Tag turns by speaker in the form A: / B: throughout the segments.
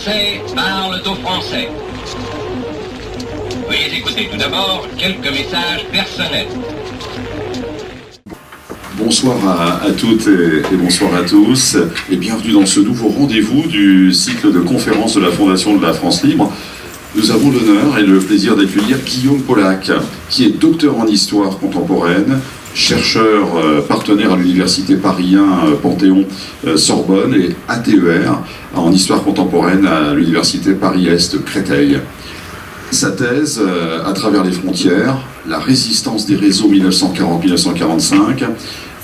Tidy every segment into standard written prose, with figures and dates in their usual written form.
A: Français parlent aux Français. Veuillez écouter tout d'abord quelques messages personnels.
B: Bonsoir à toutes et bonsoir à tous et bienvenue dans ce nouveau rendez-vous du cycle de conférences de la Fondation de la France Libre. Nous avons l'honneur et le plaisir d'accueillir Guillaume Pollack, qui est docteur en histoire contemporaine, chercheur partenaire à l'université Paris 1 Panthéon-Sorbonne et ATER en histoire contemporaine à l'université Paris-Est Créteil. Sa thèse, à travers les frontières, la résistance des réseaux 1940-1945,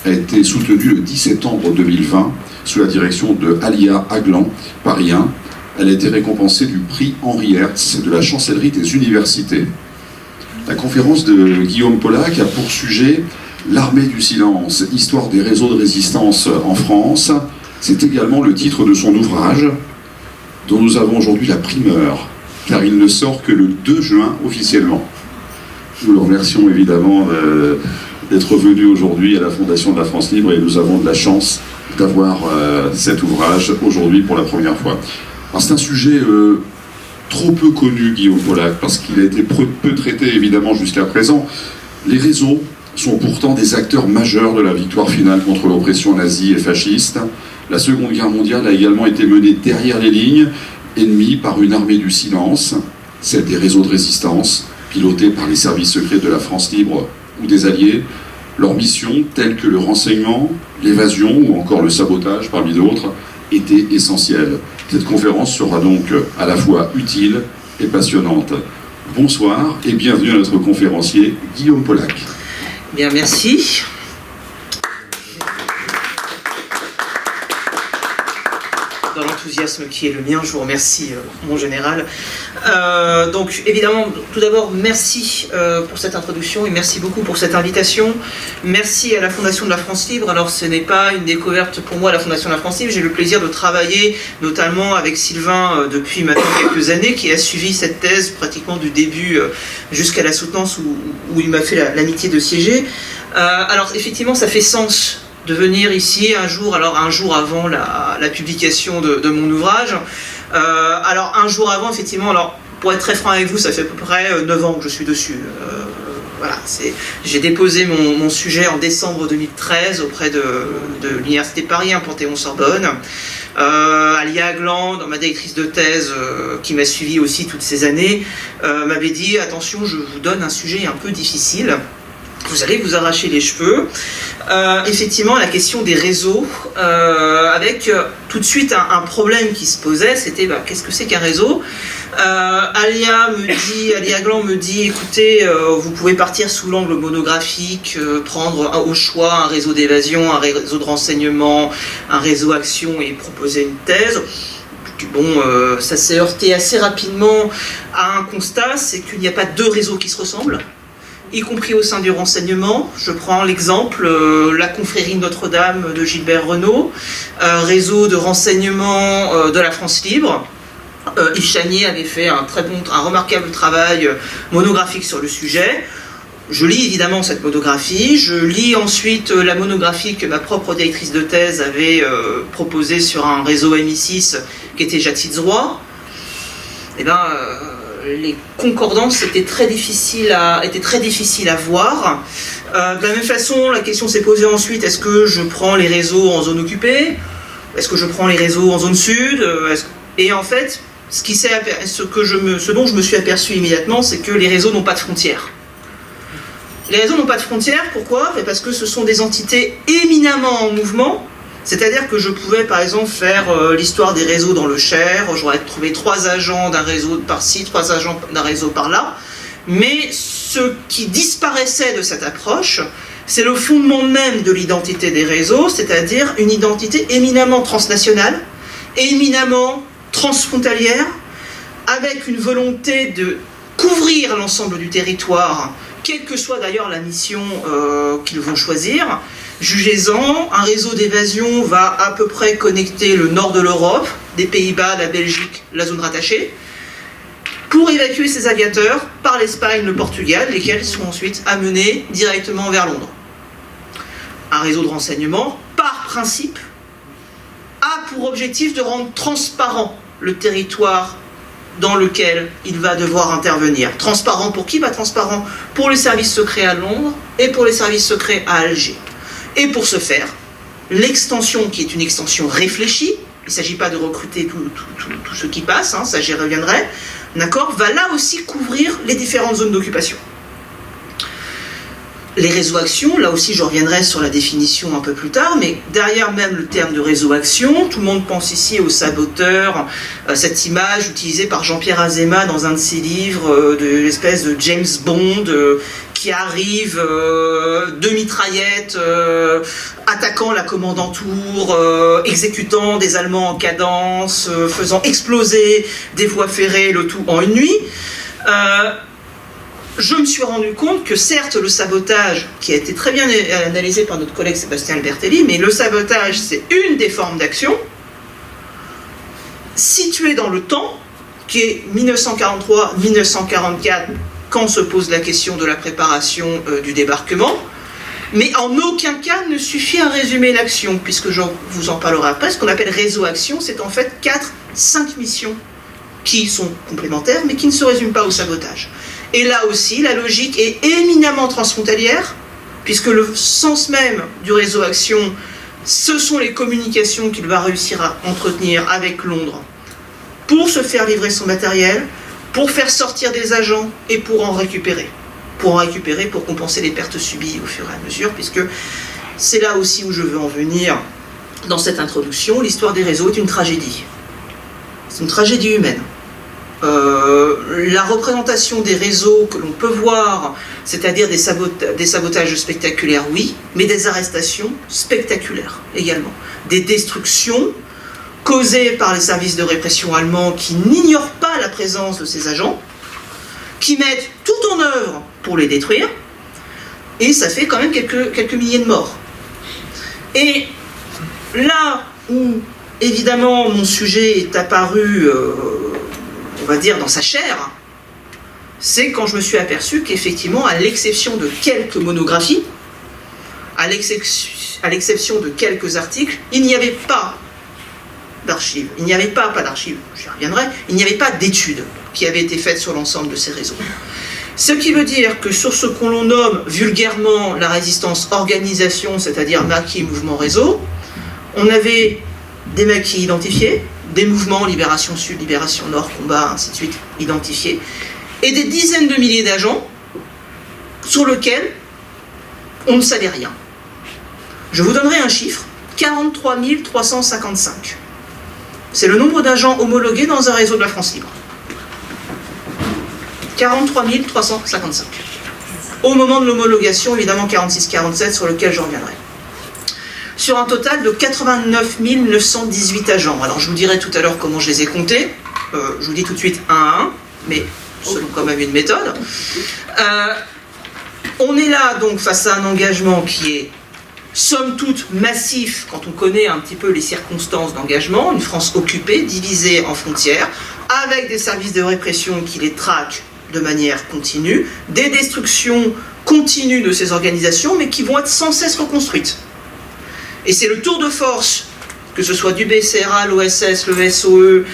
B: a été soutenue le 10 septembre 2020 sous la direction de Alia Aglan, Paris 1. Elle a été récompensée du prix Henri Hertz de la chancellerie des universités. La conférence de Guillaume Pollack a pour sujet l'armée du silence, histoire des réseaux de résistance en France. C'est également le titre de son ouvrage, dont nous avons aujourd'hui la primeur, car il ne sort que le 2 juin officiellement. Nous le remercions évidemment d'être venu aujourd'hui à la Fondation de la France Libre et nous avons de la chance d'avoir cet ouvrage aujourd'hui pour la première fois. Alors c'est un sujet trop peu connu, Guillaume Pollack, parce qu'il a été peu traité évidemment jusqu'à présent. Les réseaux sont pourtant des acteurs majeurs de la victoire finale contre l'oppression nazie et fasciste. La Seconde Guerre mondiale a également été menée derrière les lignes, ennemie par une armée du silence, celle des réseaux de résistance, pilotés par les services secrets de la France libre ou des Alliés. Leurs missions, telles que le renseignement, l'évasion ou encore le sabotage parmi d'autres, étaient essentielles. Cette conférence sera donc à la fois utile et passionnante. Bonsoir et bienvenue à notre conférencier Guillaume Pollack.
C: Bien, merci. Dans l'enthousiasme qui est le mien, je vous remercie, mon général. Donc, évidemment, tout d'abord, merci pour cette introduction et merci beaucoup pour cette invitation. Merci à la Fondation de la France Libre. Alors, ce n'est pas une découverte pour moi, la Fondation de la France Libre. J'ai le plaisir de travailler notamment avec Sylvain depuis maintenant quelques années, qui a suivi cette thèse pratiquement du début jusqu'à la soutenance où il m'a fait l'amitié de siéger. Alors, effectivement, ça fait sens de venir ici un jour avant la publication de mon ouvrage. Alors un jour avant, effectivement, alors pour être très franc avec vous, ça fait à peu près 9 ans que je suis dessus. Voilà, j'ai déposé mon sujet en décembre 2013 auprès de l'université Paris 1 Panthéon-Sorbonne. Alia Aglan, ma directrice de thèse, qui m'a suivi aussi toutes ces années, m'avait dit « Attention, je vous donne un sujet un peu difficile. Vous allez vous arracher les cheveux. » Effectivement, la question des réseaux, avec tout de suite un problème qui se posait, c'était qu'est-ce que c'est qu'un réseau ? Alia Aglan me dit, écoutez, vous pouvez partir sous l'angle monographique, prendre au choix un réseau d'évasion, un réseau de renseignement, un réseau action et proposer une thèse. Bon, ça s'est heurté assez rapidement à un constat, c'est qu'il n'y a pas deux réseaux qui se ressemblent, y compris au sein du renseignement. Je prends l'exemple, la confrérie Notre-Dame de Gilbert Renaud, réseau de renseignement de la France Libre. Yves Chanier avait fait un remarquable travail monographique sur le sujet. Je lis évidemment cette monographie, je lis ensuite la monographie que ma propre directrice de thèse avait proposée sur un réseau MI6 qui était Jacques Sitzroy. Et les concordances étaient très difficiles à voir. De la même façon, la question s'est posée ensuite, est-ce que je prends les réseaux en zone occupée ? Est-ce que je prends les réseaux en zone sud ? Et en fait, ce dont je me suis aperçu immédiatement, c'est que les réseaux n'ont pas de frontières. Les réseaux n'ont pas de frontières, pourquoi ? Parce que ce sont des entités éminemment en mouvement. C'est-à-dire que je pouvais par exemple faire l'histoire des réseaux dans le Cher, j'aurais trouvé 3 agents d'un réseau par-ci, 3 agents d'un réseau par-là, mais ce qui disparaissait de cette approche, c'est le fondement même de l'identité des réseaux, c'est-à-dire une identité éminemment transnationale, éminemment transfrontalière, avec une volonté de couvrir l'ensemble du territoire, quelle que soit d'ailleurs la mission qu'ils vont choisir. Jugez-en, un réseau d'évasion va à peu près connecter le nord de l'Europe, des Pays-Bas, la Belgique, la zone rattachée, pour évacuer ces aviateurs par l'Espagne, le Portugal, lesquels sont ensuite amenés directement vers Londres. Un réseau de renseignement, par principe, a pour objectif de rendre transparent le territoire dans lequel il va devoir intervenir. Transparent pour qui? Transparent pour les services secrets à Londres et pour les services secrets à Alger. Et pour ce faire, l'extension qui est une extension réfléchie, il ne s'agit pas de recruter tout ce qui passe, hein, ça j'y reviendrai, d'accord, va là aussi couvrir les différentes zones d'occupation. Les réseaux actions, là aussi je reviendrai sur la définition un peu plus tard, mais derrière même le terme de réseau action, tout le monde pense ici aux saboteurs, cette image utilisée par Jean-Pierre Azéma dans un de ses livres, de l'espèce de James Bond qui arrive de mitraillettes, attaquant la commandanture, exécutant des Allemands en cadence, faisant exploser des voies ferrées, le tout en une nuit. Je me suis rendu compte que certes le sabotage, qui a été très bien analysé par notre collègue Sébastien Albertelli, mais le sabotage c'est une des formes d'action située dans le temps, qui est 1943-1944, quand se pose la question de la préparation du débarquement, mais en aucun cas ne suffit à résumer l'action, puisque je vous en parlerai après. Ce qu'on appelle réseau action, c'est en fait 4-5 missions qui sont complémentaires, mais qui ne se résument pas au sabotage. Et là aussi, la logique est éminemment transfrontalière, puisque le sens même du réseau action, ce sont les communications qu'il va réussir à entretenir avec Londres pour se faire livrer son matériel, pour faire sortir des agents et pour en récupérer. Pour compenser les pertes subies au fur et à mesure, puisque c'est là aussi où je veux en venir dans cette introduction. L'histoire des réseaux est une tragédie. C'est une tragédie humaine. La représentation des réseaux que l'on peut voir, c'est-à-dire des sabotages spectaculaires, oui, mais des arrestations spectaculaires également. Des destructions causées par les services de répression allemands qui n'ignorent pas la présence de ces agents, qui mettent tout en œuvre pour les détruire, et ça fait quand même quelques milliers de morts. Et là où, évidemment, mon sujet est apparu, on va dire, dans sa chair, c'est quand je me suis aperçu qu'effectivement, à l'exception de quelques monographies, à l'exception de quelques articles, il n'y avait pas d'archives. Il n'y avait pas d'archives, j'y reviendrai, il n'y avait pas d'études qui avaient été faites sur l'ensemble de ces réseaux. Ce qui veut dire que sur ce qu'on nomme vulgairement la résistance organisation, c'est-à-dire maquis, mouvement, réseau, on avait des maquis identifiés, des mouvements, libération sud, libération nord, combat, ainsi de suite, identifiés, et des dizaines de milliers d'agents sur lesquels on ne savait rien. Je vous donnerai un chiffre, 43 355. C'est le nombre d'agents homologués dans un réseau de la France libre. 43 355. Au moment de l'homologation, évidemment 46-47, sur lequel je reviendrai. Sur un total de 89 918 agents. Alors je vous dirai tout à l'heure comment je les ai comptés. Je vous dis tout de suite un à un, mais selon quand même une méthode. On est là donc face à un engagement qui est somme toute massif quand on connaît un petit peu les circonstances d'engagement, une France occupée, divisée en frontières, avec des services de répression qui les traquent de manière continue, des destructions continues de ces organisations, mais qui vont être sans cesse reconstruites. Et c'est le tour de force, que ce soit du BCRA, l'OSS, le SOE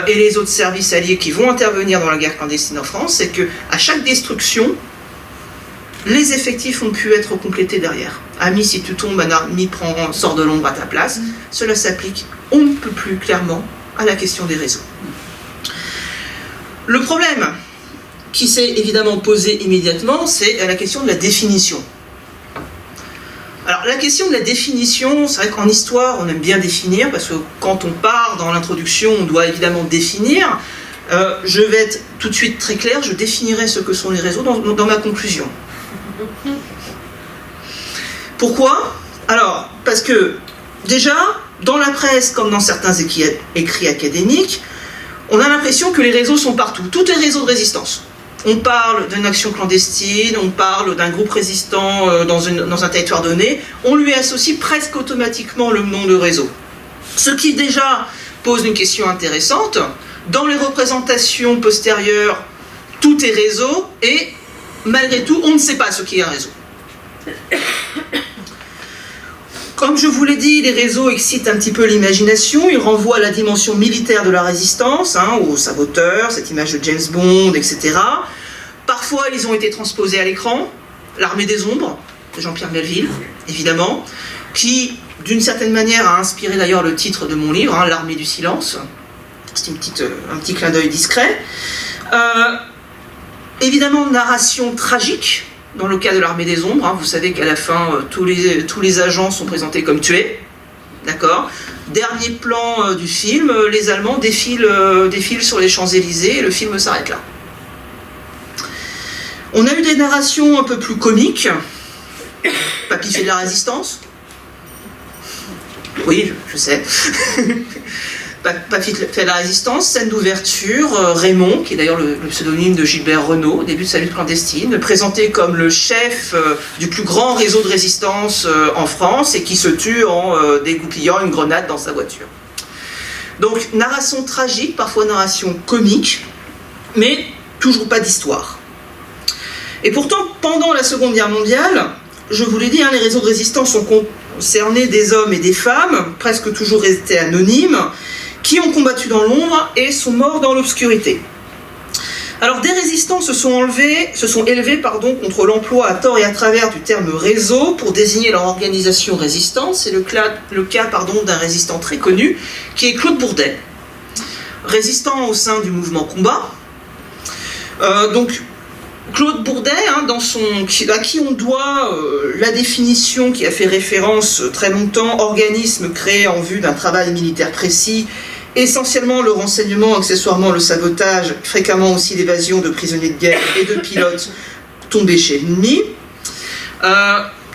C: et les autres services alliés qui vont intervenir dans la guerre clandestine en France, c'est qu'à chaque destruction, les effectifs ont pu être complétés derrière. Ami, si tu tombes, un ami sort de l'ombre à ta place. Cela s'applique, on ne peut plus clairement, à la question des réseaux. Le problème qui s'est évidemment posé immédiatement, c'est la question de la définition. Alors la question de la définition, c'est vrai qu'en histoire, on aime bien définir, parce que quand on part dans l'introduction, on doit évidemment définir. Je vais être tout de suite très clair, je définirai ce que sont les réseaux dans ma conclusion. Pourquoi? Alors, parce que déjà, dans la presse, comme dans certains écrits académiques, on a l'impression que les réseaux sont partout. Tout est réseau de résistance. On parle d'une action clandestine, on parle d'un groupe résistant dans un territoire donné, on lui associe presque automatiquement le nom de réseau. Ce qui déjà pose une question intéressante. Dans les représentations postérieures, tout est réseau, et malgré tout, on ne sait pas ce qu'est un réseau. Comme je vous l'ai dit, les réseaux excitent un petit peu l'imagination, ils renvoient à la dimension militaire de la résistance, aux saboteurs, cette image de James Bond, etc. Parfois, ils ont été transposés à l'écran. L'armée des ombres, de Jean-Pierre Melville, évidemment, qui, d'une certaine manière, a inspiré d'ailleurs le titre de mon livre, L'armée du silence. C'est un petit clin d'œil discret. Évidemment, narration tragique, dans le cas de l'armée des ombres. Vous savez qu'à la fin, tous les agents sont présentés comme tués. D'accord ? Dernier plan du film, les Allemands défilent sur les Champs-Élysées et le film s'arrête là. On a eu des narrations un peu plus comiques. Papy fait de la résistance. Oui, je sais. Papy fait de la résistance, scène d'ouverture, Raymond, qui est d'ailleurs le pseudonyme de Gilbert Renaud, au début de sa lutte clandestine, présenté comme le chef du plus grand réseau de résistance en France et qui se tue en dégoupillant une grenade dans sa voiture. Donc, narration tragique, parfois narration comique, mais toujours pas d'histoire. Et pourtant, pendant la Seconde Guerre mondiale, je vous l'ai dit, les réseaux de résistance ont concerné des hommes et des femmes, presque toujours restés anonymes, qui ont combattu dans l'ombre et sont morts dans l'obscurité. Alors des résistants se sont élevés contre l'emploi à tort et à travers du terme réseau pour désigner leur organisation résistante. C'est le cas d'un résistant très connu qui est Claude Bourdet, résistant au sein du mouvement Combat. Claude Bourdet, à qui on doit la définition qui a fait référence très longtemps, organisme créé en vue d'un travail militaire précis, essentiellement le renseignement, accessoirement le sabotage, fréquemment aussi l'évasion de prisonniers de guerre et de pilotes tombés chez l'ennemi.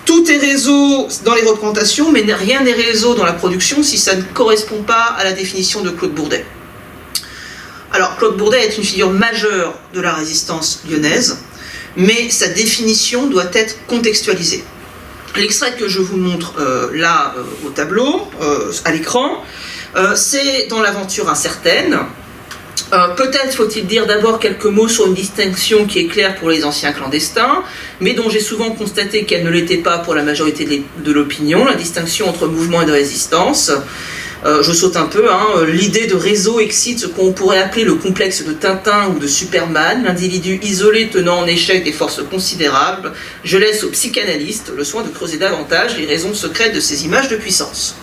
C: Tout est réseau dans les représentations, mais rien n'est réseau dans la production si ça ne correspond pas à la définition de Claude Bourdet. Alors, Claude Bourdet est une figure majeure de la résistance lyonnaise, mais sa définition doit être contextualisée. L'extrait que je vous montre là au tableau, à l'écran, c'est dans l'aventure incertaine. Peut-être faut-il dire d'abord quelques mots sur une distinction qui est claire pour les anciens clandestins, mais dont j'ai souvent constaté qu'elle ne l'était pas pour la majorité de l'opinion, la distinction entre mouvement et de résistance. Je saute un peu, l'idée de réseau excite ce qu'on pourrait appeler le complexe de Tintin ou de Superman, l'individu isolé tenant en échec des forces considérables. Je laisse aux psychanalystes le soin de creuser davantage les raisons secrètes de ces images de puissance.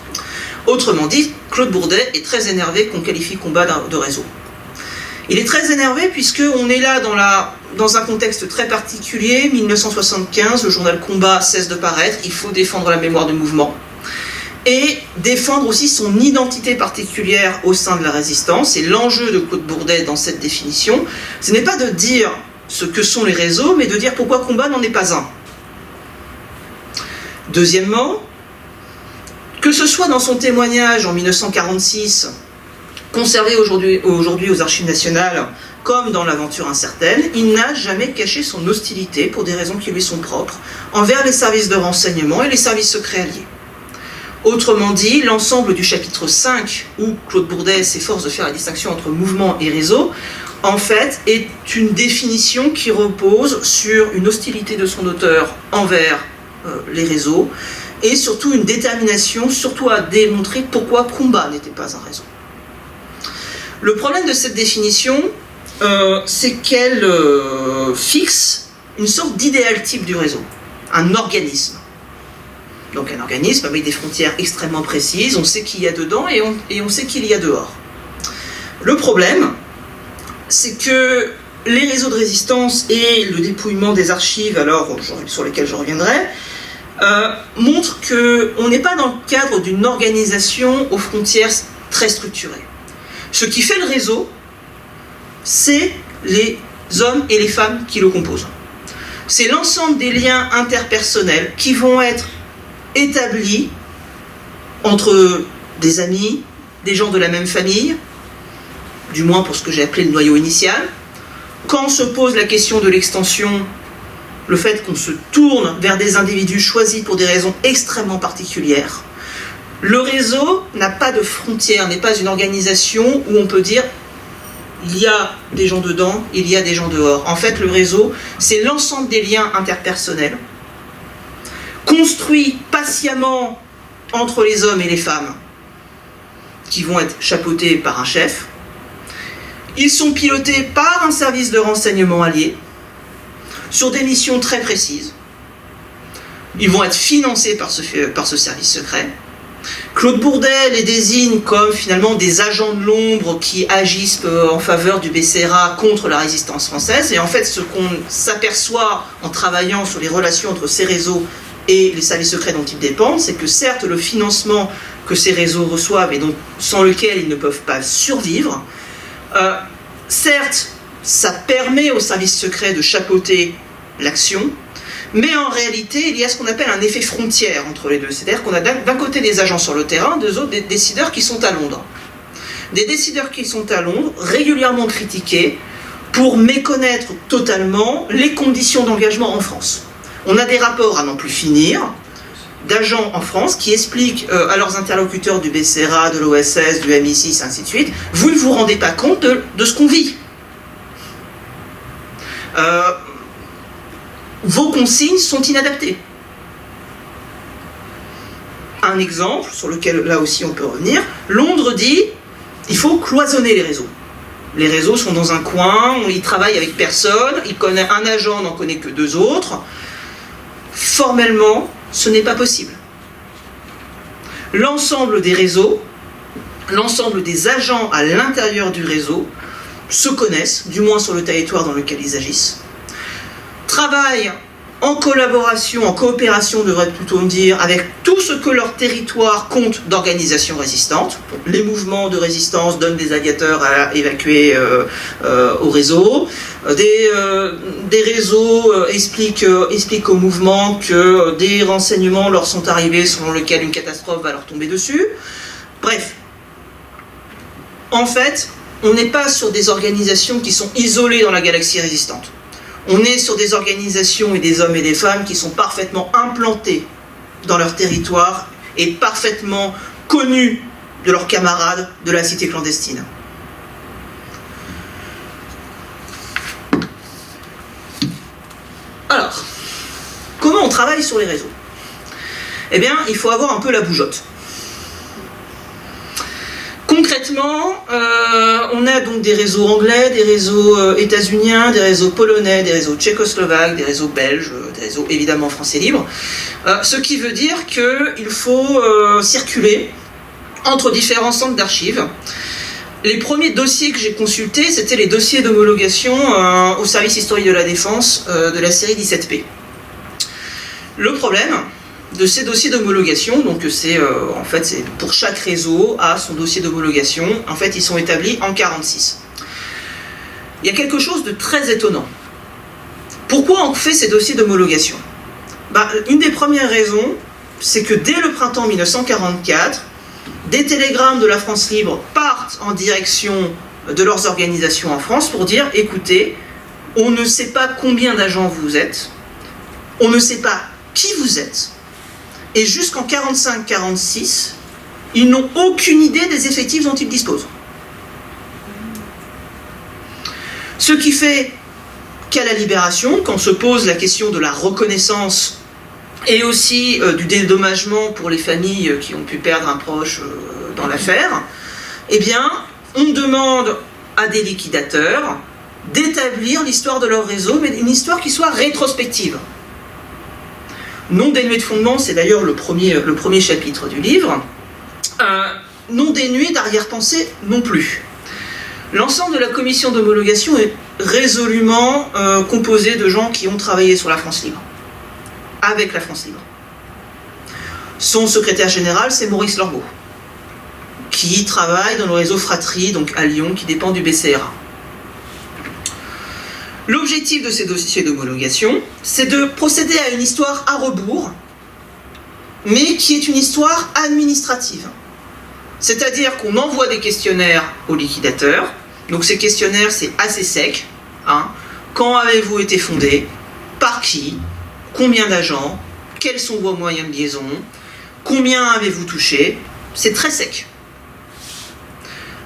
C: Autrement dit, Claude Bourdet est très énervé qu'on qualifie combat de réseau. Il est très énervé puisqu'on est là dans un contexte très particulier, 1975, le journal Combat cesse de paraître, il faut défendre la mémoire du mouvement. Et défendre aussi son identité particulière au sein de la résistance. Et l'enjeu de Claude Bourdet dans cette définition, ce n'est pas de dire ce que sont les réseaux, mais de dire pourquoi Combat n'en est pas un. Deuxièmement, que ce soit dans son témoignage en 1946, conservé aujourd'hui aux Archives nationales, comme dans l'aventure incertaine, il n'a jamais caché son hostilité, pour des raisons qui lui sont propres, envers les services de renseignement et les services secrets alliés. Autrement dit, l'ensemble du chapitre 5, où Claude Bourdet s'efforce de faire la distinction entre mouvement et réseau, en fait, est une définition qui repose sur une hostilité de son auteur envers les réseaux, et surtout une détermination, surtout à démontrer pourquoi Combat n'était pas un réseau. Le problème de cette définition, c'est qu'elle fixe une sorte d'idéal type du réseau, un organisme. Donc un organisme avec des frontières extrêmement précises, on sait qui il y a dedans et on sait qui il y a dehors. Le problème, c'est que les réseaux de résistance et le dépouillement des archives, sur lesquelles je reviendrai, montrent qu'on n'est pas dans le cadre d'une organisation aux frontières très structurées. Ce qui fait le réseau, c'est les hommes et les femmes qui le composent. C'est l'ensemble des liens interpersonnels qui vont être établis entre des amis, des gens de la même famille, du moins pour ce que j'ai appelé le noyau initial. Quand on se pose la question de l'extension, le fait qu'on se tourne vers des individus choisis pour des raisons extrêmement particulières, le réseau n'a pas de frontières, n'est pas une organisation où on peut dire il y a des gens dedans, il y a des gens dehors. En fait, le réseau, c'est l'ensemble des liens interpersonnels construit patiemment entre les hommes et les femmes qui vont être chapeautés par un chef. Ils sont pilotés par un service de renseignement allié sur des missions très précises. Ils vont être financés par ce service secret. Claude Bourdais les désigne comme finalement des agents de l'ombre qui agissent en faveur du BCRA contre la résistance française. Et en fait, ce qu'on s'aperçoit en travaillant sur les relations entre ces réseaux et les services secrets dont ils dépendent, c'est que certes, le financement que ces réseaux reçoivent et donc sans lequel ils ne peuvent pas survivre, certes, ça permet aux services secrets de chapeauter l'action, mais en réalité, il y a ce qu'on appelle un effet frontière entre les deux. C'est-à-dire qu'on a d'un côté des agents sur le terrain, deux autres des décideurs qui sont à Londres. Des décideurs qui sont à Londres, régulièrement critiqués pour méconnaître totalement les conditions d'engagement en France. On a des rapports à n'en plus finir d'agents en France qui expliquent à leurs interlocuteurs du BCRA, de l'OSS, du MI6, ainsi de suite, vous ne vous rendez pas compte de ce qu'on vit. Vos consignes sont inadaptées. Un exemple sur lequel là aussi on peut revenir, Londres dit il faut cloisonner les réseaux. Les réseaux sont dans un coin, ils travaillent avec personne, un agent n'en connaît que deux autres. Formellement, ce n'est pas possible. L'ensemble des réseaux, l'ensemble des agents à l'intérieur du réseau se connaissent, du moins sur le territoire dans lequel ils agissent, travaillent en collaboration, en coopération, devrait plutôt me dire, avec tout ce que leur territoire compte d'organisations résistantes. Les mouvements de résistance donnent des aviateurs à évacuer au réseau. Des réseaux expliquent au mouvement que des renseignements leur sont arrivés selon lesquels une catastrophe va leur tomber dessus. Bref. En fait, on n'est pas sur des organisations qui sont isolées dans la galaxie résistante. On est sur des organisations et des hommes et des femmes qui sont parfaitement implantés dans leur territoire et parfaitement connus de leurs camarades de la cité clandestine. Alors, comment on travaille sur les réseaux? Eh bien, il faut avoir un peu la bougeotte. Concrètement, on a donc des réseaux anglais, des réseaux états-uniens, des réseaux polonais, des réseaux tchécoslovaques, des réseaux belges, des réseaux évidemment français libres. Ce qui veut dire qu'il faut circuler entre différents centres d'archives. Les premiers dossiers que j'ai consultés, c'était les dossiers d'homologation au service historique de la défense de la série 17P. Le problème de ces dossiers d'homologation, donc c'est en fait c'est pour chaque réseau a son dossier d'homologation, en fait ils sont établis en 1946. Il y a quelque chose de très étonnant. Pourquoi on fait ces dossiers d'homologation? Une des premières raisons, c'est que dès le printemps 1944, des télégrammes de la France libre partent en direction de leurs organisations en France pour dire, écoutez, on ne sait pas combien d'agents vous êtes, on ne sait pas qui vous êtes, et jusqu'en 1945-1946, ils n'ont aucune idée des effectifs dont ils disposent. Ce qui fait qu'à la Libération, quand se pose la question de la reconnaissance et aussi du dédommagement pour les familles qui ont pu perdre un proche dans l'affaire, eh bien, on demande à des liquidateurs d'établir l'histoire de leur réseau, mais une histoire qui soit rétrospective. Non dénué de fondement, c'est d'ailleurs le premier chapitre du livre, non dénué d'arrière-pensée non plus. L'ensemble de la commission d'homologation est résolument composé de gens qui ont travaillé sur la France libre, avec la France libre. Son secrétaire général, c'est Maurice Lorbeau, qui travaille dans le réseau Fratrie, donc à Lyon, qui dépend du BCRA. L'objectif de ces dossiers d'homologation, c'est de procéder à une histoire à rebours, mais qui est une histoire administrative. C'est-à-dire qu'on envoie des questionnaires aux liquidateurs, donc ces questionnaires, c'est assez sec. Quand avez-vous été fondé? Par qui? Combien d'agents? Quels sont vos moyens de liaison? Combien avez-vous touché? C'est très sec.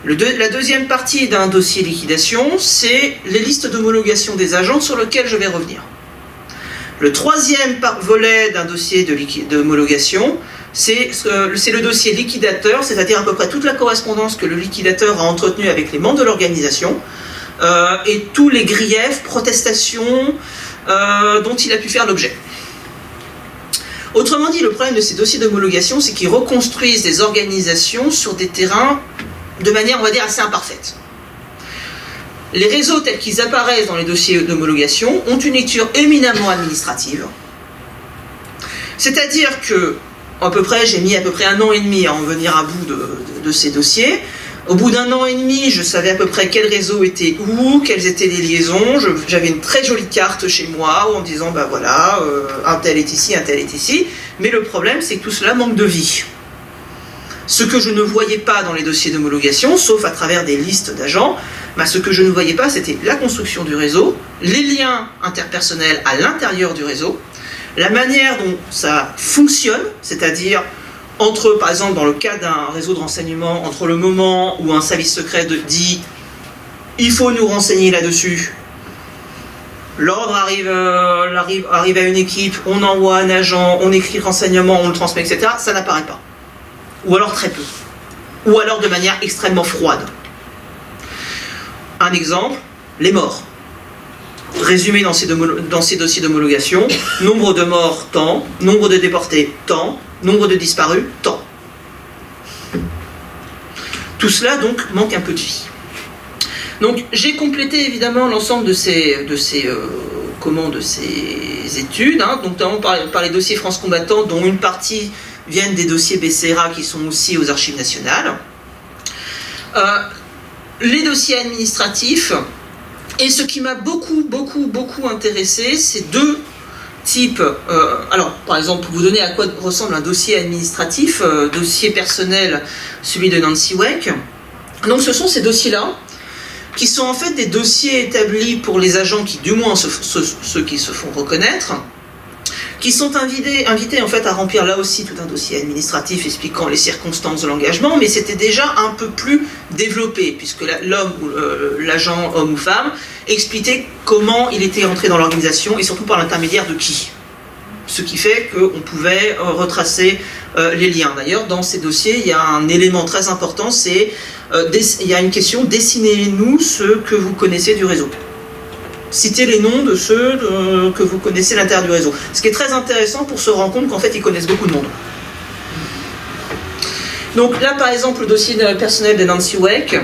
C: La deuxième partie d'un dossier liquidation, c'est les listes d'homologation des agents sur lesquels je vais revenir. Le troisième volet d'un dossier d'homologation, c'est le dossier liquidateur, c'est-à-dire à peu près toute la correspondance que le liquidateur a entretenue avec les membres de l'organisation, et tous les griefs, protestations dont il a pu faire l'objet. Autrement dit, le problème de ces dossiers d'homologation, c'est qu'ils reconstruisent des organisations sur des terrains de manière, on va dire, assez imparfaite. Les réseaux tels qu'ils apparaissent dans les dossiers d'homologation ont une lecture éminemment administrative. C'est-à-dire que, j'ai mis à peu près 1 an et demi à en venir à bout de ces dossiers. Au bout d'1 an et demi, je savais à peu près quel réseau était où, quelles étaient les liaisons. J'avais une très jolie carte chez moi en disant, ben voilà, un tel est ici, un tel est ici. Mais le problème, c'est que tout cela manque de vie. Ce que je ne voyais pas dans les dossiers d'homologation, sauf à travers des listes d'agents, ce que je ne voyais pas, c'était la construction du réseau, les liens interpersonnels à l'intérieur du réseau, la manière dont ça fonctionne, c'est-à-dire entre, par exemple, dans le cas d'un réseau de renseignement, entre le moment où un service secret dit « il faut nous renseigner là-dessus », l'ordre arrive à une équipe, on envoie un agent, on écrit le renseignement, on le transmet, etc., ça n'apparaît pas. Ou alors très peu. Ou alors de manière extrêmement froide. Un exemple, les morts. Résumé dans ces dossiers d'homologation, nombre de morts, tant, nombre de déportés, tant, nombre de disparus, tant. Tout cela, donc, manque un peu de vie. Donc, j'ai complété, évidemment, l'ensemble de ces études, donc notamment par les dossiers France Combattant, dont une partie viennent des dossiers BCRA qui sont aussi aux archives nationales. Les dossiers administratifs, et ce qui m'a beaucoup intéressé, c'est 2 types. Alors, par exemple, pour vous donner à quoi ressemble un dossier administratif, dossier personnel, celui de Nancy Weck. Donc, ce sont ces dossiers-là, qui sont en fait des dossiers établis pour les agents qui, du moins, ceux qui se font reconnaître, qui sont invités en fait à remplir là aussi tout un dossier administratif expliquant les circonstances de l'engagement, mais c'était déjà un peu plus développé, puisque l'homme ou l'agent, homme ou femme, expliquait comment il était entré dans l'organisation et surtout par l'intermédiaire de qui. Ce qui fait qu'on pouvait retracer les liens. D'ailleurs, dans ces dossiers, il y a un élément très important, c'est il y a une question, dessinez-nous ceux que vous connaissez du réseau. Citez les noms de ceux que vous connaissez à l'intérieur du réseau. Ce qui est très intéressant pour se rendre compte qu'en fait, ils connaissent beaucoup de monde. Donc là, par exemple, le dossier personnel de Nancy Weck,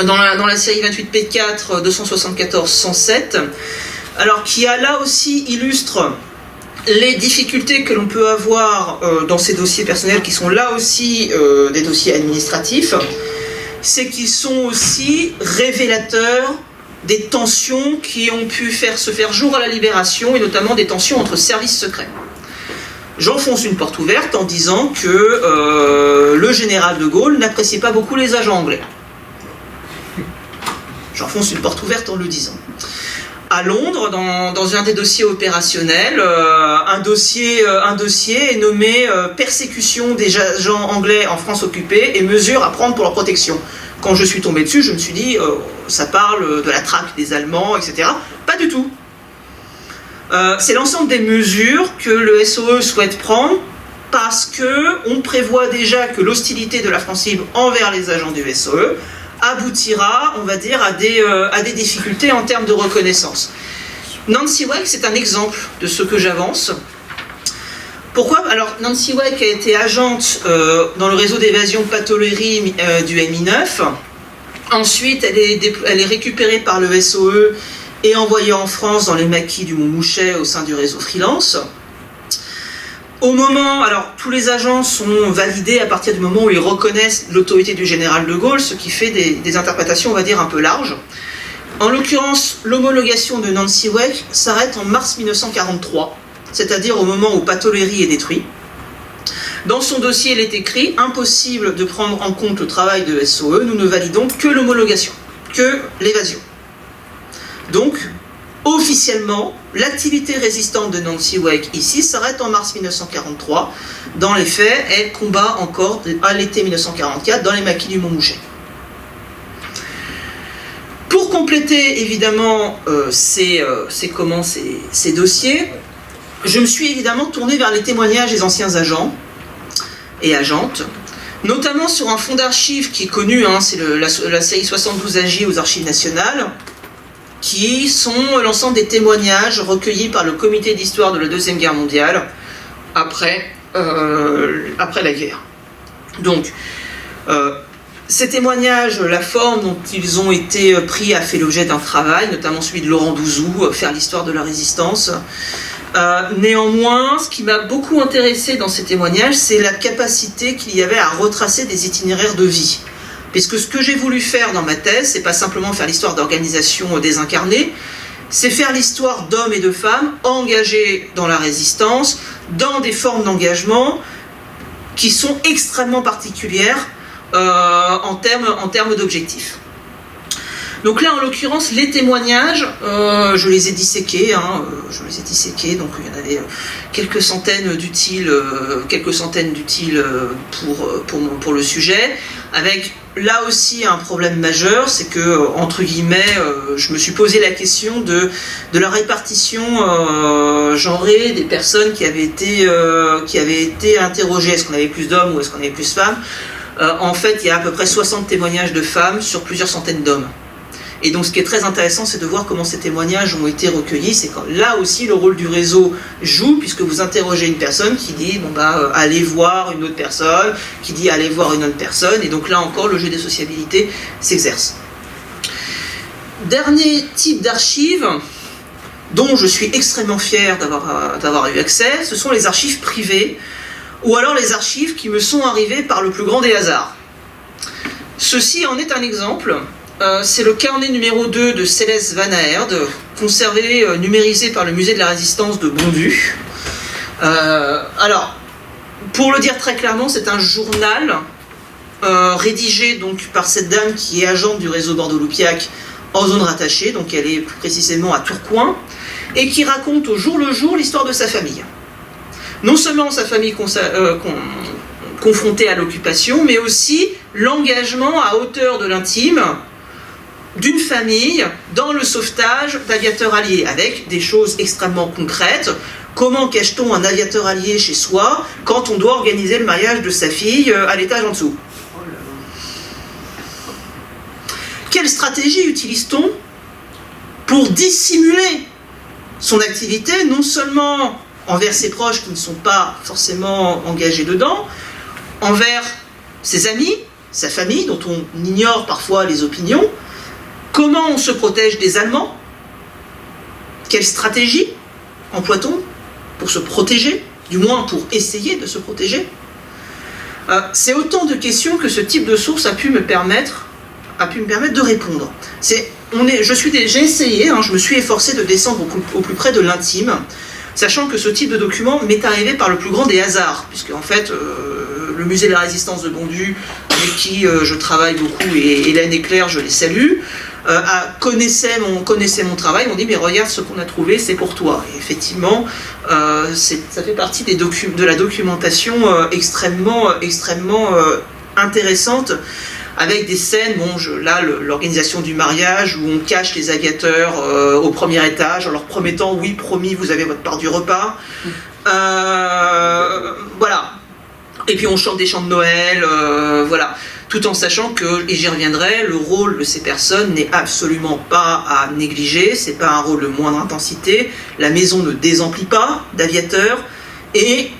C: dans la série 28P4 274-107, alors qui a là aussi illustre les difficultés que l'on peut avoir dans ces dossiers personnels, qui sont là aussi des dossiers administratifs, c'est qu'ils sont aussi révélateurs des tensions qui ont pu se faire jour à la Libération, et notamment des tensions entre services secrets. J'enfonce une porte ouverte en disant que le général de Gaulle n'appréciait pas beaucoup les agents anglais. J'enfonce une porte ouverte en le disant. À Londres, dans un des dossiers opérationnels, un dossier est nommé « Persécution des agents anglais en France occupée et mesures à prendre pour leur protection ». Quand je suis tombé dessus, je me suis dit ça parle de la traque des Allemands, etc. Pas du tout. C'est l'ensemble des mesures que le SOE souhaite prendre parce qu'on prévoit déjà que l'hostilité de la France libre envers les agents du SOE aboutira, on va dire, à des difficultés en termes de reconnaissance. Nancy Weck, c'est un exemple de ce que j'avance. Pourquoi ? Alors, Nancy Weck a été agente dans le réseau d'évasion patolerie du MI9. Ensuite, elle est récupérée par le SOE et envoyée en France dans les maquis du Montmouchet au sein du réseau freelance. Au moment, alors tous les agents sont validés à partir du moment où ils reconnaissent l'autorité du général de Gaulle, ce qui fait des interprétations, on va dire, un peu larges. En l'occurrence, l'homologation de Nancy Weck s'arrête en mars 1943, c'est-à-dire au moment où Patolerie est détruit. Dans son dossier, il est écrit « Impossible de prendre en compte le travail de SOE, nous ne validons que l'homologation, que l'évasion ». Donc, officiellement, l'activité résistante de Nancy Weck ici s'arrête en mars 1943. Dans les faits, elle combat encore à l'été 1944 dans les maquis du Montmouchet. Pour compléter évidemment ces dossiers, je me suis évidemment tourné vers les témoignages des anciens agents et agentes, notamment sur un fonds d'archives qui est connu, hein, c'est la série 72 AG aux Archives nationales, qui sont l'ensemble des témoignages recueillis par le comité d'histoire de la Deuxième Guerre mondiale après la guerre. Donc, ces témoignages, la forme dont ils ont été pris a fait l'objet d'un travail, notamment celui de Laurent Douzou, faire l'histoire de la résistance. Néanmoins, ce qui m'a beaucoup intéressé dans ces témoignages, c'est la capacité qu'il y avait à retracer des itinéraires de vie. Puisque ce que j'ai voulu faire dans ma thèse, c'est pas simplement faire l'histoire d'organisations désincarnées, c'est faire l'histoire d'hommes et de femmes engagés dans la résistance, dans des formes d'engagement qui sont extrêmement particulières en termes d'objectifs. Donc là, en l'occurrence, les témoignages, je les ai disséqués, donc il y en avait quelques centaines d'utiles pour le sujet, avec là aussi un problème majeur, c'est que, entre guillemets, je me suis posé la question de la répartition genrée des personnes qui avaient été interrogées. Est-ce qu'on avait plus d'hommes ou est-ce qu'on avait plus de femmes ? En fait, il y a à peu près 60 témoignages de femmes sur plusieurs centaines d'hommes. Et donc ce qui est très intéressant, c'est de voir comment ces témoignages ont été recueillis. C'est quand là aussi le rôle du réseau joue, puisque vous interrogez une personne qui dit allez voir une autre personne, qui dit allez voir une autre personne, et donc là encore le jeu des sociabilités s'exerce. Dernier type d'archives dont je suis extrêmement fier d'avoir eu accès, ce sont les archives privées, ou alors les archives qui me sont arrivées par le plus grand des hasards. Ceci en est un exemple. C'est le carnet numéro 2 de Céleste Van Aerde, conservé, numérisé par le musée de la Résistance de Bondu. Alors, pour le dire très clairement, c'est un journal rédigé donc, par cette dame qui est agente du réseau Bordeaux-Loupiac en zone rattachée, donc elle est plus précisément à Tourcoing, et qui raconte au jour le jour l'histoire de sa famille. Non seulement sa famille confrontée à l'occupation, mais aussi l'engagement à hauteur de l'intime d'une famille dans le sauvetage d'aviateurs alliés, avec des choses extrêmement concrètes. Comment cache-t-on un aviateur allié chez soi quand on doit organiser le mariage de sa fille à l'étage en dessous ? Quelle stratégie utilise-t-on pour dissimuler son activité, non seulement envers ses proches qui ne sont pas forcément engagés dedans, envers ses amis, sa famille, dont on ignore parfois les opinions? Comment on se protège des Allemands? Quelle stratégie emploie-t-on pour se protéger, du moins pour essayer de se protéger? C'est autant de questions que ce type de source a pu me permettre de répondre. J'ai essayé, je me suis efforcé de descendre au plus près de l'intime, sachant que ce type de document m'est arrivé par le plus grand des hasards, puisque en fait, le musée de la Résistance de Bondu, avec qui je travaille beaucoup, et Hélène et Claire, je les salue, connaissaient mon travail, m'ont dit mais regarde ce qu'on a trouvé, c'est pour toi. Et effectivement, ça fait partie de la documentation extrêmement intéressante, avec des scènes, l'organisation du mariage où on cache les aviateurs au premier étage en leur promettant oui, promis, vous avez votre part du repas. Voilà. Et puis on chante des chants de Noël, voilà. Tout en sachant que, et j'y reviendrai, le rôle de ces personnes n'est absolument pas à négliger, c'est pas un rôle de moindre intensité, la maison ne désemplit pas d'aviateurs, et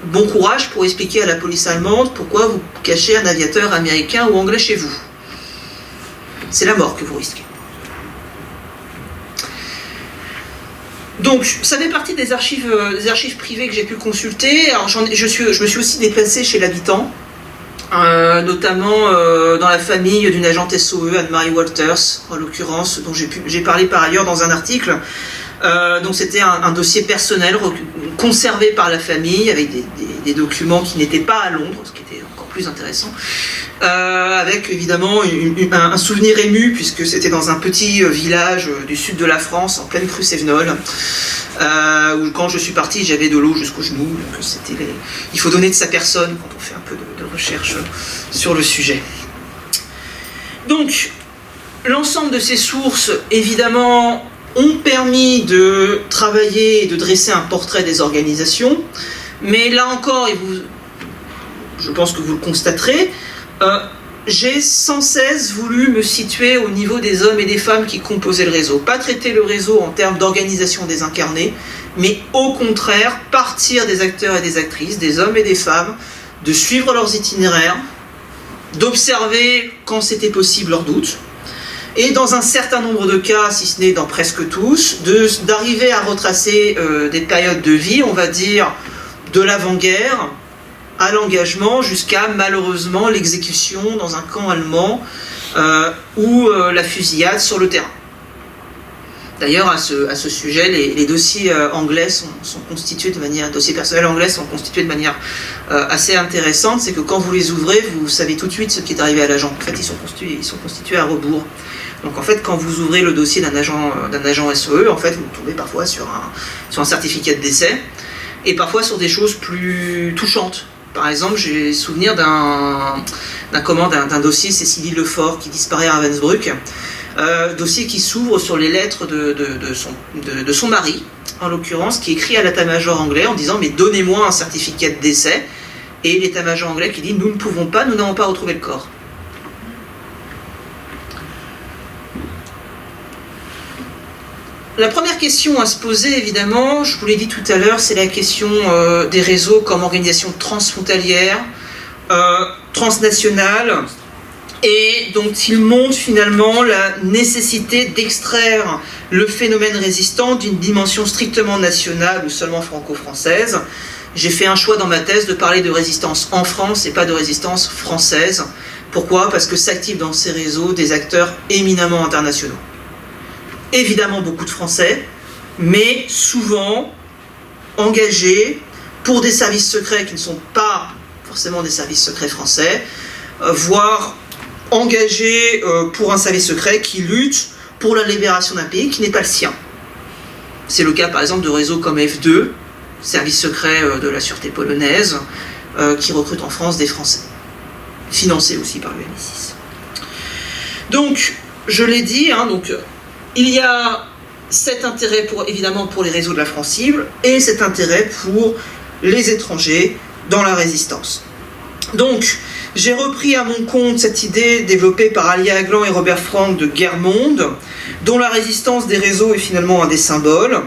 C: bon courage pour expliquer à la police allemande pourquoi vous cachez un aviateur américain ou anglais chez vous. C'est la mort que vous risquez. Donc, ça fait partie des archives privées que j'ai pu consulter. Alors, je me suis aussi déplacée chez l'habitant, notamment dans la famille d'une agente SOE, Anne-Marie Walters, en l'occurrence, dont j'ai parlé par ailleurs dans un article. Donc c'était un dossier personnel conservé par la famille, avec des documents qui n'étaient pas à Londres, ce qui était encore plus intéressant, avec évidemment un souvenir ému, puisque c'était dans un petit village du sud de la France, en pleine crue Sévenol, où quand je suis parti, j'avais de l'eau jusqu'aux genoux. Donc il faut donner de sa personne quand on fait un peu de recherche sur le sujet. Donc, l'ensemble de ces sources, évidemment, ont permis de travailler et de dresser un portrait des organisations, mais là encore, je pense que vous le constaterez, j'ai sans cesse voulu me situer au niveau des hommes et des femmes qui composaient le réseau. Pas traiter le réseau en termes d'organisation des incarnés, mais au contraire, partir des acteurs et des actrices, des hommes et des femmes, de suivre leurs itinéraires, d'observer quand c'était possible leurs doutes, et dans un certain nombre de cas, si ce n'est dans presque tous, d'arriver à retracer des périodes de vie, on va dire, de l'avant-guerre à l'engagement jusqu'à malheureusement l'exécution dans un camp allemand ou la fusillade sur le terrain. D'ailleurs, à ce sujet, les dossiers anglais sont constitués de manière, dossiers personnels anglais sont constitués de manière assez intéressante. C'est que quand vous les ouvrez, vous savez tout de suite ce qui est arrivé à l'agent. En fait, ils sont constitués à rebours. Donc en fait, quand vous ouvrez le dossier d'un agent SOE, en fait, vous tombez parfois sur un certificat de décès et parfois sur des choses plus touchantes. Par exemple, j'ai souvenir d'un dossier Cécilie Lefort qui disparaît à Ravensbrück, dossier qui s'ouvre sur les lettres de son mari, en l'occurrence, qui écrit à l'état-major anglais en disant « mais donnez-moi un certificat de décès », et l'état-major anglais qui dit « nous ne pouvons pas, nous n'avons pas retrouvé le corps ». La première question à se poser, évidemment, je vous l'ai dit tout à l'heure, c'est la question des réseaux comme organisation transfrontalière, transnationale, et dont il montre finalement la nécessité d'extraire le phénomène résistant d'une dimension strictement nationale ou seulement franco-française. J'ai fait un choix dans ma thèse de parler de résistance en France et pas de résistance française. Pourquoi ? Parce que s'activent dans ces réseaux des acteurs éminemment internationaux. Évidemment beaucoup de Français, mais souvent engagés pour des services secrets qui ne sont pas forcément des services secrets français, voire engagés pour un service secret qui lutte pour la libération d'un pays qui n'est pas le sien. C'est le cas par exemple de réseaux comme F2, service secret de la sûreté polonaise, qui recrute en France des Français, financés aussi par le MI6. Donc, je l'ai dit, il y a cet intérêt évidemment pour les réseaux de la France cible et cet intérêt pour les étrangers dans la résistance. Donc, j'ai repris à mon compte cette idée développée par Alia Aglan et Robert Frank de guerre-monde, dont la résistance des réseaux est finalement un des symboles.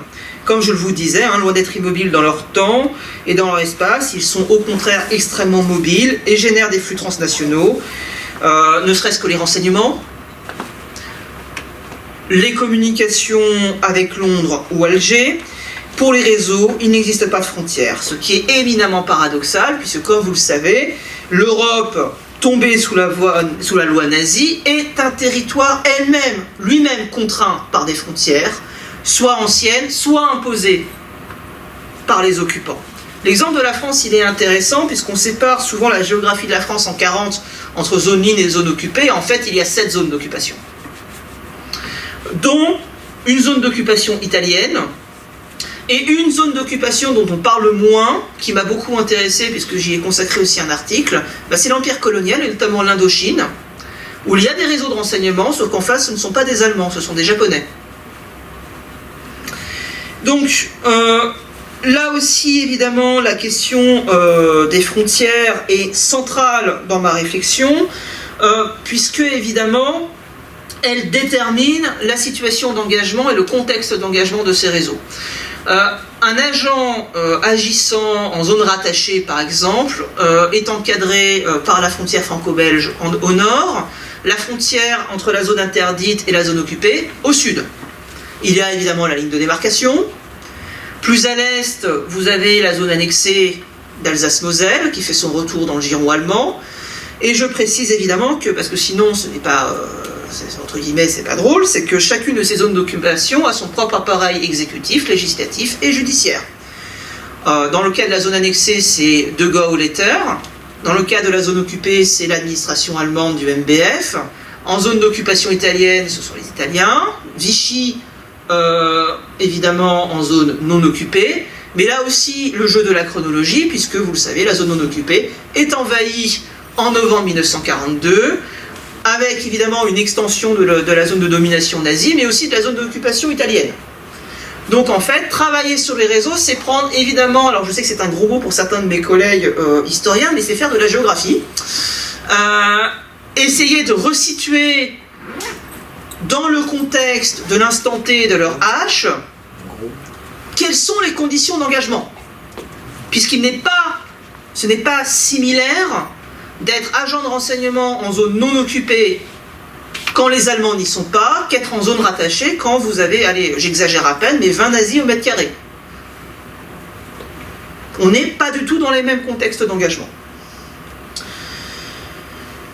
C: Comme je vous disais, loin d'être immobiles dans leur temps et dans leur espace, ils sont au contraire extrêmement mobiles et génèrent des flux transnationaux, ne serait-ce que les renseignements, les communications avec Londres ou Alger. Pour les réseaux, il n'existe pas de frontières, ce qui est éminemment paradoxal, puisque comme vous le savez, l'Europe, tombée sous la loi nazie, est un territoire lui-même contraint par des frontières, soit anciennes, soit imposées par les occupants. L'exemple de la France, il est intéressant, puisqu'on sépare souvent la géographie de la France en 40 entre zone libre et zone occupée. En fait, il y a 7 zones d'occupation, dont une zone d'occupation italienne, et une zone d'occupation dont on parle moins, qui m'a beaucoup intéressé, puisque j'y ai consacré aussi un article, c'est l'Empire colonial, et notamment l'Indochine, où il y a des réseaux de renseignement, sauf qu'en face, ce ne sont pas des Allemands, ce sont des Japonais. Donc, là aussi, évidemment, la question des frontières est centrale dans ma réflexion, puisque, évidemment, elle détermine la situation d'engagement et le contexte d'engagement de ces réseaux. Un agent agissant en zone rattachée, par exemple, est encadré par la frontière franco-belge au nord, la frontière entre la zone interdite et la zone occupée au sud. Il y a évidemment la ligne de démarcation. Plus à l'est, vous avez la zone annexée d'Alsace-Moselle, qui fait son retour dans le giron allemand. Et je précise évidemment que, parce que sinon ce n'est pas... entre guillemets, c'est pas drôle, c'est que chacune de ces zones d'occupation a son propre appareil exécutif, législatif et judiciaire. Dans le cas de la zone annexée, c'est De Gauleiter. Dans le cas de la zone occupée, c'est l'administration allemande du MBF. En zone d'occupation italienne, ce sont les Italiens. Vichy, évidemment, en zone non occupée. Mais là aussi, le jeu de la chronologie, puisque, vous le savez, la zone non occupée est envahie en novembre 1942, avec évidemment une extension de la zone de domination nazie, mais aussi de la zone d'occupation italienne. Donc en fait, travailler sur les réseaux, c'est prendre évidemment, alors je sais que c'est un gros mot pour certains de mes collègues historiens, mais c'est faire de la géographie. Essayer de resituer dans le contexte de l'instant T de leur H, quelles sont les conditions d'engagement. Puisqu'il n'est pas, ce n'est pas similaire d'être agent de renseignement en zone non occupée quand les Allemands n'y sont pas, qu'être en zone rattachée quand vous avez, allez, j'exagère à peine, mais 20 nazis au mètre carré. On n'est pas du tout dans les mêmes contextes d'engagement.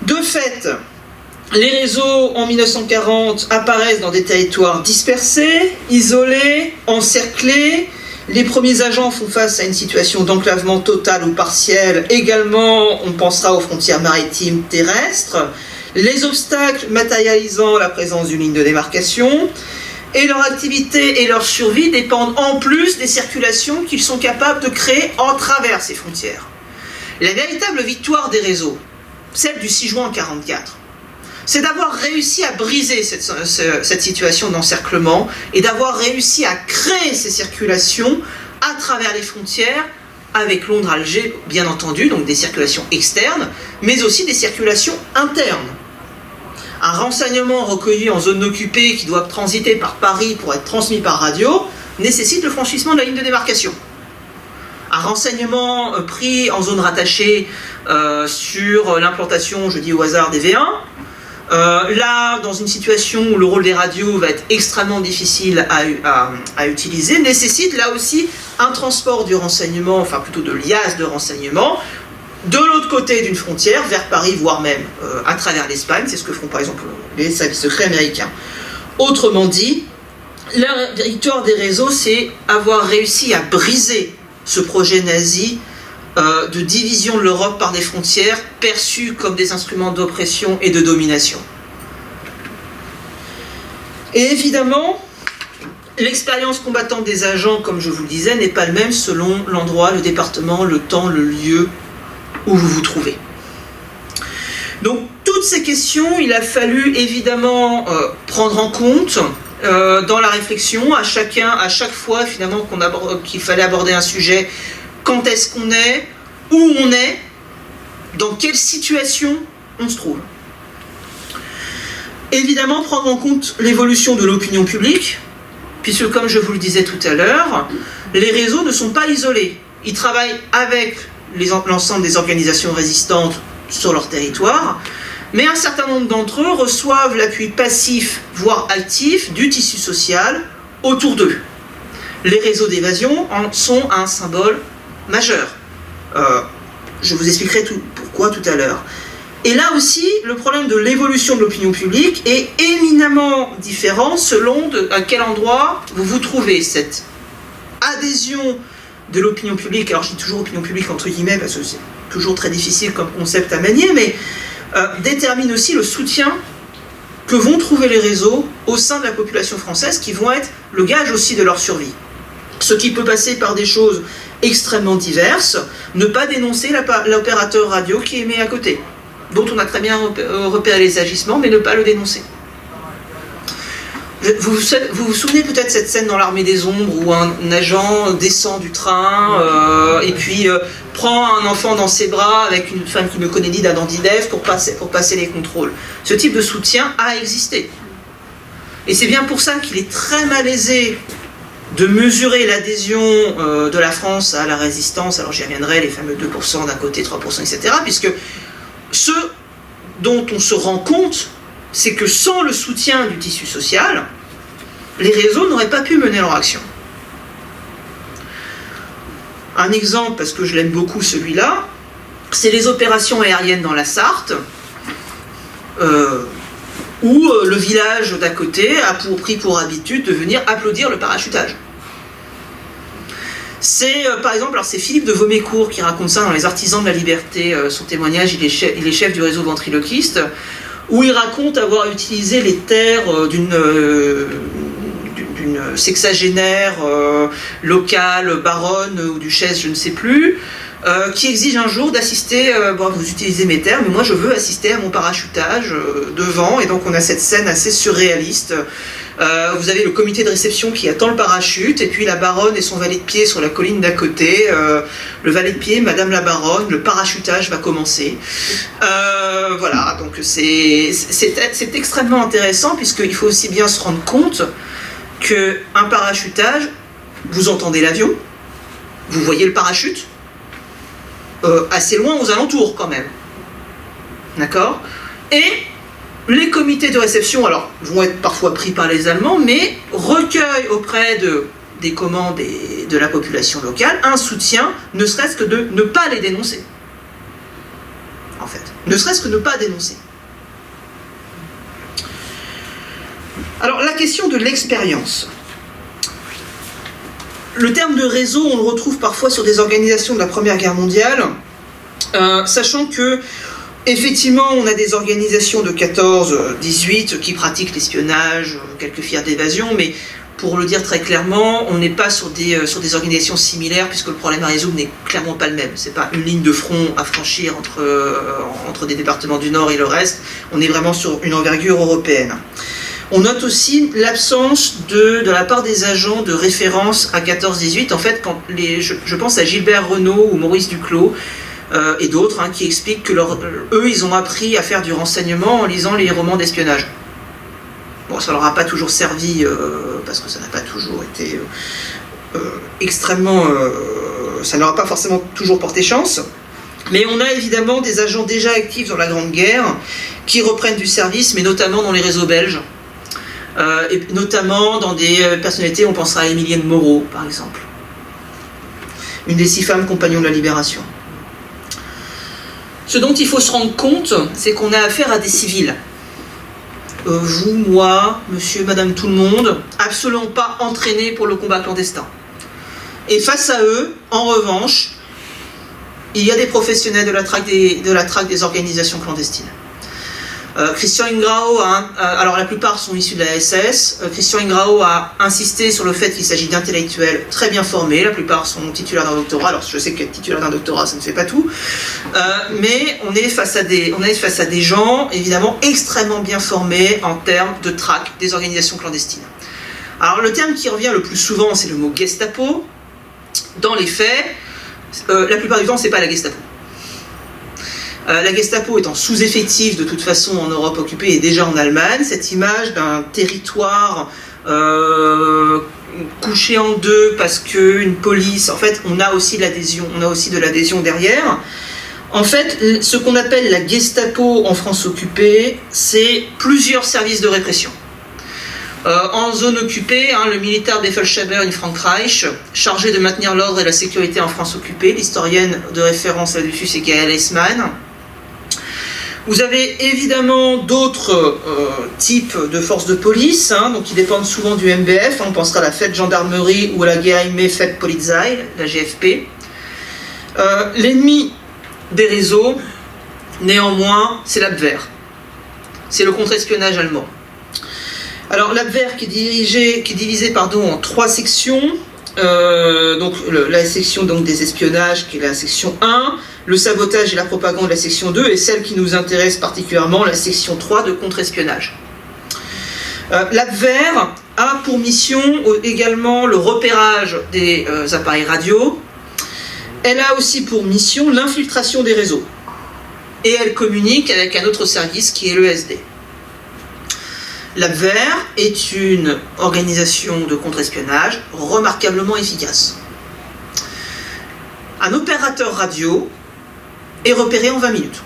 C: De fait, les réseaux en 1940 apparaissent dans des territoires dispersés, isolés, encerclés. Les premiers agents font face à une situation d'enclavement total ou partiel. Également, on pensera aux frontières maritimes terrestres. Les obstacles matérialisant la présence d'une ligne de démarcation. Et leur activité et leur survie dépendent en plus des circulations qu'ils sont capables de créer en travers ces frontières. La véritable victoire des réseaux, celle du 6 juin 1944, c'est d'avoir réussi à briser cette situation d'encerclement et d'avoir réussi à créer ces circulations à travers les frontières, avec Londres-Alger, bien entendu, donc des circulations externes, mais aussi des circulations internes. Un renseignement recueilli en zone occupée qui doit transiter par Paris pour être transmis par radio nécessite le franchissement de la ligne de démarcation. Un renseignement pris en zone rattachée sur l'implantation, je dis au hasard, des V1, là, dans une situation où le rôle des radios va être extrêmement difficile à utiliser, nécessite là aussi un transport du renseignement, enfin plutôt de liasse de renseignement, de l'autre côté d'une frontière, vers Paris, voire même à travers l'Espagne. C'est ce que feront par exemple les services secrets américains. Autrement dit, la victoire des réseaux, c'est avoir réussi à briser ce projet nazi de division de l'Europe par des frontières perçues comme des instruments d'oppression et de domination. Et évidemment, l'expérience combattante des agents, comme je vous le disais, n'est pas le même selon l'endroit, le département, le temps, le lieu où vous vous trouvez. Donc, toutes ces questions, il a fallu évidemment prendre en compte dans la réflexion, à chaque fois finalement qu'il fallait aborder un sujet. Quand est-ce qu'on est, où on est, dans quelle situation on se trouve. Évidemment, prendre en compte l'évolution de l'opinion publique, puisque comme je vous le disais tout à l'heure, les réseaux ne sont pas isolés. Ils travaillent avec l'ensemble des organisations résistantes sur leur territoire, mais un certain nombre d'entre eux reçoivent l'appui passif, voire actif, du tissu social autour d'eux. Les réseaux d'évasion en sont un symbole majeur. Je vous expliquerai pourquoi tout à l'heure. Et là aussi, le problème de l'évolution de l'opinion publique est éminemment différent selon à quel endroit vous vous trouvez. Cette adhésion de l'opinion publique, alors je dis toujours opinion publique entre guillemets parce que c'est toujours très difficile comme concept à manier, mais détermine aussi le soutien que vont trouver les réseaux au sein de la population française, qui vont être le gage aussi de leur survie. Ce qui peut passer par des choses extrêmement diverses, ne pas dénoncer l'opérateur radio qui émet à côté, dont on a très bien repéré les agissements, mais ne pas le dénoncer. Vous vous souvenez peut-être de cette scène dans l'Armée des Ombres où un agent descend du train et puis prend un enfant dans ses bras avec une femme qui ne connaît ni d'Adam ni d'Ève pour passer les contrôles. Ce type de soutien a existé. Et c'est bien pour ça qu'il est très malaisé de mesurer l'adhésion de la France à la résistance. Alors j'y reviendrai, les fameux 2% d'un côté, 3%, etc. Puisque ce dont on se rend compte, c'est que sans le soutien du tissu social, les réseaux n'auraient pas pu mener leur action. Un exemple, parce que je l'aime beaucoup celui-là, c'est les opérations aériennes dans la Sarthe, où le village d'à côté a pris pour habitude de venir applaudir le parachutage. C'est, par exemple, alors c'est Philippe de Vaumécourt qui raconte ça dans Les Artisans de la Liberté, son témoignage, il est chef du réseau ventriloquiste, où il raconte avoir utilisé les terres d'une sexagénaire locale, baronne ou duchesse, je ne sais plus, qui exige un jour d'assister, vous utilisez mes termes, mais moi je veux assister à mon parachutage devant, et donc on a cette scène assez surréaliste. Vous avez le comité de réception qui attend le parachute, et puis la baronne et son valet de pied sur la colline d'à côté. Le valet de pied, madame la baronne, le parachutage va commencer. Voilà, donc c'est extrêmement intéressant, puisqu'il faut aussi bien se rendre compte qu'un parachutage, vous entendez l'avion, vous voyez le parachute, assez loin aux alentours quand même. D'accord ? Et les comités de réception, alors, vont être parfois pris par les Allemands, mais recueillent auprès des commandes et de la population locale un soutien, ne serait-ce que de ne pas les dénoncer. En fait, ne serait-ce que ne pas dénoncer. Alors, la question de l'expérience. Le terme de réseau, on le retrouve parfois sur des organisations de la Première Guerre mondiale, sachant que, effectivement, on a des organisations de 14-18 qui pratiquent l'espionnage, quelques filières d'évasion, mais pour le dire très clairement, on n'est pas sur des organisations similaires, puisque le problème à résoudre n'est clairement pas le même. Ce n'est pas une ligne de front à franchir entre des départements du Nord et le reste, on est vraiment sur une envergure européenne. On note aussi l'absence de la part des agents de référence à 14-18. En fait, je pense à Gilbert Renaud ou Maurice Duclos et d'autres qui expliquent que eux, ils ont appris à faire du renseignement en lisant les romans d'espionnage. Bon, ça leur a pas toujours servi, parce que ça n'a pas toujours été extrêmement... ça n'aura pas forcément toujours porté chance. Mais on a évidemment des agents déjà actifs dans la Grande Guerre qui reprennent du service, mais notamment dans les réseaux belges. Et notamment dans des personnalités, on pensera à Émilienne Moreau, par exemple. Une des 6 femmes compagnons de la Libération. Ce dont il faut se rendre compte, c'est qu'on a affaire à des civils. Vous, moi, monsieur, madame, tout le monde, absolument pas entraînés pour le combat clandestin. Et face à eux, en revanche, il y a des professionnels de la traque des organisations clandestines. Christian Ingrao, alors la plupart sont issus de la SS, Christian Ingrao a insisté sur le fait qu'il s'agit d'intellectuels très bien formés, la plupart sont titulaires d'un doctorat, alors je sais qu'être titulaire d'un doctorat ça ne fait pas tout, mais on est face à des gens évidemment extrêmement bien formés en termes de traque des organisations clandestines. Alors le terme qui revient le plus souvent c'est le mot Gestapo. Dans les faits, la plupart du temps c'est pas la Gestapo. La Gestapo est en sous-effectif de toute façon en Europe occupée et déjà en Allemagne. Cette image d'un territoire couché en deux parce qu'une police... En fait, on a aussi de l'adhésion derrière. En fait, ce qu'on appelle la Gestapo en France occupée, c'est plusieurs services de répression. En zone occupée, le militaire Befehlshaber in Frankreich, chargé de maintenir l'ordre et la sécurité en France occupée, l'historienne de référence là-dessus c'est Gaëlle Eisman. Vous avez évidemment d'autres types de forces de police, donc qui dépendent souvent du MBF, on pensera à la Fed Gendarmerie ou à la Geheime Fed Polizei, la GFP. L'ennemi des réseaux, néanmoins, c'est l'Abwehr. C'est le contre-espionnage allemand. Alors l'Abwehr qui est divisé en 3 sections. Donc la section des espionnages qui est la section 1, le sabotage et la propagande la section 2 et celle qui nous intéresse particulièrement la section 3 de contre-espionnage. L'Abwehr a pour mission également le repérage des appareils radio. Elle a aussi pour mission l'infiltration des réseaux et elle communique avec un autre service qui est l'ESD. L'Abwehr est une organisation de contre-espionnage remarquablement efficace. Un opérateur radio est repéré en 20 minutes.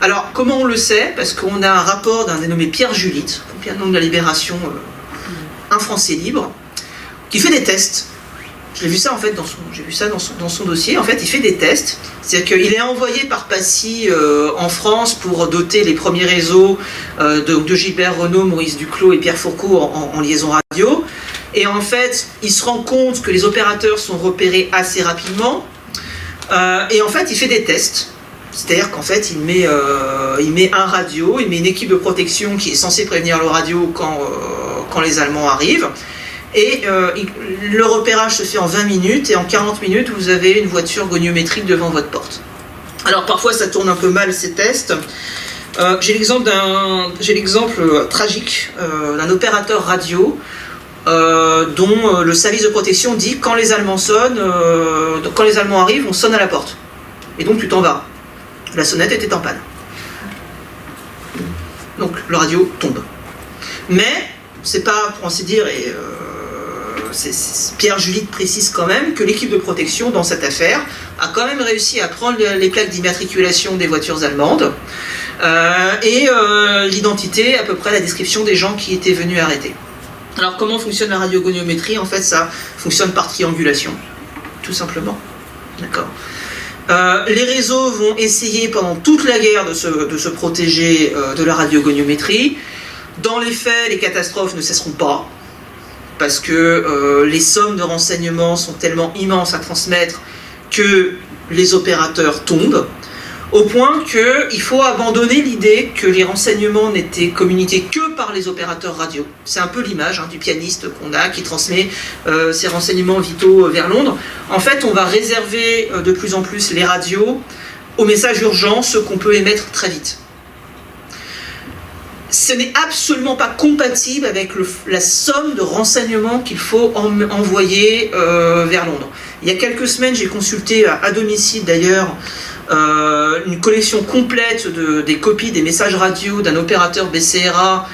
C: Alors, comment on le sait? Parce qu'on a un rapport d'un dénommé Pierre Julitte, compagnon de la Libération, un Français libre, qui fait des tests. J'ai vu ça en fait dans son dossier. En fait, il fait des tests. C'est-à-dire qu'il est envoyé par Passy en France pour doter les premiers réseaux de Gilbert Renaud, Maurice Duclos et Pierre Fourcault en liaison radio. Et en fait, il se rend compte que les opérateurs sont repérés assez rapidement. Et en fait, il fait des tests. C'est-à-dire qu'en fait, il met un radio, il met une équipe de protection qui est censée prévenir le radio quand les Allemands arrivent. Et le repérage se fait en 20 minutes, et en 40 minutes, vous avez une voiture goniométrique devant votre porte. Alors parfois, ça tourne un peu mal ces tests. J'ai l'exemple tragique d'un opérateur radio dont le service de protection dit quand les Allemands quand les Allemands arrivent, on sonne à la porte. Et donc tu t'en vas. La sonnette était en panne. Donc le radio tombe. Mais c'est pas, pour ainsi dire, et Pierre Julitte précise quand même que l'équipe de protection dans cette affaire a quand même réussi à prendre les plaques d'immatriculation des voitures allemandes et l'identité, à peu près la description des gens qui étaient venus arrêter. Alors comment fonctionne la radiogoniométrie? En fait, ça fonctionne par triangulation, tout simplement. D'accord. Les réseaux vont essayer pendant toute la guerre de se protéger de la radiogoniométrie. Dans les faits, les catastrophes ne cesseront pas, parce que les sommes de renseignements sont tellement immenses à transmettre que les opérateurs tombent, au point qu'il faut abandonner l'idée que les renseignements n'étaient communiqués que par les opérateurs radio. C'est un peu l'image du pianiste qu'on a, qui transmet ses renseignements vitaux vers Londres. En fait, on va réserver de plus en plus les radios aux messages urgents, ceux qu'on peut émettre très vite. Ce n'est absolument pas compatible avec la somme de renseignements qu'il faut envoyer vers Londres. Il y a quelques semaines, j'ai consulté à domicile d'ailleurs une collection complète des copies des messages radio d'un opérateur BCRA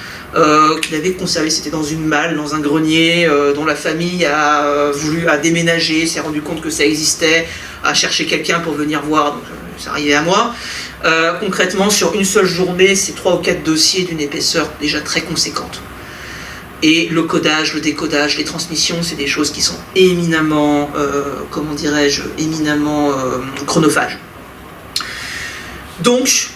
C: qu'il avait conservé. C'était dans une malle, dans un grenier, dont la famille a déménager, s'est rendu compte que ça existait, a cherché quelqu'un pour venir voir, donc c'est arrivé à moi. Concrètement, sur une seule journée, c'est 3 ou 4 dossiers d'une épaisseur déjà très conséquente. Et le codage, le décodage, les transmissions, c'est des choses qui sont éminemment, chronophages. Donc,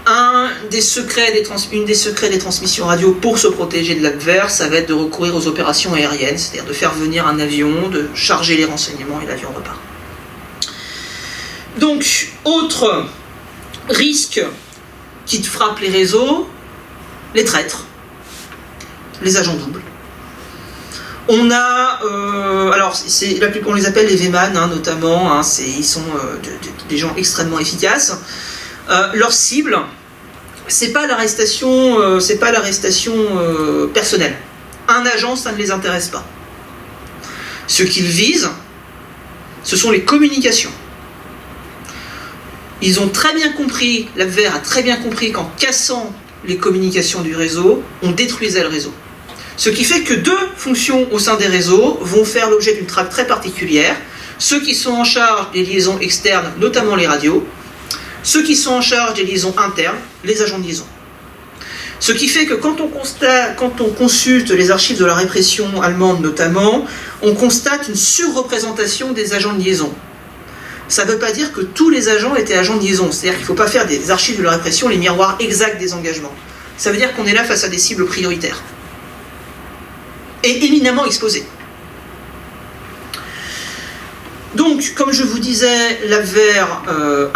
C: une des secrets des transmissions radio pour se protéger de l'adverse, ça va être de recourir aux opérations aériennes, c'est-à-dire de faire venir un avion, de charger les renseignements et l'avion repart. Donc, autre risque qui frappe les réseaux, les traîtres, les agents doubles. On a, on les appelle les V-Man, notamment, ils sont des gens extrêmement efficaces. Leur cible, c'est pas l'arrestation personnelle. Un agent, ça ne les intéresse pas. Ce qu'ils visent, ce sont les communications. Ils ont très bien compris, l'adversaire a très bien compris qu'en cassant les communications du réseau, on détruisait le réseau. Ce qui fait que 2 fonctions au sein des réseaux vont faire l'objet d'une traque très particulière. Ceux qui sont en charge des liaisons externes, notamment les radios. Ceux qui sont en charge des liaisons internes, les agents de liaison. Ce qui fait que quand on consulte les archives de la répression allemande notamment, on constate une surreprésentation des agents de liaison. Ça ne veut pas dire que tous les agents étaient agents de liaison. C'est-à-dire qu'il ne faut pas faire des archives de la répression les miroirs exacts des engagements. Ça veut dire qu'on est là face à des cibles prioritaires. Et éminemment exposées. Donc, comme je vous disais, l'adversaire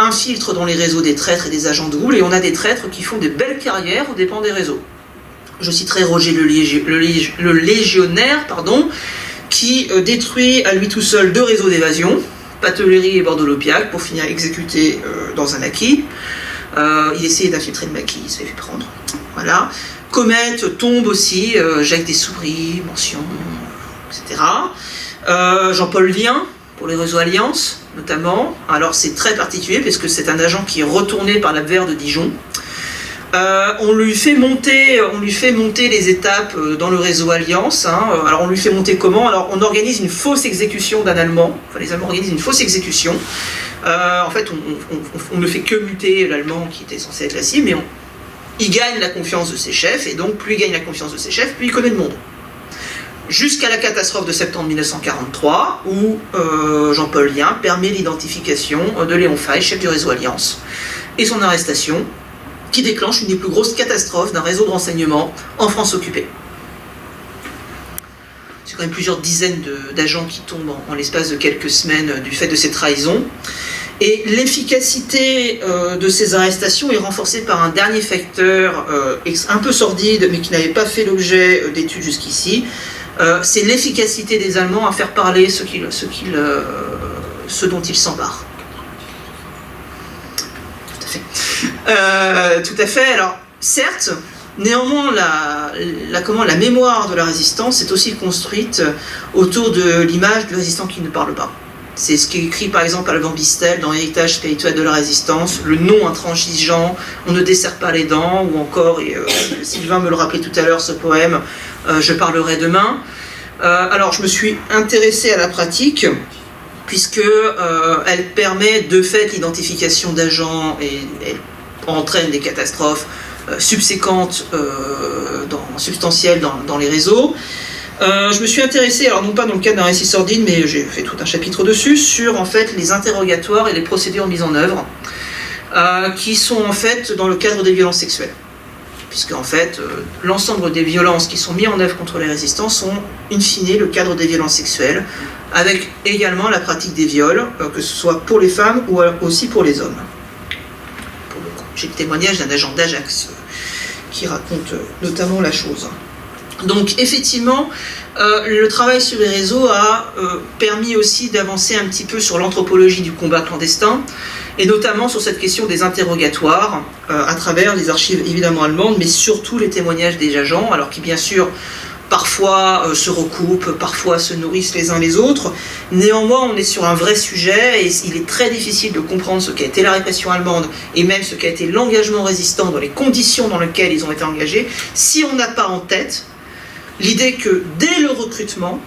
C: infiltre dans les réseaux des traîtres et des agents doubles, et on a des traîtres qui font des belles carrières aux dépens des réseaux. Je citerai Roger le légionnaire, qui détruit à lui tout seul 2 réseaux d'évasion, Patellerie et Bordeaux-Lopiac, pour finir exécuté dans un maquis. Il essayait d'infiltrer le maquis, il se fait prendre. Voilà. Comète tombe aussi, Jacques Dessoubry, mention, etc. Jean-Paul Lien, pour les réseaux Alliance, notamment. Alors c'est très particulier, parce que c'est un agent qui est retourné par l'adversaire de Dijon. On lui fait monter les étapes dans le réseau Alliance. Alors on lui fait monter comment? Alors on organise une fausse exécution d'un Allemand. Enfin, les Allemands organisent une fausse exécution. En fait, on ne fait que muter l'Allemand qui était censé être la cible, mais il gagne la confiance de ses chefs, et donc plus il gagne la confiance de ses chefs, plus il connaît le monde. Jusqu'à la catastrophe de septembre 1943, où Jean-Paul Lien permet l'identification de Léon Faye, chef du réseau Alliance, et son arrestation, qui déclenche une des plus grosses catastrophes d'un réseau de renseignement en France occupée. C'est quand même plusieurs dizaines d'agents qui tombent en l'espace de quelques semaines du fait de ces trahisons. Et l'efficacité de ces arrestations est renforcée par un dernier facteur un peu sordide, mais qui n'avait pas fait l'objet d'études jusqu'ici, c'est l'efficacité des Allemands à faire parler ce dont ils s'embarrent. Tout à fait. Alors, certes, néanmoins, la mémoire de la résistance est aussi construite autour de l'image du résistant qui ne parle pas. C'est ce qui est écrit par exemple Alban Bistel dans Héritage spirituel de la résistance, le non intransigeant, on ne desserre pas les dents, ou encore, et Sylvain me le rappelait tout à l'heure, ce poème, je parlerai demain. Alors je me suis intéressée à la pratique, puisque elle permet de fait l'identification d'agents et elle entraîne des catastrophes subséquentes, substantielles dans les réseaux. Je me suis intéressée, alors non pas dans le cadre d'un récit sordide, mais j'ai fait tout un chapitre dessus, sur en fait les interrogatoires et les procédures mises en œuvre, qui sont en fait dans le cadre des violences sexuelles. Puisque en fait, l'ensemble des violences qui sont mises en œuvre contre les résistants sont in fine le cadre des violences sexuelles, avec également la pratique des viols, que ce soit pour les femmes ou aussi pour les hommes. J'ai le témoignage d'un agent d'Ajax qui raconte notamment la chose. Donc effectivement, le travail sur les réseaux a permis aussi d'avancer un petit peu sur l'anthropologie du combat clandestin, et notamment sur cette question des interrogatoires, à travers les archives évidemment allemandes, mais surtout les témoignages des agents, alors qui bien sûr parfois se recoupent, parfois se nourrissent les uns les autres. Néanmoins, on est sur un vrai sujet, et il est très difficile de comprendre ce qu'a été la répression allemande, et même ce qu'a été l'engagement résistant dans les conditions dans lesquelles ils ont été engagés, si on n'a pas en tête l'idée que dès le recrutement,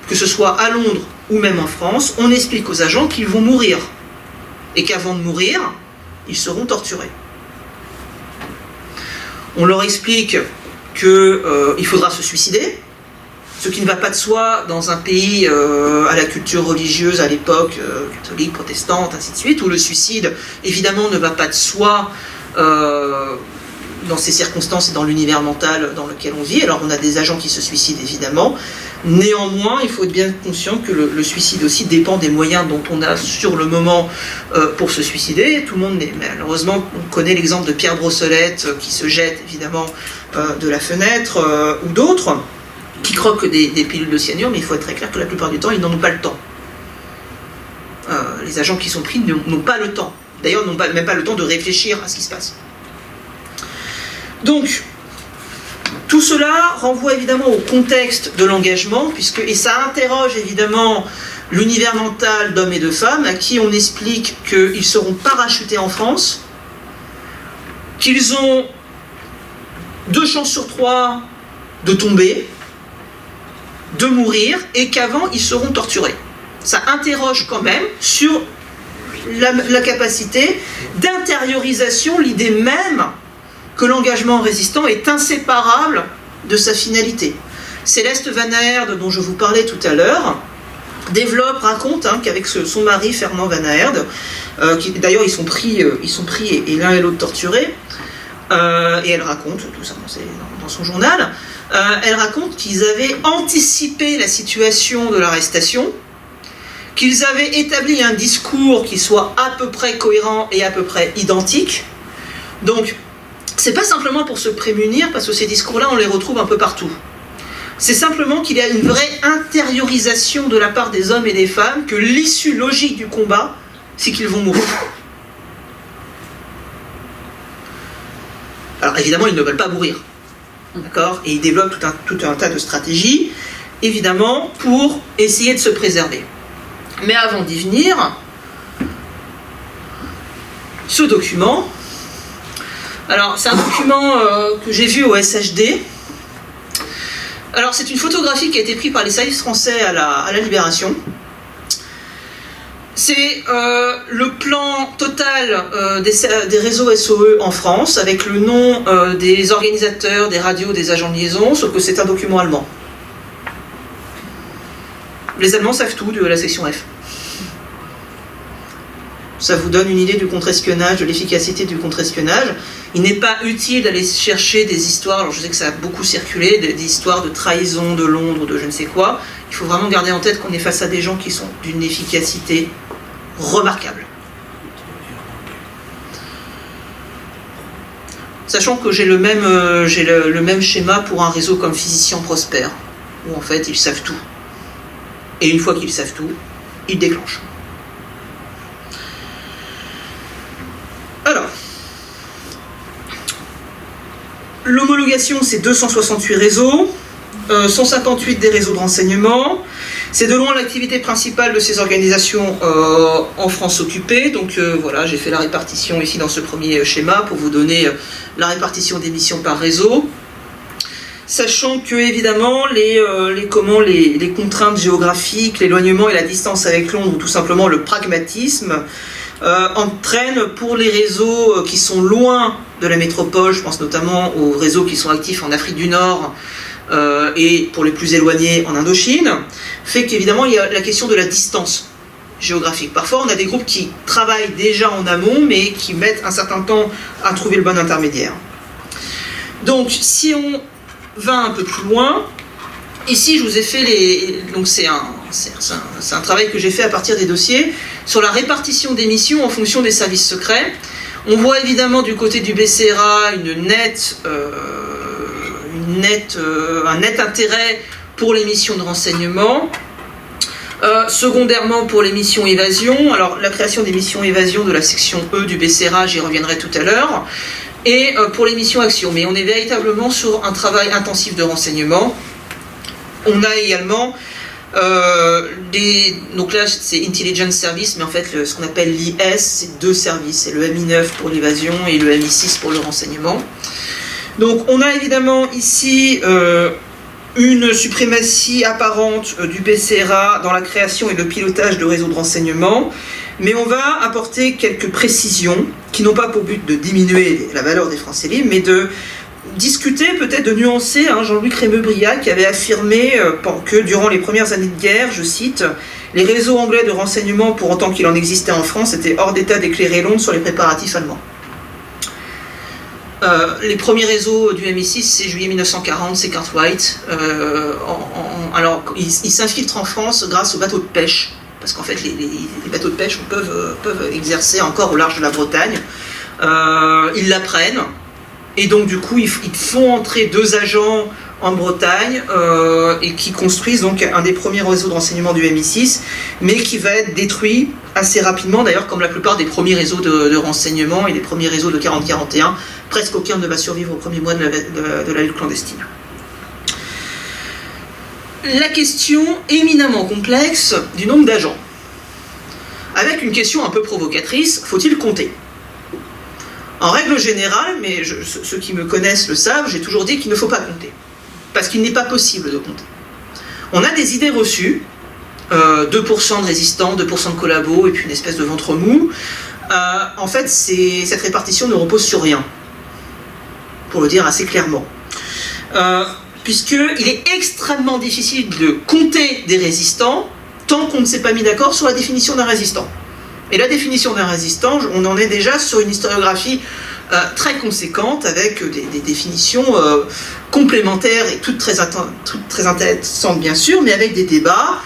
C: que ce soit à Londres ou même en France, on explique aux agents qu'ils vont mourir, et qu'avant de mourir, ils seront torturés. On leur explique qu'il faudra se suicider, ce qui ne va pas de soi dans un pays à la culture religieuse à l'époque, catholique, protestante, ainsi de suite, où le suicide, évidemment, ne va pas de soi dans ces circonstances et dans l'univers mental dans lequel on vit. Alors on a des agents qui se suicident, évidemment. Néanmoins, il faut être bien conscient que le suicide aussi dépend des moyens dont on a sur le moment pour se suicider. Tout le monde malheureusement, on connaît l'exemple de Pierre Brossolette qui se jette évidemment de la fenêtre, ou d'autres qui croquent des pilules de cyanure, mais il faut être très clair que la plupart du temps, ils n'en ont pas le temps. Les agents qui sont pris n'ont pas le temps. D'ailleurs, n'ont même pas le temps de réfléchir à ce qui se passe. Donc, tout cela renvoie évidemment au contexte de l'engagement, et ça interroge évidemment l'univers mental d'hommes et de femmes à qui on explique qu'ils seront parachutés en France, qu'ils ont 2 chances sur 3 de tomber, de mourir, et qu'avant ils seront torturés. Ça interroge quand même sur la capacité d'intériorisation, l'idée même que l'engagement résistant est inséparable de sa finalité. Céleste Van Aerde, dont je vous parlais tout à l'heure, raconte qu'avec son mari Fernand Van Aerde, d'ailleurs ils sont pris et l'un et l'autre torturés, et elle raconte tout ça dans son journal, elle raconte qu'ils avaient anticipé la situation de l'arrestation, qu'ils avaient établi un discours qui soit à peu près cohérent et à peu près identique. Donc, c'est pas simplement pour se prémunir, parce que ces discours-là, on les retrouve un peu partout. C'est simplement qu'il y a une vraie intériorisation de la part des hommes et des femmes que l'issue logique du combat, c'est qu'ils vont mourir. Alors évidemment, ils ne veulent pas mourir. D'accord ? Et ils développent tout un tas de stratégies, évidemment, pour essayer de se préserver. Mais avant d'y venir, ce document... Alors, c'est un document que j'ai vu au SHD. Alors, c'est une photographie qui a été prise par les services français à la Libération. C'est le plan total des réseaux SOE en France, avec le nom des organisateurs, des radios, des agents de liaison, sauf que c'est un document allemand. Les Allemands savent tout de la section F. Ça vous donne une idée du contre-espionnage, de l'efficacité du contre-espionnage. Il n'est pas utile d'aller chercher des histoires, alors je sais que ça a beaucoup circulé, des histoires de trahison de Londres, de je ne sais quoi. Il faut vraiment garder en tête qu'on est face à des gens qui sont d'une efficacité remarquable. Sachant que j'ai le même schéma pour un réseau comme Physicien Prosper. où en fait ils savent tout. Et une fois qu'ils savent tout, ils déclenchent. Alors, l'homologation, c'est 268 réseaux, 158 des réseaux de renseignement. C'est de loin l'activité principale de ces organisations en France occupée. Donc voilà, j'ai fait la répartition ici dans ce premier schéma pour vous donner la répartition des missions par réseau. Sachant que évidemment les contraintes géographiques, l'éloignement et la distance avec Londres, ou tout simplement le pragmatisme, entraînent pour les réseaux qui sont loin de la métropole, je pense notamment aux réseaux qui sont actifs en Afrique du Nord et pour les plus éloignés en Indochine, fait qu'évidemment il y a la question de la distance géographique. Parfois on a des groupes qui travaillent déjà en amont mais qui mettent un certain temps à trouver le bon intermédiaire. Donc si on va un peu plus loin, ici je vous ai fait donc c'est un travail que j'ai fait à partir des dossiers sur la répartition des missions en fonction des services secrets. On voit évidemment du côté du BCRA un net intérêt pour les missions de renseignement. Secondairement pour les missions évasion, alors la création des missions évasion de la section E du BCRA, j'y reviendrai tout à l'heure, et pour les missions action. Mais on est véritablement sur un travail intensif de renseignement. On a également donc là c'est Intelligence Service, mais en fait ce qu'on appelle l'IS, c'est deux services, c'est le MI9 pour l'évasion et le MI6 pour le renseignement. Donc on a évidemment ici une suprématie apparente du BCRA dans la création et le pilotage de réseaux de renseignement, mais on va apporter quelques précisions qui n'ont pas pour but de diminuer la valeur des Français libres, mais de discuter, peut-être de nuancer. Jean-Luc Rémeux-Briac qui avait affirmé que durant les premières années de guerre, je cite, « Les réseaux anglais de renseignement, pour autant qu'il en existait en France, étaient hors d'état d'éclairer Londres sur les préparatifs allemands. » Les premiers réseaux du MI6, c'est juillet 1940, c'est Cartwright. Alors, ils s'infiltrent en France grâce aux bateaux de pêche, parce qu'en fait, les bateaux de pêche peuvent exercer encore au large de la Bretagne. Ils l'apprennent, et donc du coup, ils font entrer deux agents en Bretagne, et qui construisent donc un des premiers réseaux de renseignement du MI6, mais qui va être détruit assez rapidement, d'ailleurs comme la plupart des premiers réseaux de renseignement et des premiers réseaux de 40-41, presque aucun ne va survivre au premier mois de la lutte clandestine. La question éminemment complexe du nombre d'agents, avec une question un peu provocatrice, faut-il compter ? En règle générale, mais ceux qui me connaissent le savent, j'ai toujours dit qu'il ne faut pas compter, parce qu'il n'est pas possible de compter. On a des idées reçues, 2% de résistants, 2% de collabos, et puis une espèce de ventre mou. En fait, cette répartition ne repose sur rien, pour le dire assez clairement. Puisqu'il est extrêmement difficile de compter des résistants tant qu'on ne s'est pas mis d'accord sur la définition d'un résistant. Et la définition d'un résistant, on en est déjà sur une historiographie très conséquente, avec des définitions complémentaires et toutes très intéressantes bien sûr, mais avec des débats.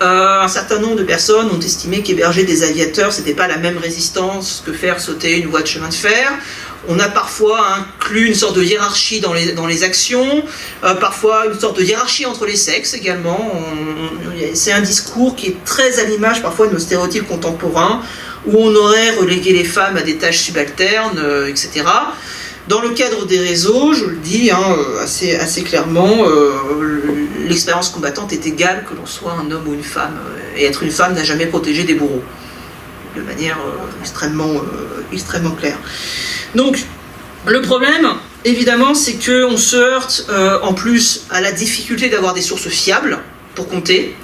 C: Un certain nombre de personnes ont estimé qu'héberger des aviateurs, c'était pas la même résistance que faire sauter une voie de chemin de fer. On a parfois inclus une sorte de hiérarchie dans les actions, parfois une sorte de hiérarchie entre les sexes également. C'est un discours qui est très à l'image parfois de nos stéréotypes contemporains, où on aurait relégué les femmes à des tâches subalternes, etc. Dans le cadre des réseaux, je le dis assez clairement, l'expérience combattante est égale que l'on soit un homme ou une femme. Et être une femme n'a jamais protégé des bourreaux, de manière extrêmement claire. Donc, le problème, évidemment, c'est qu'on se heurte en plus à la difficulté d'avoir des sources fiables pour compter.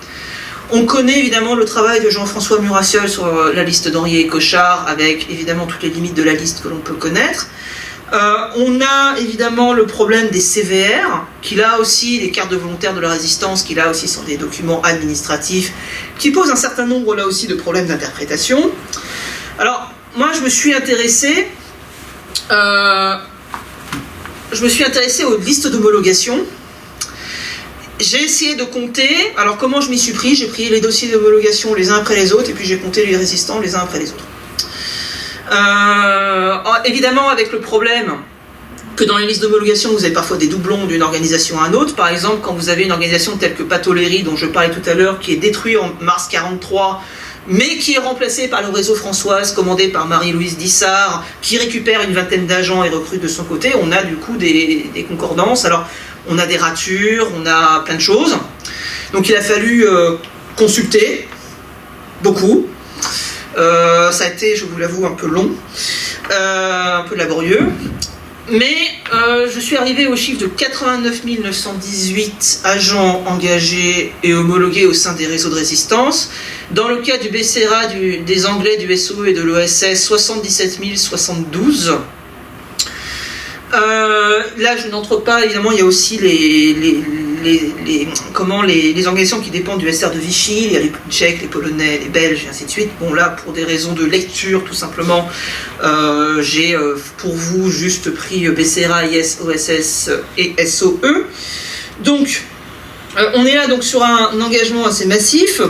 C: On connaît évidemment le travail de Jean-François Murassiol sur la liste d'Henriet et Cochard, avec évidemment toutes les limites de la liste que l'on peut connaître. On a évidemment le problème des CVR, qui là aussi, les cartes de volontaires de la résistance, qui là aussi sont des documents administratifs, qui posent un certain nombre là aussi de problèmes d'interprétation. Alors, moi je me suis intéressé aux listes d'homologation. J'ai essayé de compter. Alors comment je m'y suis pris ? J'ai pris les dossiers d'homologation les uns après les autres, et puis j'ai compté les résistants les uns après les autres. Évidemment, avec le problème que dans les listes d'homologation, vous avez parfois des doublons d'une organisation à une autre. Par exemple, quand vous avez une organisation telle que Patoléry, dont je parlais tout à l'heure, qui est détruite en mars 43, mais qui est remplacée par le réseau Françoise, commandé par Marie-Louise Dissart, qui récupère une vingtaine d'agents et recrute de son côté, on a du coup des concordances. Alors, on a des ratures, on a plein de choses. Donc il a fallu consulter, beaucoup. Ça a été, je vous l'avoue, un peu long, un peu laborieux. Mais je suis arrivé au chiffre de 89 918 agents engagés et homologués au sein des réseaux de résistance. Dans le cas du BCRA, des Anglais, du SOE et de l'OSS, 77 072. Là, je n'entre pas, évidemment, il y a aussi les organisations qui dépendent du SR de Vichy, il y a les Tchèques, les Polonais, les Belges, et ainsi de suite. Bon, là, pour des raisons de lecture, tout simplement, j'ai pour vous juste pris BCRA, IS, OSS et SOE. Donc, on est là donc, sur un engagement assez massif.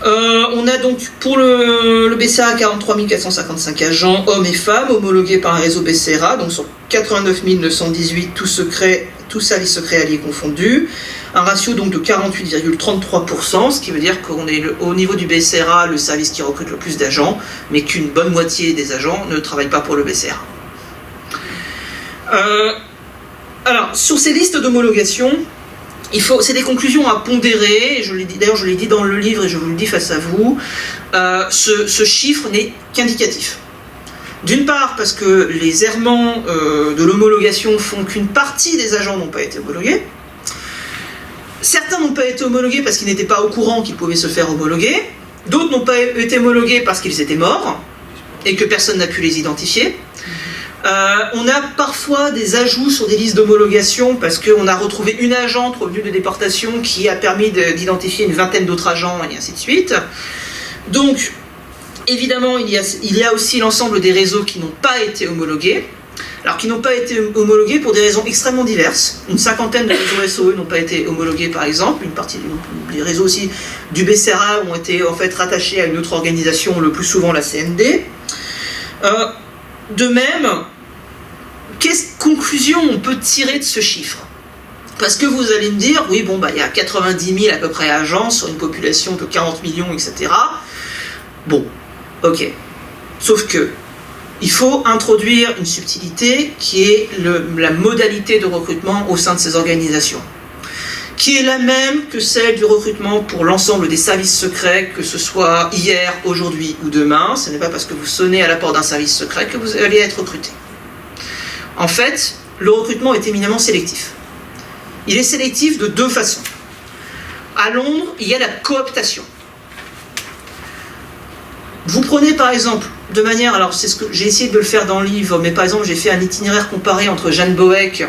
C: On a donc pour le BCRA 43 455 agents, hommes et femmes, homologués par un réseau BCRA, donc sur 89 918, tous services secrets alliés confondus. Un ratio donc de 48,33%, ce qui veut dire qu'on est au niveau du BCRA, le service qui recrute le plus d'agents, mais qu'une bonne moitié des agents ne travaillent pas pour le BCRA. Alors, sur ces listes d'homologation, c'est des conclusions à pondérer, d'ailleurs je l'ai dit dans le livre et je vous le dis face à vous, ce chiffre n'est qu'indicatif. D'une part parce que les errements de l'homologation font qu'une partie des agents n'ont pas été homologués. Certains n'ont pas été homologués parce qu'ils n'étaient pas au courant qu'ils pouvaient se faire homologuer. D'autres n'ont pas été homologués parce qu'ils étaient morts et que personne n'a pu les identifier. On a parfois des ajouts sur des listes d'homologation parce qu'on a retrouvé une agente revenue de déportation qui a permis d'identifier une vingtaine d'autres agents et ainsi de suite. Donc, évidemment, il y a aussi l'ensemble des réseaux qui n'ont pas été homologués. Alors, qui n'ont pas été homologués pour des raisons extrêmement diverses. Une cinquantaine de réseaux SOE n'ont pas été homologués, par exemple. Une partie des réseaux aussi du BCRA ont été en fait rattachés à une autre organisation, le plus souvent la CND. De même, quelle conclusion on peut tirer de ce chiffre? Parce que vous allez me dire, oui, bon, il y a 90 000 à peu près agents sur une population de 40 millions, etc. Bon, ok. Sauf que, il faut introduire une subtilité qui est la modalité de recrutement au sein de ces organisations, qui est la même que celle du recrutement pour l'ensemble des services secrets, que ce soit hier, aujourd'hui ou demain. Ce n'est pas parce que vous sonnez à la porte d'un service secret que vous allez être recruté. En fait, le recrutement est éminemment sélectif. Il est sélectif de deux façons. À Londres, il y a la cooptation. Vous prenez par exemple, de manière, alors c'est ce que j'ai essayé de le faire dans le livre, mais par exemple j'ai fait un itinéraire comparé entre Jeanne Boeck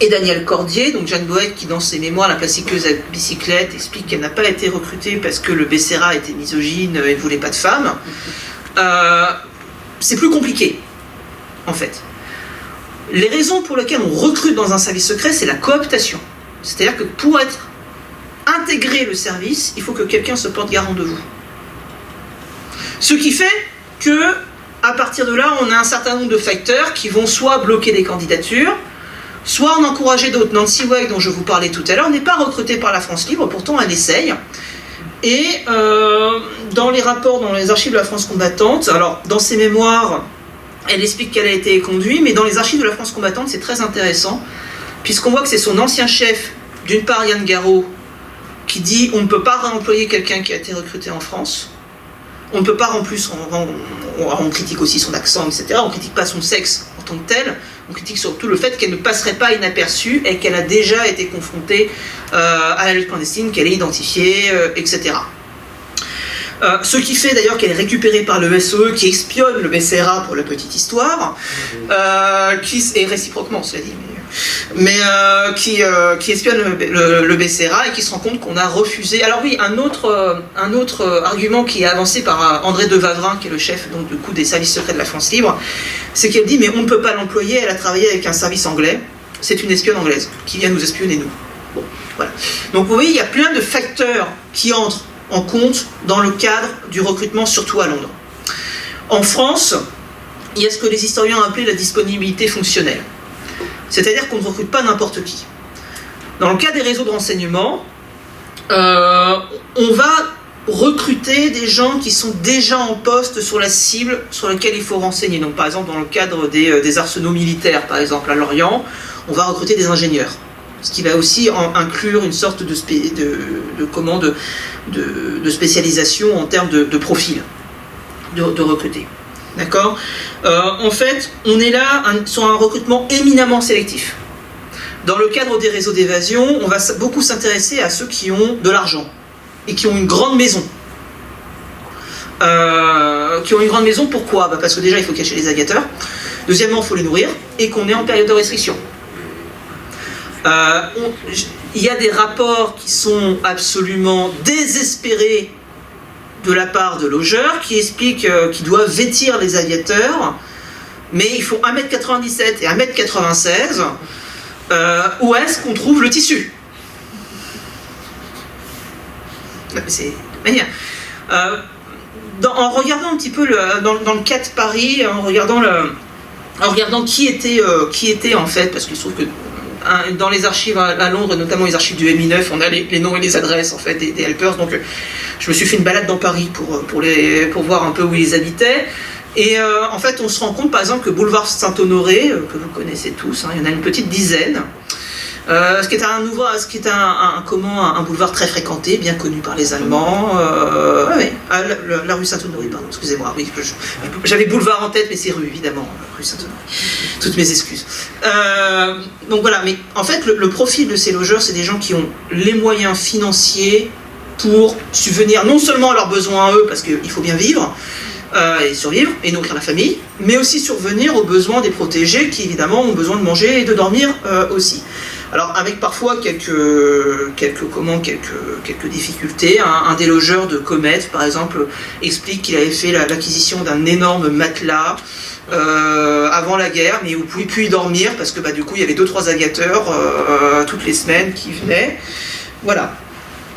C: et Daniel Cordier. Donc Jeanne Boeck qui dans ses mémoires, La plastiqueuse à bicyclette, explique qu'elle n'a pas été recrutée parce que le BCRA était misogyne et ne voulait pas de femmes. C'est plus compliqué, en fait. Les raisons pour lesquelles on recrute dans un service secret, c'est la cooptation. C'est-à-dire que pour être intégré le service, il faut que quelqu'un se porte garant de vous. Ce qui fait que, à partir de là, on a un certain nombre de facteurs qui vont soit bloquer des candidatures, soit en encourager d'autres. Nancy Wegg, dont je vous parlais tout à l'heure, n'est pas recrutée par la France Libre, pourtant elle essaye. Et dans les rapports, dans les archives de la France combattante, alors dans ses mémoires, elle explique qu'elle a été conduite, mais dans les archives de la France combattante, c'est très intéressant, puisqu'on voit que c'est son ancien chef, d'une part Yann Garot, qui dit on ne peut pas réemployer quelqu'un qui a été recruté en France. On ne peut pas, en plus, on critique aussi son accent, etc. On ne critique pas son sexe en tant que tel. On critique surtout le fait qu'elle ne passerait pas inaperçue et qu'elle a déjà été confrontée à la lutte clandestine, qu'elle est identifiée, etc. Ce qui fait d'ailleurs qu'elle est récupérée par le SOE qui espionne le BCRA pour la petite histoire, et réciproquement, cela dit, mais qui espionne le BCRA et qui se rend compte qu'on a refusé. Alors oui, un autre argument qui est avancé par André de Wavrin, qui est le chef donc, du coup, des services secrets de la France Libre, c'est qu'elle dit mais on ne peut pas l'employer, elle a travaillé avec un service anglais, c'est une espionne anglaise qui vient nous espionner nous. Bon, voilà. Donc vous voyez, il y a plein de facteurs qui entrent en compte dans le cadre du recrutement, surtout à Londres. En France, il y a ce que les historiens ont appelé la disponibilité fonctionnelle. C'est-à-dire qu'on ne recrute pas n'importe qui. Dans le cas des réseaux de renseignement, on va recruter des gens qui sont déjà en poste sur la cible sur laquelle il faut renseigner. Donc par exemple dans le cadre des arsenaux militaires, par exemple à Lorient, on va recruter des ingénieurs. Ce qui va aussi inclure une sorte de spécialisation en termes de profil de recruter. D'accord ? En fait, on est là sur un recrutement éminemment sélectif. Dans le cadre des réseaux d'évasion, on va beaucoup s'intéresser à ceux qui ont de l'argent et qui ont une grande maison. Pourquoi ? Parce que déjà, il faut cacher les aviateurs. Deuxièmement, il faut les nourrir et qu'on est en période de restriction. Il y a des rapports qui sont absolument désespérés de la part de logeurs qui expliquent qu'ils doivent vêtir les aviateurs, mais il faut 1m97 et 1m96. Où est-ce qu'on trouve le tissu ? C'est manière. En regardant un petit peu dans le cas de Paris, en regardant qui était en fait, parce qu'il se trouve que dans les archives à Londres, notamment les archives du MI9, on a les noms et les adresses en fait des helpers. Donc je me suis fait une balade dans Paris pour voir un peu où ils habitaient. Et en fait, on se rend compte, par exemple, que boulevard Saint-Honoré, que vous connaissez tous, il y en a une petite dizaine, ce qui est un boulevard très fréquenté, bien connu par les Allemands. La rue Saint-Honoré, pardon, excusez-moi. Oui, j'avais boulevard en tête, mais c'est rue, évidemment, rue Saint-Honoré. Toutes mes excuses. Donc voilà, mais en fait, le profil de ces logeurs, c'est des gens qui ont les moyens financiers pour subvenir non seulement à leurs besoins à eux, parce qu'il faut bien vivre, et survivre et nourrir la famille, mais aussi survenir aux besoins des protégés qui évidemment ont besoin de manger et de dormir aussi. Alors avec parfois quelques difficultés. Un des logeurs de Comet, par exemple, explique qu'il avait fait l'acquisition d'un énorme matelas avant la guerre, mais vous ne pouvez plus y dormir parce que du coup il y avait 2-3 aviateurs toutes les semaines qui venaient. Voilà.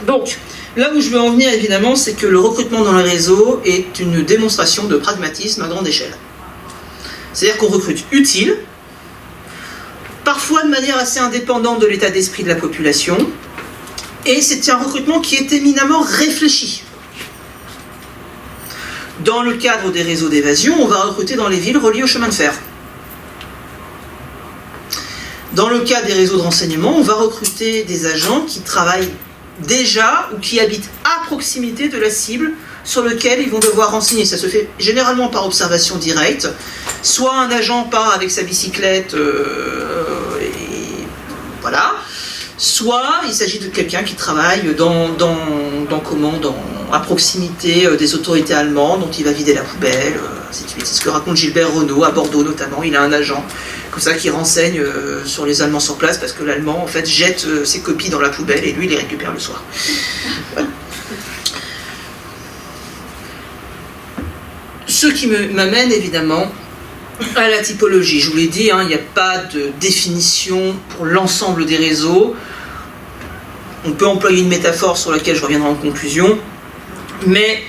C: Donc là où je veux en venir, évidemment, c'est que le recrutement dans le réseau est une démonstration de pragmatisme à grande échelle. C'est-à-dire qu'on recrute utile, parfois de manière assez indépendante de l'état d'esprit de la population, et c'est un recrutement qui est éminemment réfléchi. Dans le cadre des réseaux d'évasion, on va recruter dans les villes reliées au chemin de fer. Dans le cas des réseaux de renseignement, on va recruter des agents qui travaillent déjà ou qui habitent à proximité de la cible sur laquelle ils vont devoir renseigner. Ça se fait généralement par observation directe. Soit un agent part avec sa bicyclette, et voilà. Soit il s'agit de quelqu'un qui travaille à proximité des autorités allemandes, dont il va vider la poubelle, ainsi de suite. C'est ce que raconte Gilbert Renaud à Bordeaux notamment. Il a un agent comme ça qui renseigne sur les Allemands sur place parce que l'Allemand en fait jette ses copies dans la poubelle et lui il les récupère le soir. Voilà. Ce qui m'amène évidemment à la typologie. Je vous l'ai dit, il n'y a pas de définition pour l'ensemble des réseaux. On peut employer une métaphore sur laquelle je reviendrai en conclusion, mais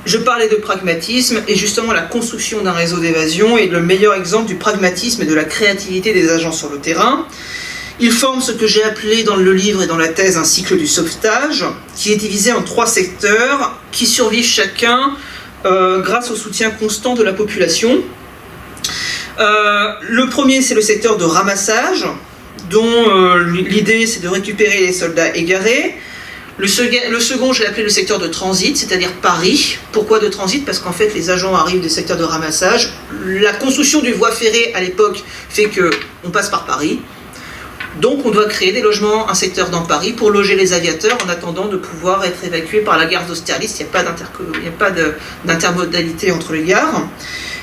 C: je parlais de pragmatisme, et justement la construction d'un réseau d'évasion est le meilleur exemple du pragmatisme et de la créativité des agents sur le terrain. Ils forment ce que j'ai appelé dans le livre et dans la thèse un cycle du sauvetage, qui est divisé en 3 secteurs, qui survivent chacun grâce au soutien constant de la population. Le premier, c'est le secteur de ramassage, dont l'idée c'est de récupérer les soldats égarés. Le second, je l'ai appelé le secteur de transit, c'est-à-dire Paris. Pourquoi de transit ? Parce qu'en fait, les agents arrivent des secteurs de ramassage. La construction du voie ferrée à l'époque fait qu'on passe par Paris. Donc on doit créer des logements, un secteur dans Paris, pour loger les aviateurs en attendant de pouvoir être évacués par la gare d'Austerlitz. Il n'y a pas d'intermodalité entre les gares.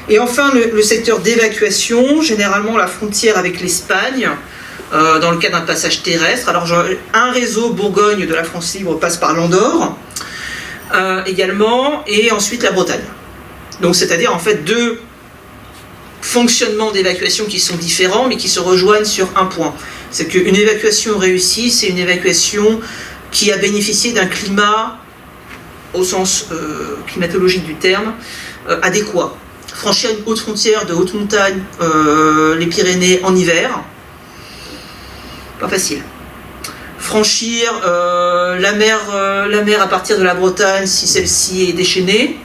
C: Et enfin, le secteur d'évacuation, généralement la frontière avec l'Espagne, dans le cas d'un passage terrestre. Alors, un réseau Bourgogne de la France libre passe par l'Andorre également, et ensuite la Bretagne. Donc, c'est-à-dire en fait 2 fonctionnements d'évacuation qui sont différents, mais qui se rejoignent sur un point. C'est qu'une évacuation réussie, c'est une évacuation qui a bénéficié d'un climat, au sens climatologique du terme, adéquat. Franchir une haute frontière de haute montagne, les Pyrénées en hiver, pas facile. Franchir la mer à partir de la Bretagne, si celle-ci est déchaînée,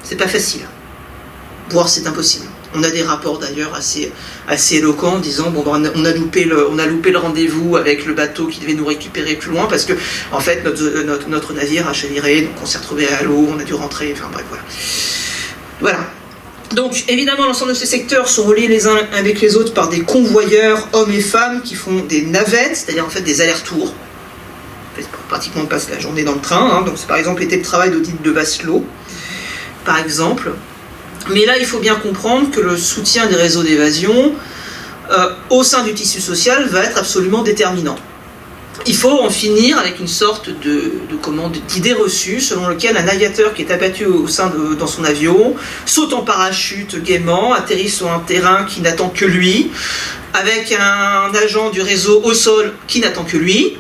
C: c'est pas facile. Voire c'est impossible. On a des rapports d'ailleurs assez éloquents disant bon, on a loupé le rendez-vous avec le bateau qui devait nous récupérer plus loin parce que en fait notre navire a chaviré, donc on s'est retrouvé à l'eau, on a dû rentrer, enfin bref voilà. Donc évidemment l'ensemble de ces secteurs sont reliés les uns avec les autres par des convoyeurs, hommes et femmes, qui font des navettes, c'est-à-dire en fait des allers-retours. Pratiquement on passe la journée dans le train, hein. Donc c'est par exemple été le travail d'Odile de Vasselot, par exemple. Mais là il faut bien comprendre que le soutien des réseaux d'évasion au sein du tissu social va être absolument déterminant. Il faut en finir avec une sorte d'idée reçue selon laquelle un aviateur qui est abattu dans son avion saute en parachute gaiement, atterrit sur un terrain qui n'attend que lui, avec un agent du réseau au sol qui n'attend que lui,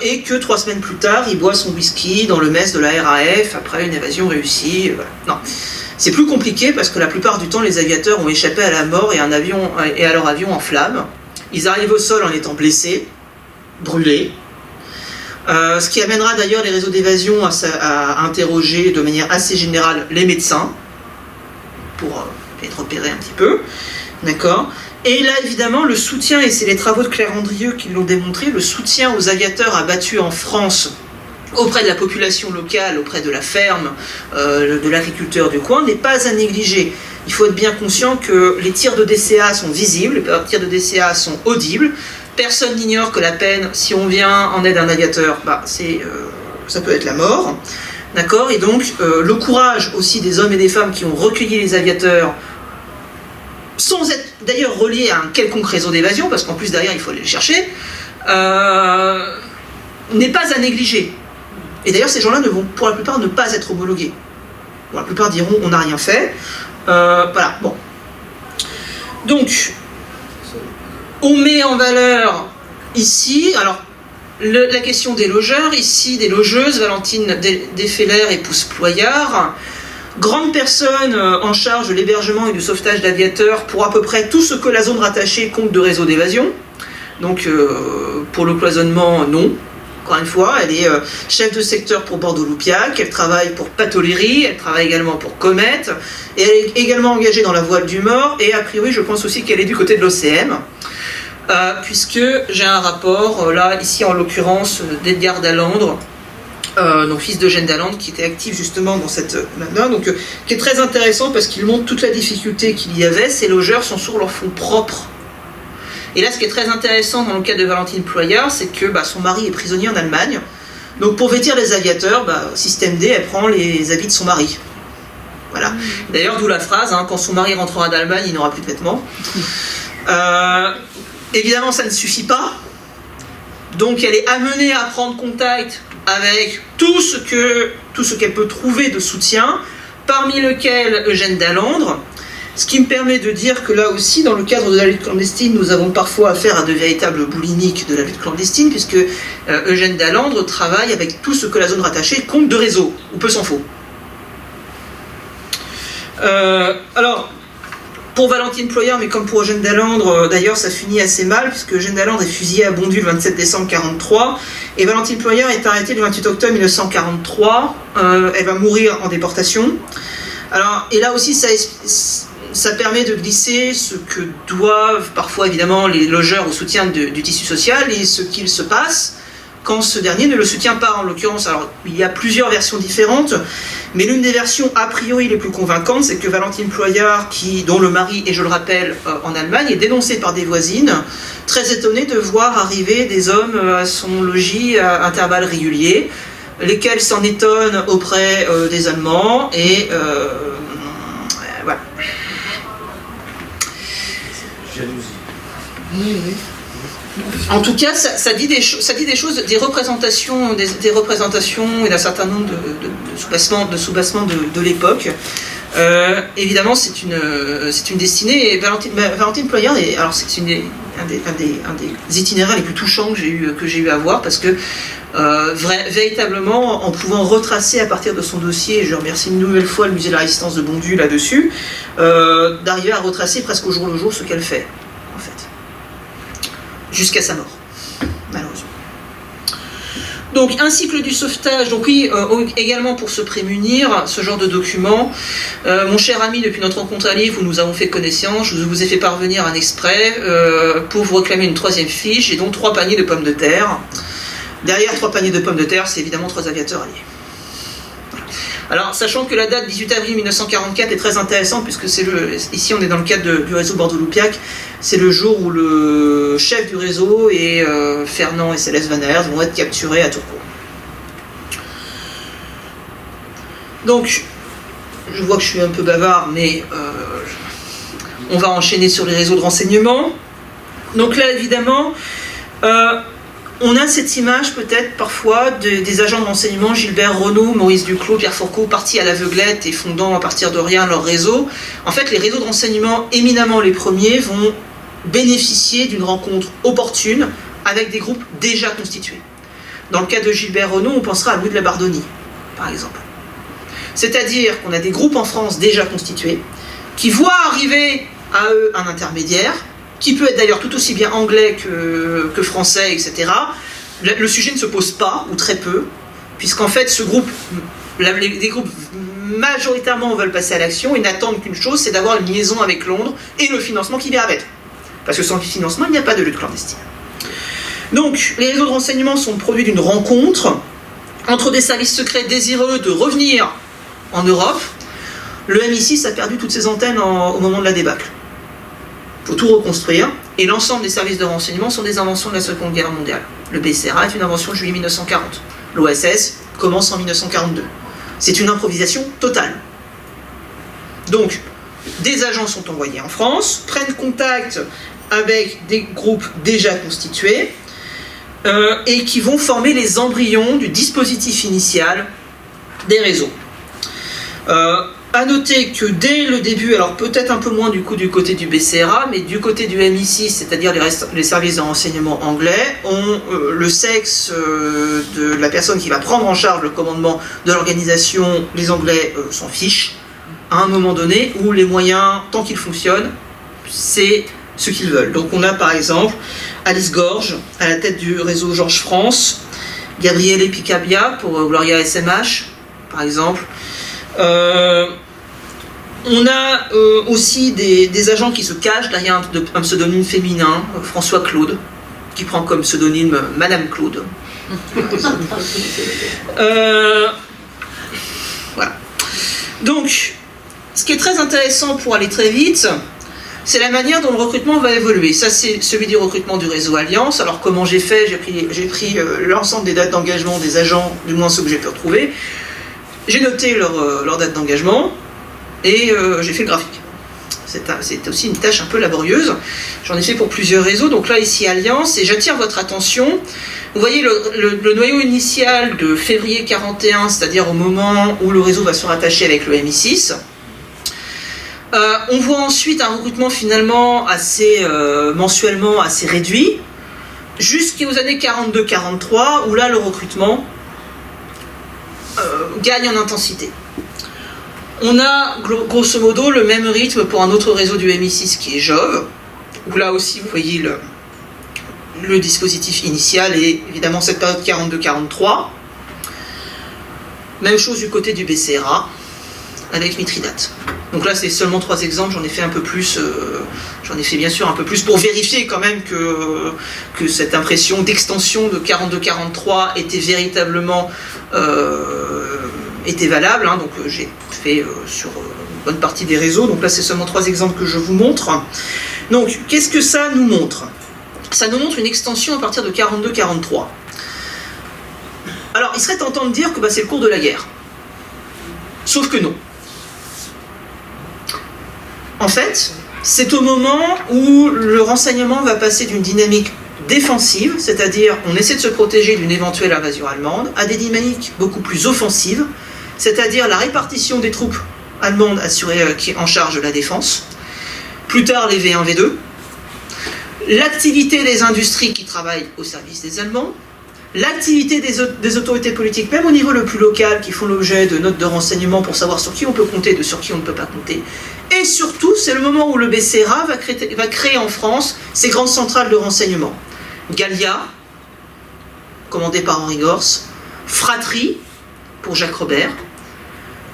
C: et que 3 semaines plus tard, il boit son whisky dans le mess de la RAF après une évasion réussie. Voilà. Non. C'est plus compliqué parce que la plupart du temps, les aviateurs ont échappé à la mort et à leur avion en flammes. Ils arrivent au sol en étant blessés, brûlés. Ce qui amènera d'ailleurs les réseaux d'évasion à interroger de manière assez générale les médecins pour être repérés un petit peu. D'accord ? Et là, évidemment, le soutien, et c'est les travaux de Claire Andrieux qui l'ont démontré, le soutien aux aviateurs abattus en France auprès de la population locale, auprès de la ferme, de l'agriculteur du coin, n'est pas à négliger. Il faut être bien conscient que les tirs de DCA sont visibles, les tirs de DCA sont audibles. Personne n'ignore que la peine, si on vient en aide à un aviateur, ça peut être la mort. D'accord ? Et donc, le courage aussi des hommes et des femmes qui ont recueilli les aviateurs, sans être d'ailleurs reliés à un quelconque réseau d'évasion, parce qu'en plus derrière il faut aller les chercher, n'est pas à négliger. Et d'ailleurs ces gens-là ne vont pour la plupart ne pas être homologués. Pour la plupart diront on n'a rien fait. Voilà, bon. Donc, on met en valeur ici, alors la question des logeurs, ici des logeuses, Valentine Desfeller, épouse Ployard, grande personne en charge de l'hébergement et du sauvetage d'aviateurs pour à peu près tout ce que la zone rattachée compte de réseau d'évasion. Donc pour le cloisonnement, non. Encore une fois, elle est chef de secteur pour Bordeaux-Loupiac, elle travaille pour Patoléry, elle travaille également pour Comet, et elle est également engagée dans la voile du Mort, et a priori je pense aussi qu'elle est du côté de l'OCM, puisque j'ai un rapport, là, ici en l'occurrence, d'Edgar Dallandre, donc fils d'Eugène Dallandre, qui était actif justement dans cette là, donc qui est très intéressant parce qu'il montre toute la difficulté qu'il y avait. Ces logeurs sont sur leur fonds propres. Et là, ce qui est très intéressant dans le cas de Valentine Ployard, c'est que son mari est prisonnier en Allemagne. Donc pour vêtir les aviateurs, système D, elle prend les habits de son mari. Voilà. D'ailleurs, d'où la phrase, hein, quand son mari rentrera d'Allemagne, il n'aura plus de vêtements. Évidemment, ça ne suffit pas. Donc elle est amenée à prendre contact avec tout ce qu'elle peut trouver de soutien, parmi lequel Eugène Dallandre, ce qui me permet de dire que là aussi, dans le cadre de la lutte clandestine, nous avons parfois affaire à de véritables boulimiques de la lutte clandestine, puisque Eugène Dallandre travaille avec tout ce que la zone rattachée compte de réseau, ou peu s'en faut. Alors, pour Valentine Ployard, mais comme pour Eugène Dallandre, d'ailleurs ça finit assez mal, puisque Eugène Dallandre est fusillé à Bondy le 27 décembre 1943, et Valentine Ployard est arrêtée le 28 octobre 1943, elle va mourir en déportation. Alors, et là aussi ça permet de glisser ce que doivent parfois évidemment les logeurs au soutien du tissu social et ce qu'il se passe quand ce dernier ne le soutient pas, en l'occurrence. Alors, il y a plusieurs versions différentes, mais l'une des versions a priori les plus convaincantes, c'est que Valentine Ployard, dont le mari est, je le rappelle, en Allemagne, est dénoncée par des voisines, très étonnée de voir arriver des hommes à son logis à intervalles réguliers, lesquels s'en étonnent auprès des Allemands, et voilà. Jalousie. Oui. En tout cas, ça dit des choses, des représentations et d'un certain nombre de soubassements de l'époque. Évidemment, c'est une destinée. Et Valentine Ployard, alors c'est un des itinéraires les plus touchants que j'ai eu à voir, parce que véritablement, en pouvant retracer à partir de son dossier, et je remercie une nouvelle fois le musée de la Résistance de Bondy là-dessus, d'arriver à retracer presque au jour le jour ce qu'elle fait, en fait. jusqu'à sa mort, malheureusement. Donc un cycle du sauvetage, donc oui, également pour se prémunir, ce genre de document. Mon cher ami, depuis notre rencontre à Lille, où nous avons fait connaissance, je vous ai fait parvenir un exprès pour vous réclamer une 3e fiche, et donc 3 paniers de pommes de terre. Derrière 3 paniers de pommes de terre, c'est évidemment 3 aviateurs alliés. Alors, sachant que la date 18 avril 1944 est très intéressante, puisque ici on est dans le cadre du réseau Bordeaux-Loupiac, c'est le jour où le chef du réseau et Fernand et Céleste Van Aert vont être capturés à Tourcoing. Donc, je vois que je suis un peu bavard, mais on va enchaîner sur les réseaux de renseignement. Donc là, évidemment, on a cette image peut-être parfois des agents de renseignement, Gilbert Renaud, Maurice Duclos, Pierre Fourcault, partis à l'aveuglette et fondant à partir de rien leur réseau. En fait, les réseaux de renseignement, éminemment les premiers, vont bénéficier d'une rencontre opportune avec des groupes déjà constitués. Dans le cas de Gilbert Renaud, on pensera à Louis de la Bardonnie, par exemple. C'est-à-dire qu'on a des groupes en France déjà constitués, qui voient arriver à eux un intermédiaire, qui peut être d'ailleurs tout aussi bien anglais que français, etc. Le sujet ne se pose pas, ou très peu, puisqu'en fait, ce groupe, des groupes majoritairement veulent passer à l'action et n'attendent qu'une chose, c'est d'avoir une liaison avec Londres et le financement qui vient avec. Parce que sans financement, il n'y a pas de lutte clandestine. Donc, les réseaux de renseignement sont le produit d'une rencontre entre des services secrets désireux de revenir en Europe. Le MI6 a perdu toutes ses antennes au moment de la débâcle. Il faut tout reconstruire, et l'ensemble des services de renseignement sont des inventions de la Seconde Guerre mondiale. Le BCRA est une invention de juillet 1940. L'OSS commence en 1942. C'est une improvisation totale. Donc, des agents sont envoyés en France, prennent contact avec des groupes déjà constitués, et qui vont former les embryons du dispositif initial des réseaux. À noter que dès le début, alors peut-être un peu moins du côté du BCRA, mais du côté du MI6, c'est-à-dire les services de renseignement anglais, ont le sexe de la personne qui va prendre en charge le commandement de l'organisation. Les Anglais s'en fichent, à un moment donné, où les moyens, tant qu'ils fonctionnent, c'est ce qu'ils veulent. Donc on a par exemple Alice Gorge, à la tête du réseau Georges France, Gabriele Picabia pour Gloria SMH, par exemple. On a aussi des agents qui se cachent derrière un pseudonyme féminin, François Claude, qui prend comme pseudonyme Madame Claude. Voilà. Donc, ce qui est très intéressant pour aller très vite, c'est la manière dont le recrutement va évoluer. Ça, c'est celui du recrutement du réseau Alliance. Alors, comment j'ai fait? J'ai pris l'ensemble des dates d'engagement des agents, du moins ceux que j'ai pu retrouver. J'ai noté leur date d'engagement et j'ai fait le graphique. C'est aussi une tâche un peu laborieuse. J'en ai fait pour plusieurs réseaux. Donc là, ici, Alliance. Et j'attire votre attention. Vous voyez le noyau initial de février 41, c'est-à-dire au moment où le réseau va se rattacher avec le MI6. On voit ensuite un recrutement finalement mensuellement assez réduit, jusqu'aux années 42-43, où là, le recrutement gagne en intensité. On a grosso modo le même rythme pour un autre réseau du MI6 qui est Jove, où là aussi vous voyez le dispositif initial et évidemment cette période 42-43. Même chose du côté du BCRA avec Mithridate. Donc là c'est seulement 3 exemples, j'en ai fait un peu plus, j'en ai fait bien sûr un peu plus pour vérifier quand même que cette impression d'extension de 42-43 était véritablement était valable, hein. Donc j'ai fait sur une bonne partie des réseaux, donc là c'est seulement 3 exemples que je vous montre. Donc qu'est-ce que ça nous montre? Ça nous montre une extension à partir de 42-43. Alors il serait tentant de dire que c'est le cours de la guerre. Sauf que non. En fait, c'est au moment où le renseignement va passer d'une dynamique défensive, c'est-à-dire on essaie de se protéger d'une éventuelle invasion allemande, à des dynamiques beaucoup plus offensives, c'est-à-dire la répartition des troupes allemandes assurées qui en charge de la défense, plus tard les V1, V2, l'activité des industries qui travaillent au service des Allemands, l'activité des autorités politiques, même au niveau le plus local, qui font l'objet de notes de renseignement pour savoir sur qui on peut compter et sur qui on ne peut pas compter. Et surtout, c'est le moment où le BCRA va créer en France ses grandes centrales de renseignement. Gallia, commandé par Henri Gors, Fratrie, pour Jacques Robert,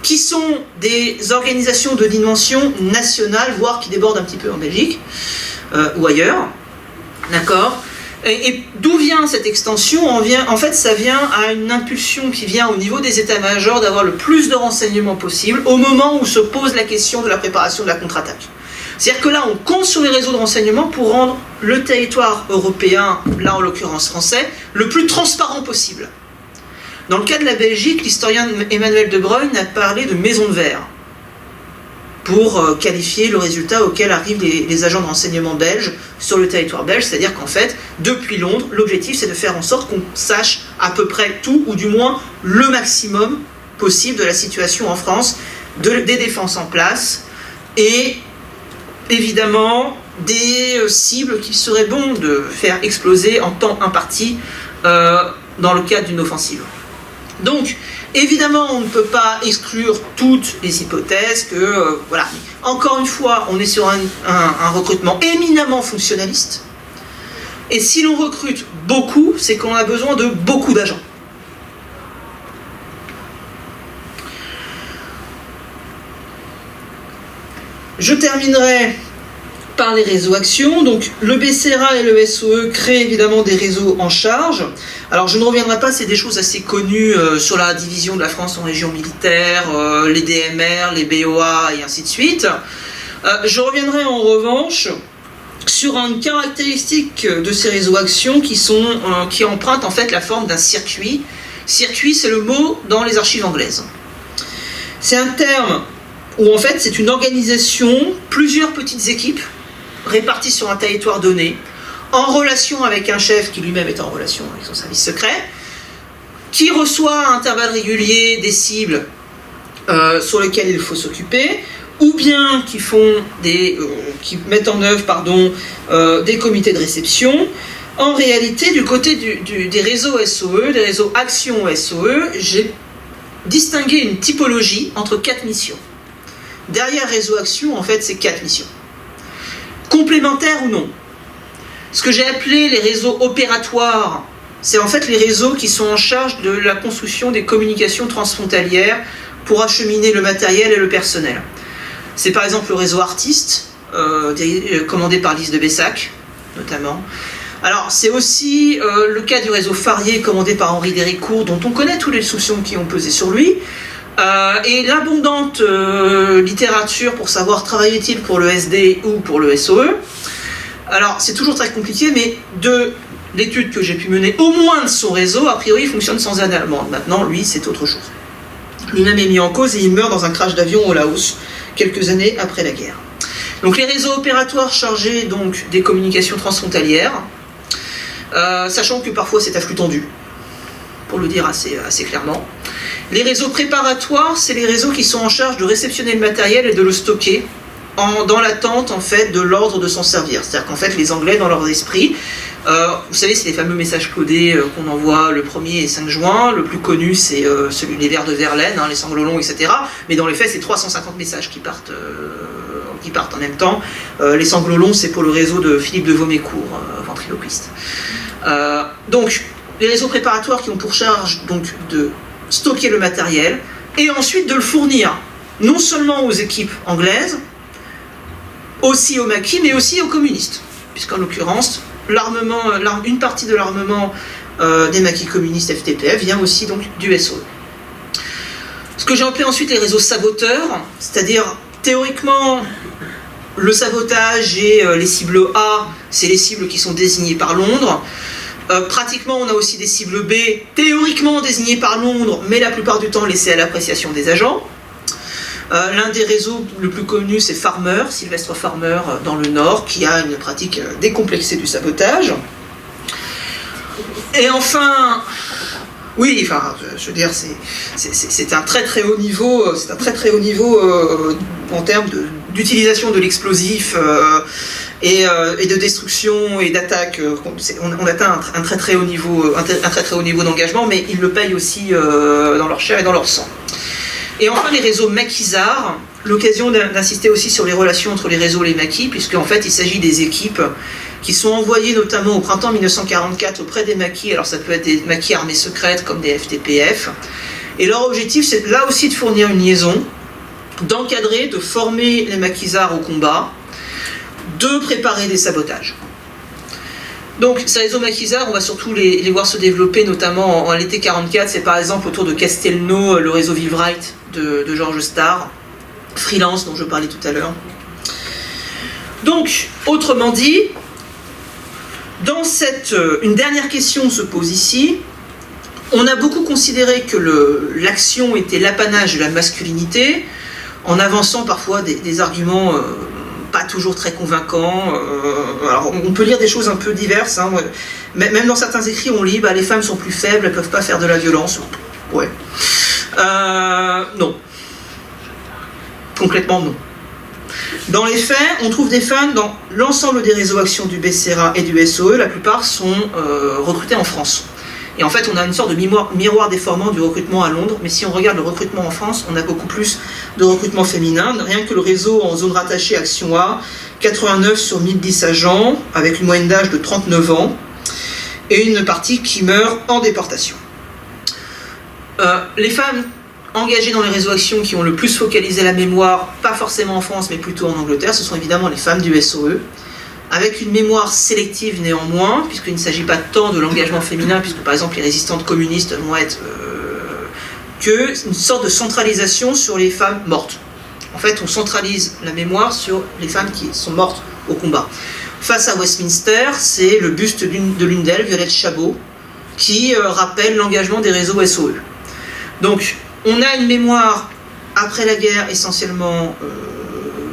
C: qui sont des organisations de dimension nationale, voire qui débordent un petit peu en Belgique, ou ailleurs, d'accord ? Et d'où vient cette extension ? En fait, ça vient à une impulsion qui vient au niveau des états-majors d'avoir le plus de renseignements possible au moment où se pose la question de la préparation de la contre-attaque. C'est-à-dire que là, on compte sur les réseaux de renseignement pour rendre le territoire européen, là en l'occurrence français, le plus transparent possible. Dans le cas de la Belgique, l'historien Emmanuel De Bruyne a parlé de maison de verre pour qualifier le résultat auquel arrivent les agents de renseignement belges sur le territoire belge, c'est-à-dire qu'en fait, depuis Londres, l'objectif c'est de faire en sorte qu'on sache à peu près tout, ou du moins le maximum possible de la situation en France, des défenses en place, et évidemment des cibles qu'il serait bon de faire exploser en temps imparti dans le cadre d'une offensive. Donc, évidemment, on ne peut pas exclure toutes les hypothèses que, voilà. Encore une fois, on est sur un recrutement éminemment fonctionnaliste. Et si l'on recrute beaucoup, c'est qu'on a besoin de beaucoup d'agents. Je terminerai par les réseaux actions. Donc le BCRA et le SOE créent évidemment des réseaux en charge. Alors je ne reviendrai pas, c'est des choses assez connues sur la division de la France en régions militaires, les DMR, les BOA et ainsi de suite. Je reviendrai en revanche sur une caractéristique de ces réseaux actions qui empruntent en fait la forme d'un circuit. Circuit, c'est le mot dans les archives anglaises. C'est un terme où en fait c'est une organisation, plusieurs petites équipes réparties sur un territoire donné, en relation avec un chef qui lui-même est en relation avec son service secret, qui reçoit à intervalles réguliers des cibles sur lesquelles il faut s'occuper, ou bien qui mettent en œuvre des comités de réception. En réalité, du côté des réseaux SOE, des réseaux Action SOE, j'ai distingué une typologie entre 4 missions. Derrière réseau Action, en fait, c'est 4 missions. Complémentaires ou non. Ce que j'ai appelé les réseaux opératoires, c'est en fait les réseaux qui sont en charge de la construction des communications transfrontalières pour acheminer le matériel et le personnel. C'est par exemple le réseau artiste, commandé par Lise de Bessac, notamment. Alors, c'est aussi le cas du réseau Farier, commandé par Henri Déricourt, dont on connaît tous les soupçons qui ont pesé sur lui. Et l'abondante littérature pour savoir travailler-il pour le SD ou pour le SOE. Alors, c'est toujours très compliqué, mais de l'étude que j'ai pu mener, au moins de son réseau, a priori, il fonctionne sans année allemande. Maintenant, lui, c'est autre chose. Lui-même est mis en cause et il meurt dans un crash d'avion au Laos, quelques années après la guerre. Donc, les réseaux opératoires chargés donc, des communications transfrontalières, sachant que parfois c'est à flux tendu, pour le dire assez clairement. Les réseaux préparatoires, c'est les réseaux qui sont en charge de réceptionner le matériel et de le stocker dans l'attente en fait de l'ordre de s'en servir. C'est-à-dire qu'en fait les Anglais dans leur esprit, vous savez c'est les fameux messages codés qu'on envoie le 1er et 5 juin, le plus connu c'est les vers de Verlaine, les Sanglolons, etc. Mais dans les faits c'est 350 messages qui partent en même temps. Les Sanglolons c'est pour le réseau de Philippe de Vaumécourt, ventriloquiste. Donc les réseaux préparatoires qui ont pour charge donc de stocker le matériel et ensuite de le fournir non seulement aux équipes anglaises, aussi aux maquis, mais aussi aux communistes, puisqu'en l'occurrence, une partie de l'armement des maquis communistes FTPF vient aussi donc du SOE. Ce que j'ai appelé ensuite les réseaux saboteurs, c'est-à-dire théoriquement le sabotage et les cibles A, c'est les cibles qui sont désignées par Londres. Pratiquement, on a aussi des cibles B, théoriquement désignées par Londres, mais la plupart du temps laissées à l'appréciation des agents. L'un des réseaux le plus connus, c'est Farmer, Sylvestre Farmer, dans le Nord, qui a une pratique décomplexée du sabotage. Et enfin, oui, enfin, je veux dire, c'est un très très haut niveau, en termes d'utilisation de l'explosif. Et de destruction et d'attaque, on atteint un très très haut niveau d'engagement, mais ils le payent aussi dans leur chair et dans leur sang. Et enfin les réseaux maquisards, l'occasion d'insister aussi sur les relations entre les réseaux et les maquis, puisque en fait il s'agit des équipes qui sont envoyés notamment au printemps 1944 auprès des maquis. Alors ça peut être des maquis armées secrètes comme des FTPF. Et leur objectif, c'est là aussi de fournir une liaison, d'encadrer, de former les maquisards au combat, de préparer des sabotages. Donc ces réseaux maquisards, on va surtout les voir se développer, notamment en l'été 44. C'est par exemple autour de Castelnau, le réseau Wheelwright de George Starr, freelance dont je parlais tout à l'heure. Donc, autrement dit, dans une dernière question se pose ici. On a beaucoup considéré que l'action était l'apanage de la masculinité, en avançant parfois des arguments pas toujours très convaincants. Alors, on peut lire des choses un peu diverses. Hein. Même dans certains écrits, on lit les femmes sont plus faibles, elles ne peuvent pas faire de la violence. Ouais. Non. Complètement non. Dans les faits, on trouve des femmes dans l'ensemble des réseaux actions du BCRA et du SOE. La plupart sont recrutées en France. Et en fait, on a une sorte de miroir déformant du recrutement à Londres, mais si on regarde le recrutement en France, on a beaucoup plus de recrutement féminin. Rien que le réseau en zone rattachée Action A, 89 sur 1010 agents, avec une moyenne d'âge de 39 ans, et une partie qui meurt en déportation. Les femmes engagées dans les réseaux Action qui ont le plus focalisé la mémoire, pas forcément en France, mais plutôt en Angleterre, ce sont évidemment les femmes du SOE, avec une mémoire sélective néanmoins, puisqu'il ne s'agit pas tant de l'engagement féminin, puisque par exemple les résistantes communistes vont être qu'une sorte de centralisation sur les femmes mortes. En fait, on centralise la mémoire sur les femmes qui sont mortes au combat. Face à Westminster, c'est le buste de l'une d'elles, Violette Chabot, qui rappelle l'engagement des réseaux SOE. Donc, on a une mémoire, après la guerre, essentiellement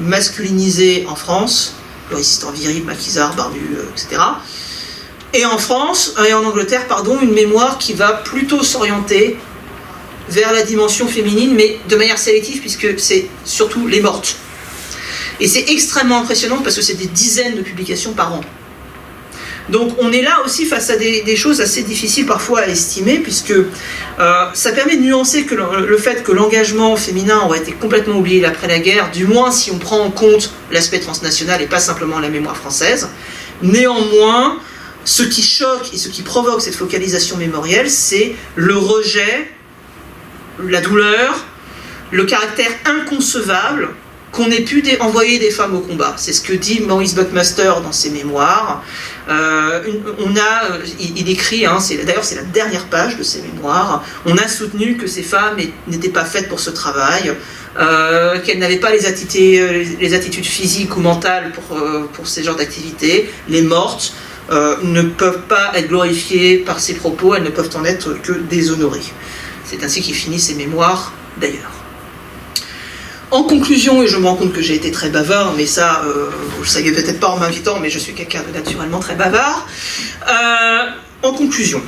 C: masculinisée en France, le résistant viril, maquisard, barbu, etc. Et en France, et en Angleterre, pardon, une mémoire qui va plutôt s'orienter vers la dimension féminine, mais de manière sélective, puisque c'est surtout les mortes. Et c'est extrêmement impressionnant parce que c'est des dizaines de publications par an. Donc on est là aussi face à des choses assez difficiles parfois à estimer, puisque ça permet de nuancer que le fait que l'engagement féminin aurait été complètement oublié après la guerre, du moins si on prend en compte l'aspect transnational et pas simplement la mémoire française. Néanmoins, ce qui choque et ce qui provoque cette focalisation mémorielle, c'est le rejet, la douleur, le caractère inconcevable qu'on ait pu envoyer des femmes au combat. C'est ce que dit Maurice Buckmaster dans ses mémoires. Il écrit, d'ailleurs c'est la dernière page de ses mémoires, on a soutenu que ces femmes n'étaient pas faites pour ce travail, qu'elles n'avaient pas les attitudes physiques ou mentales pour ces genres d'activités. Les mortes ne peuvent pas être glorifiées par ces propos, elles ne peuvent en être que déshonorées. C'est ainsi qu'il finit ses mémoires d'ailleurs. En conclusion, et je me rends compte que j'ai été très bavard, mais ça, vous le savez peut-être pas en m'invitant, mais je suis quelqu'un de naturellement très bavard. En conclusion,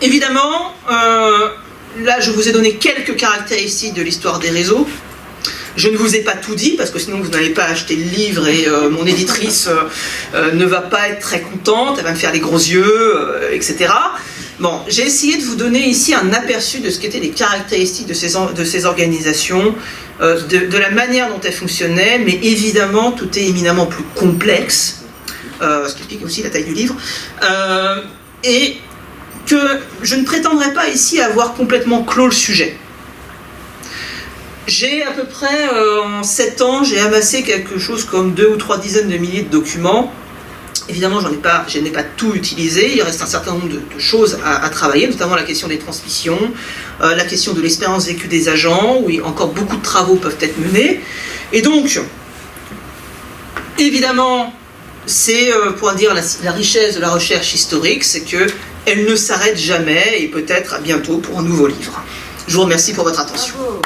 C: évidemment, là je vous ai donné quelques caractéristiques de l'histoire des réseaux. Je ne vous ai pas tout dit, parce que sinon vous n'allez pas acheter le livre et mon éditrice ne va pas être très contente, elle va me faire les gros yeux, etc. Bon, j'ai essayé de vous donner ici un aperçu de ce qu'étaient les caractéristiques de ces organisations, de la manière dont elles fonctionnaient, mais évidemment tout est éminemment plus complexe, ce qui explique aussi la taille du livre, et que je ne prétendrai pas ici avoir complètement clos le sujet. J'ai à peu près, en 7 ans, j'ai amassé quelque chose comme 2 ou 3 dizaines de milliers de documents. Évidemment, je n'ai pas tout utilisé, il reste un certain nombre de choses à travailler, notamment la question des transmissions, la question de l'expérience vécue des agents, où encore beaucoup de travaux peuvent être menés. Et donc, évidemment, c'est pour dire la richesse de la recherche historique, c'est qu'elle ne s'arrête jamais, et peut-être à bientôt pour un nouveau livre. Je vous remercie pour votre attention.
D: Bravo.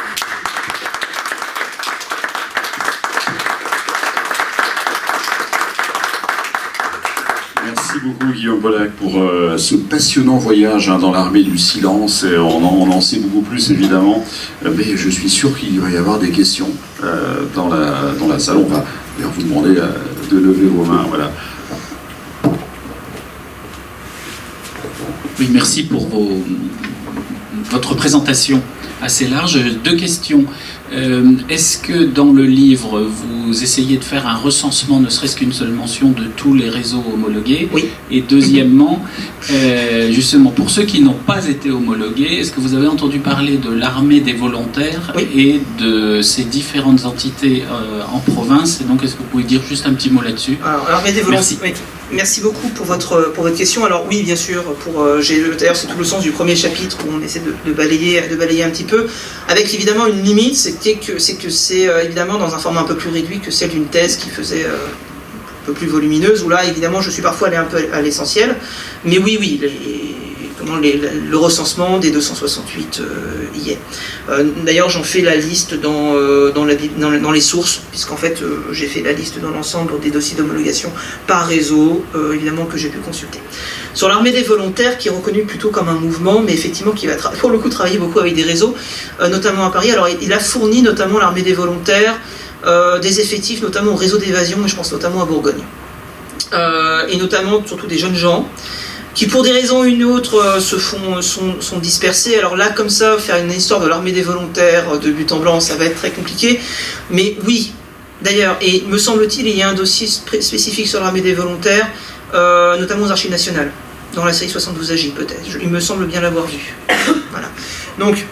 B: Merci beaucoup Guillaume Pollack pour ce passionnant voyage dans l'armée du silence. Et on en sait beaucoup plus évidemment, mais je suis sûr qu'il va y avoir des questions dans la salle. On va d'ailleurs vous demander de lever vos mains. Voilà.
E: Oui, merci pour votre présentation assez large. 2 questions.
D: Est-ce que dans le livre, vous essayez de faire un recensement, ne serait-ce qu'une seule mention, de tous les réseaux homologués?
C: Oui.
D: Et deuxièmement, justement, pour ceux qui n'ont pas été homologués, est-ce que vous avez entendu parler de l'armée des volontaires? Oui. Et de ces différentes entités en province? Et donc, est-ce que vous pouvez dire juste un petit mot là-dessus?
C: Alors, l'armée des volontaires. Oui. Merci beaucoup pour votre question. Alors oui, bien sûr, d'ailleurs c'est tout le sens du premier chapitre où on essaie de balayer un petit peu, avec évidemment une limite, c'est que c'est évidemment dans un format un peu plus réduit que celle d'une thèse qui faisait un peu plus volumineuse, où là évidemment je suis parfois allé un peu à l'essentiel, mais oui, le recensement des 268 y est. D'ailleurs, j'en fais la liste dans les sources, puisqu'en fait, j'ai fait la liste dans l'ensemble des dossiers d'homologation par réseau, évidemment, que j'ai pu consulter. Sur l'armée des volontaires, qui est reconnue plutôt comme un mouvement, mais effectivement qui va pour le coup travailler beaucoup avec des réseaux, notamment à Paris. Alors, il a fourni notamment l'armée des volontaires des effectifs, notamment au réseau d'évasion, et je pense notamment à Bourgogne. Et notamment, surtout des jeunes gens, qui pour des raisons ou une autre sont dispersés. Alors là, comme ça, faire une histoire de l'armée des volontaires de but en blanc, ça va être très compliqué. Mais oui, d'ailleurs, et me semble-t-il, il y a un dossier spécifique sur l'armée des volontaires, notamment aux archives nationales, dans la série 72 AJ peut-être. Il me semble bien l'avoir vu. Voilà. Donc,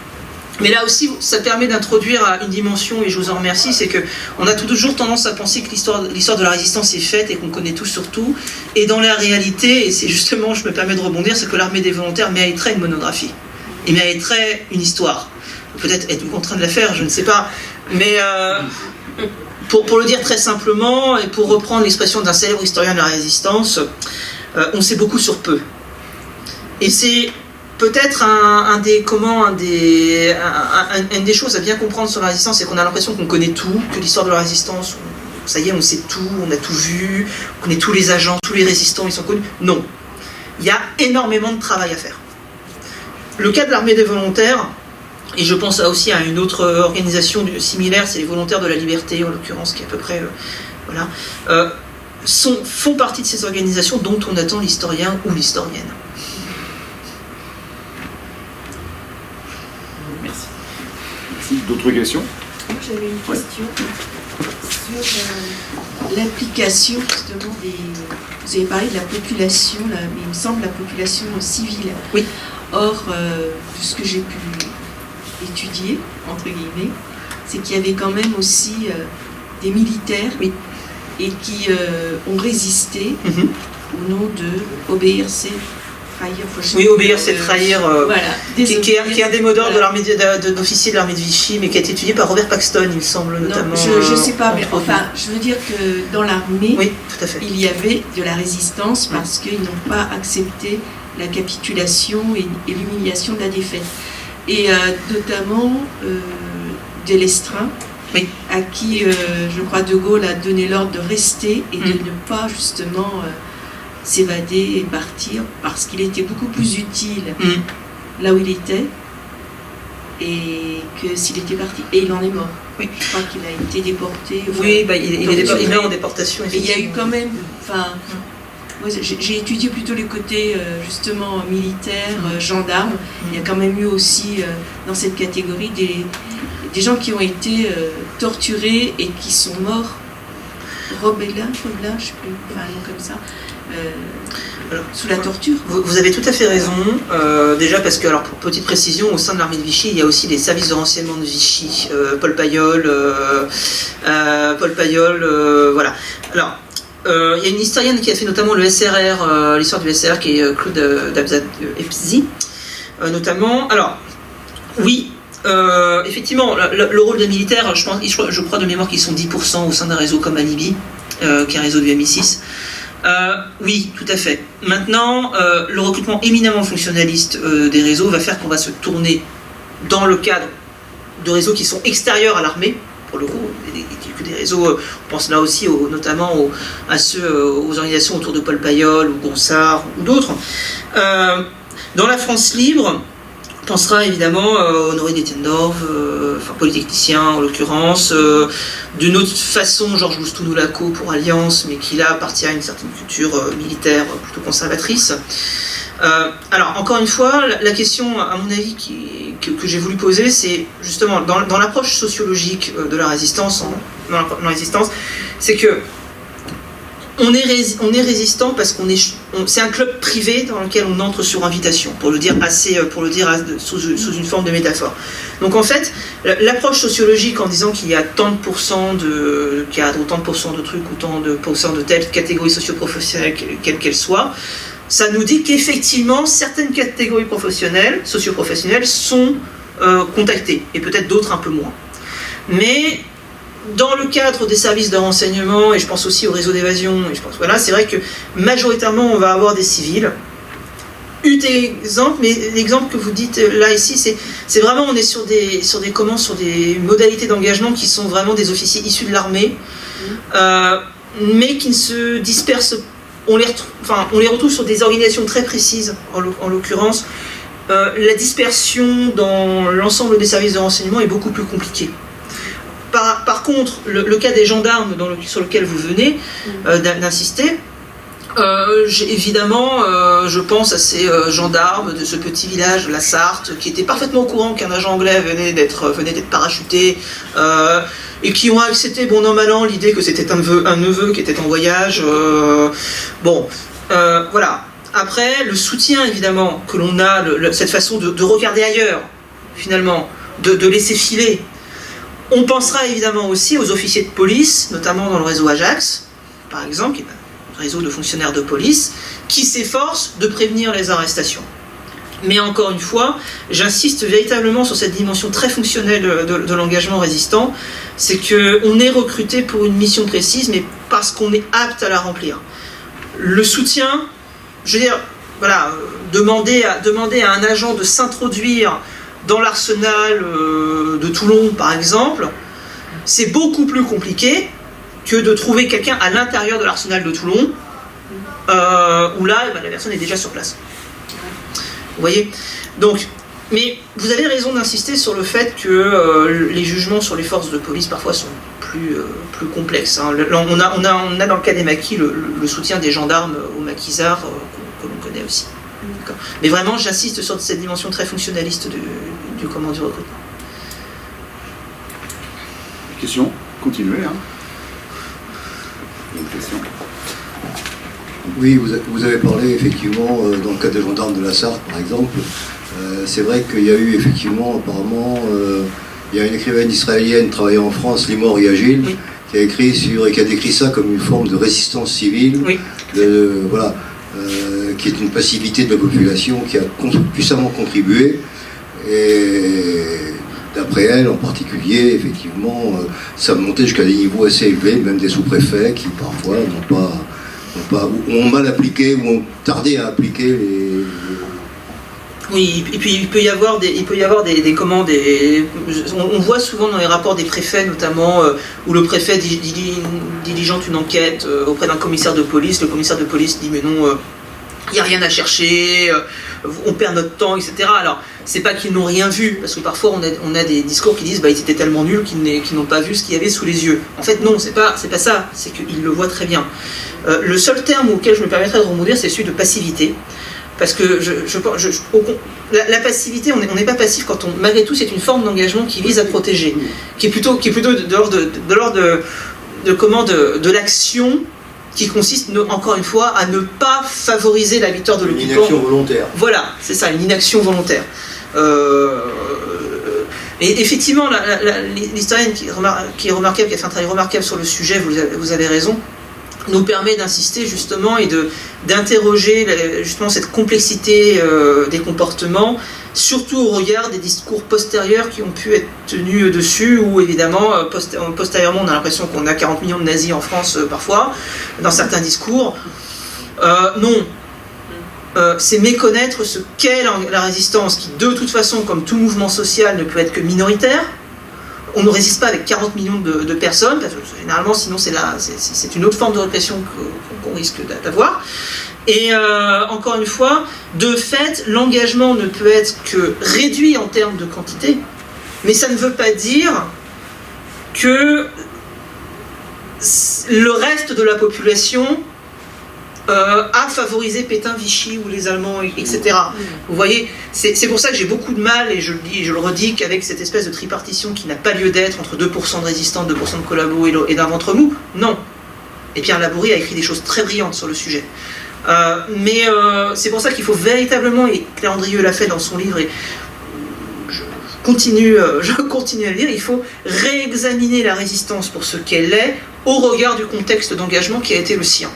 C: mais là aussi, ça permet d'introduire une dimension, et je vous en remercie, c'est qu'on a toujours tendance à penser que l'histoire de la résistance est faite et qu'on connaît tout sur tout. Et dans la réalité, et c'est justement, je me permets de rebondir, c'est que l'armée des volontaires mériterait une monographie. Et mériterait une histoire. Peut-être êtes-vous contraint de la faire, je ne sais pas. Mais pour le dire très simplement, et pour reprendre l'expression d'un célèbre historien de la résistance, on sait beaucoup sur peu. Et c'est peut-être une des choses à bien comprendre sur la résistance, c'est qu'on a l'impression qu'on connaît tout, que l'histoire de la résistance, ça y est, on sait tout, on a tout vu, on connaît tous les agents, tous les résistants, ils sont connus. Non. Il y a énormément de travail à faire. Le cas de l'armée des volontaires, et je pense aussi à une autre organisation similaire, c'est les volontaires de la liberté, en l'occurrence, qui est à peu près... font partie de ces organisations dont on attend l'historien ou l'historienne.
E: D'autres questions?
F: Moi, j'avais une question sur l'application justement des... Vous avez parlé de la population, là, mais il me semble la population civile.
C: Oui.
F: Or, de ce que j'ai pu étudier, entre guillemets, c'est qu'il y avait quand même aussi des militaires et qui ont résisté au nom de obéir, c'est trahir.
C: Oui, obéir, c'est trahir.
F: Voilà,
C: qui est un des mots d'ordre de d'officier de l'armée de Vichy, mais qui a été étudié par Robert Paxton, il me semble, notamment.
F: Non, je ne sais pas, mais enfin, je veux dire que dans l'armée,
C: oui, tout à fait,
F: il y avait de la résistance parce qu'ils n'ont pas accepté la capitulation et l'humiliation de la défaite. Et notamment Delestraint, à qui, je crois, De Gaulle a donné l'ordre de rester et de ne pas, justement... s'évader et partir parce qu'il était beaucoup plus utile là où il était et que s'il était parti. Et il en est mort. Oui. Je crois qu'il a été déporté. Enfin, oui,
C: il est en déportation.
F: Et il y a eu quand même... Moi, j'ai étudié plutôt les côtés justement militaires, gendarmes. Il y a quand même eu aussi dans cette catégorie des gens qui ont été torturés et qui sont morts. Robelin, je sais plus, enfin un nom comme ça. Alors, sous la torture.
C: Vous avez tout à fait raison. Déjà parce que, alors pour petite précision, au sein de l'armée de Vichy, il y a aussi les services de renseignement de Vichy, Paul Payolle, voilà. Alors, il y a une historienne qui a fait notamment le SRR, l'histoire du SRR, qui est Claude Dabzat-Epzi, notamment. Alors, oui. Effectivement, le rôle des militaires, je crois de mémoire qu'ils sont 10% au sein d'un réseau comme Alibi, qui est un réseau du MI6. Oui, tout à fait. Maintenant, le recrutement éminemment fonctionnaliste des réseaux va faire qu'on va se tourner dans le cadre de réseaux qui sont extérieurs à l'armée, pour le coup, des réseaux, on pense là aussi notamment aux organisations autour de Paul Payolle, ou Gonsard, ou d'autres. Dans la France libre, on pensera évidemment Honoré d'Etiendorf, polytechnicien en l'occurrence, d'une autre façon Georges Boustou-Noulaco pour Alliance, mais qui là appartient à une certaine culture militaire plutôt conservatrice. Alors encore une fois, la question à mon avis qui que j'ai voulu poser, c'est justement dans l'approche sociologique de la résistance, dans la résistance, c'est que on est résistant parce c'est un club privé dans lequel on entre sur invitation, pour le dire sous une forme de métaphore. Donc en fait, l'approche sociologique en disant qu'il y a tant de pourcents de cadres, autant de pourcents de trucs, autant de pourcents de telle catégorie socio-professionnelle, quelle qu'elle soit, ça nous dit qu'effectivement certaines catégories socio-professionnelles sont contactées, et peut-être d'autres un peu moins. Mais dans le cadre des services de renseignement, et je pense aussi au réseau d'évasion, c'est vrai que majoritairement on va avoir des civils. Exemple, mais l'exemple que vous dites là ici, c'est vraiment, on est sur des modalités d'engagement qui sont vraiment des officiers issus de l'armée, mais qui ne se dispersent. On les retrouve sur des organisations très précises, en l'occurrence. La dispersion dans l'ensemble des services de renseignement est beaucoup plus compliquée. Par contre, le cas des gendarmes sur lequel vous venez d'insister, évidemment, je pense à ces gendarmes de ce petit village, la Sarthe, qui étaient parfaitement au courant qu'un agent anglais venait d'être parachuté, et qui ont accepté bon an mal an l'idée que c'était un neveu qui était en voyage. Voilà. Après, le soutien, évidemment, que l'on a, cette façon de regarder ailleurs, finalement, de laisser filer. On pensera évidemment aussi aux officiers de police, notamment dans le réseau Ajax, par exemple, qui est un réseau de fonctionnaires de police, qui s'efforcent de prévenir les arrestations. Mais encore une fois, j'insiste véritablement sur cette dimension très fonctionnelle de l'engagement résistant, c'est qu'on est recruté pour une mission précise, mais parce qu'on est apte à la remplir. Le soutien, je veux dire, voilà, demander à un agent de s'introduire dans l'arsenal de Toulon, par exemple, c'est beaucoup plus compliqué que de trouver quelqu'un à l'intérieur de l'arsenal de Toulon, où là, la personne est déjà sur place. Vous voyez ? Donc, mais vous avez raison d'insister sur le fait que les jugements sur les forces de police parfois sont plus complexes. Hein. On a dans le cas des maquis le soutien des gendarmes aux maquisards que l'on connaît aussi. Mais vraiment, j'insiste sur cette dimension très fonctionnaliste du recrutement.
E: Question ? Continuez. Hein. Une question ?
G: Oui, vous avez parlé effectivement, dans le cas des gendarmes de la Sarthe par exemple, c'est vrai qu'il y a eu effectivement, apparemment, il y a une écrivaine israélienne travaillant en France, Limor Yagil, oui, qui a décrit ça comme une forme de résistance civile, oui, qui est une passivité de la population qui a puissamment contribué, et d'après elle en particulier, effectivement, ça montait jusqu'à des niveaux assez élevés, même des sous-préfets qui parfois ont mal appliqué ou ont tardé à appliquer les...
C: Oui, et puis il peut y avoir des commandes. On voit souvent dans les rapports des préfets, notamment, où le préfet diligente une enquête auprès d'un commissaire de police. Le commissaire de police dit mais non, il n'y a rien à chercher, on perd notre temps, etc. Alors, c'est pas qu'ils n'ont rien vu, parce que parfois on a des discours qui disent ils étaient tellement nuls qu'ils n'ont pas vu ce qu'il y avait sous les yeux. En fait, non, c'est pas ça, c'est qu'ils le voient très bien. Le seul terme auquel je me permettrais de rebondir, c'est celui de passivité. Parce que la passivité, on n'est pas passif quand malgré tout, c'est une forme d'engagement qui vise à protéger, qui est plutôt de l'ordre de l'action, qui consiste, encore une fois, à ne pas favoriser la victoire de l'occupant.
G: Une inaction volontaire.
C: Voilà, c'est ça, une inaction volontaire. Et effectivement, l'historienne qui est remarquable, qui a fait un travail remarquable sur le sujet, vous avez raison, nous permet d'insister justement et d'interroger justement cette complexité des comportements, surtout au regard des discours postérieurs qui ont pu être tenus dessus, où évidemment, postérieurement, on a l'impression qu'on a 40 millions de nazis en France parfois, dans certains discours. Non. C'est méconnaître ce qu'est la résistance, qui de toute façon, comme tout mouvement social, ne peut être que minoritaire. On ne résiste pas avec 40 millions de personnes, parce que généralement, sinon c'est une autre forme de répression qu'on risque d'avoir. Et encore une fois, de fait, l'engagement ne peut être que réduit en termes de quantité, mais ça ne veut pas dire que le reste de la population a favorisé Pétain, Vichy ou les Allemands, etc. Vous voyez, c'est pour ça que j'ai beaucoup de mal, et je le dis, je le redis, qu'avec cette espèce de tripartition qui n'a pas lieu d'être entre 2% de résistants, 2% de collabos et d'un ventre mou, non. Et Pierre Labourie a écrit des choses très brillantes sur le sujet. Mais c'est pour ça qu'il faut véritablement, et Claire Andrieux l'a fait dans son livre, et je continue à le dire, il faut réexaminer la résistance pour ce qu'elle est au regard du contexte d'engagement qui a été le sien.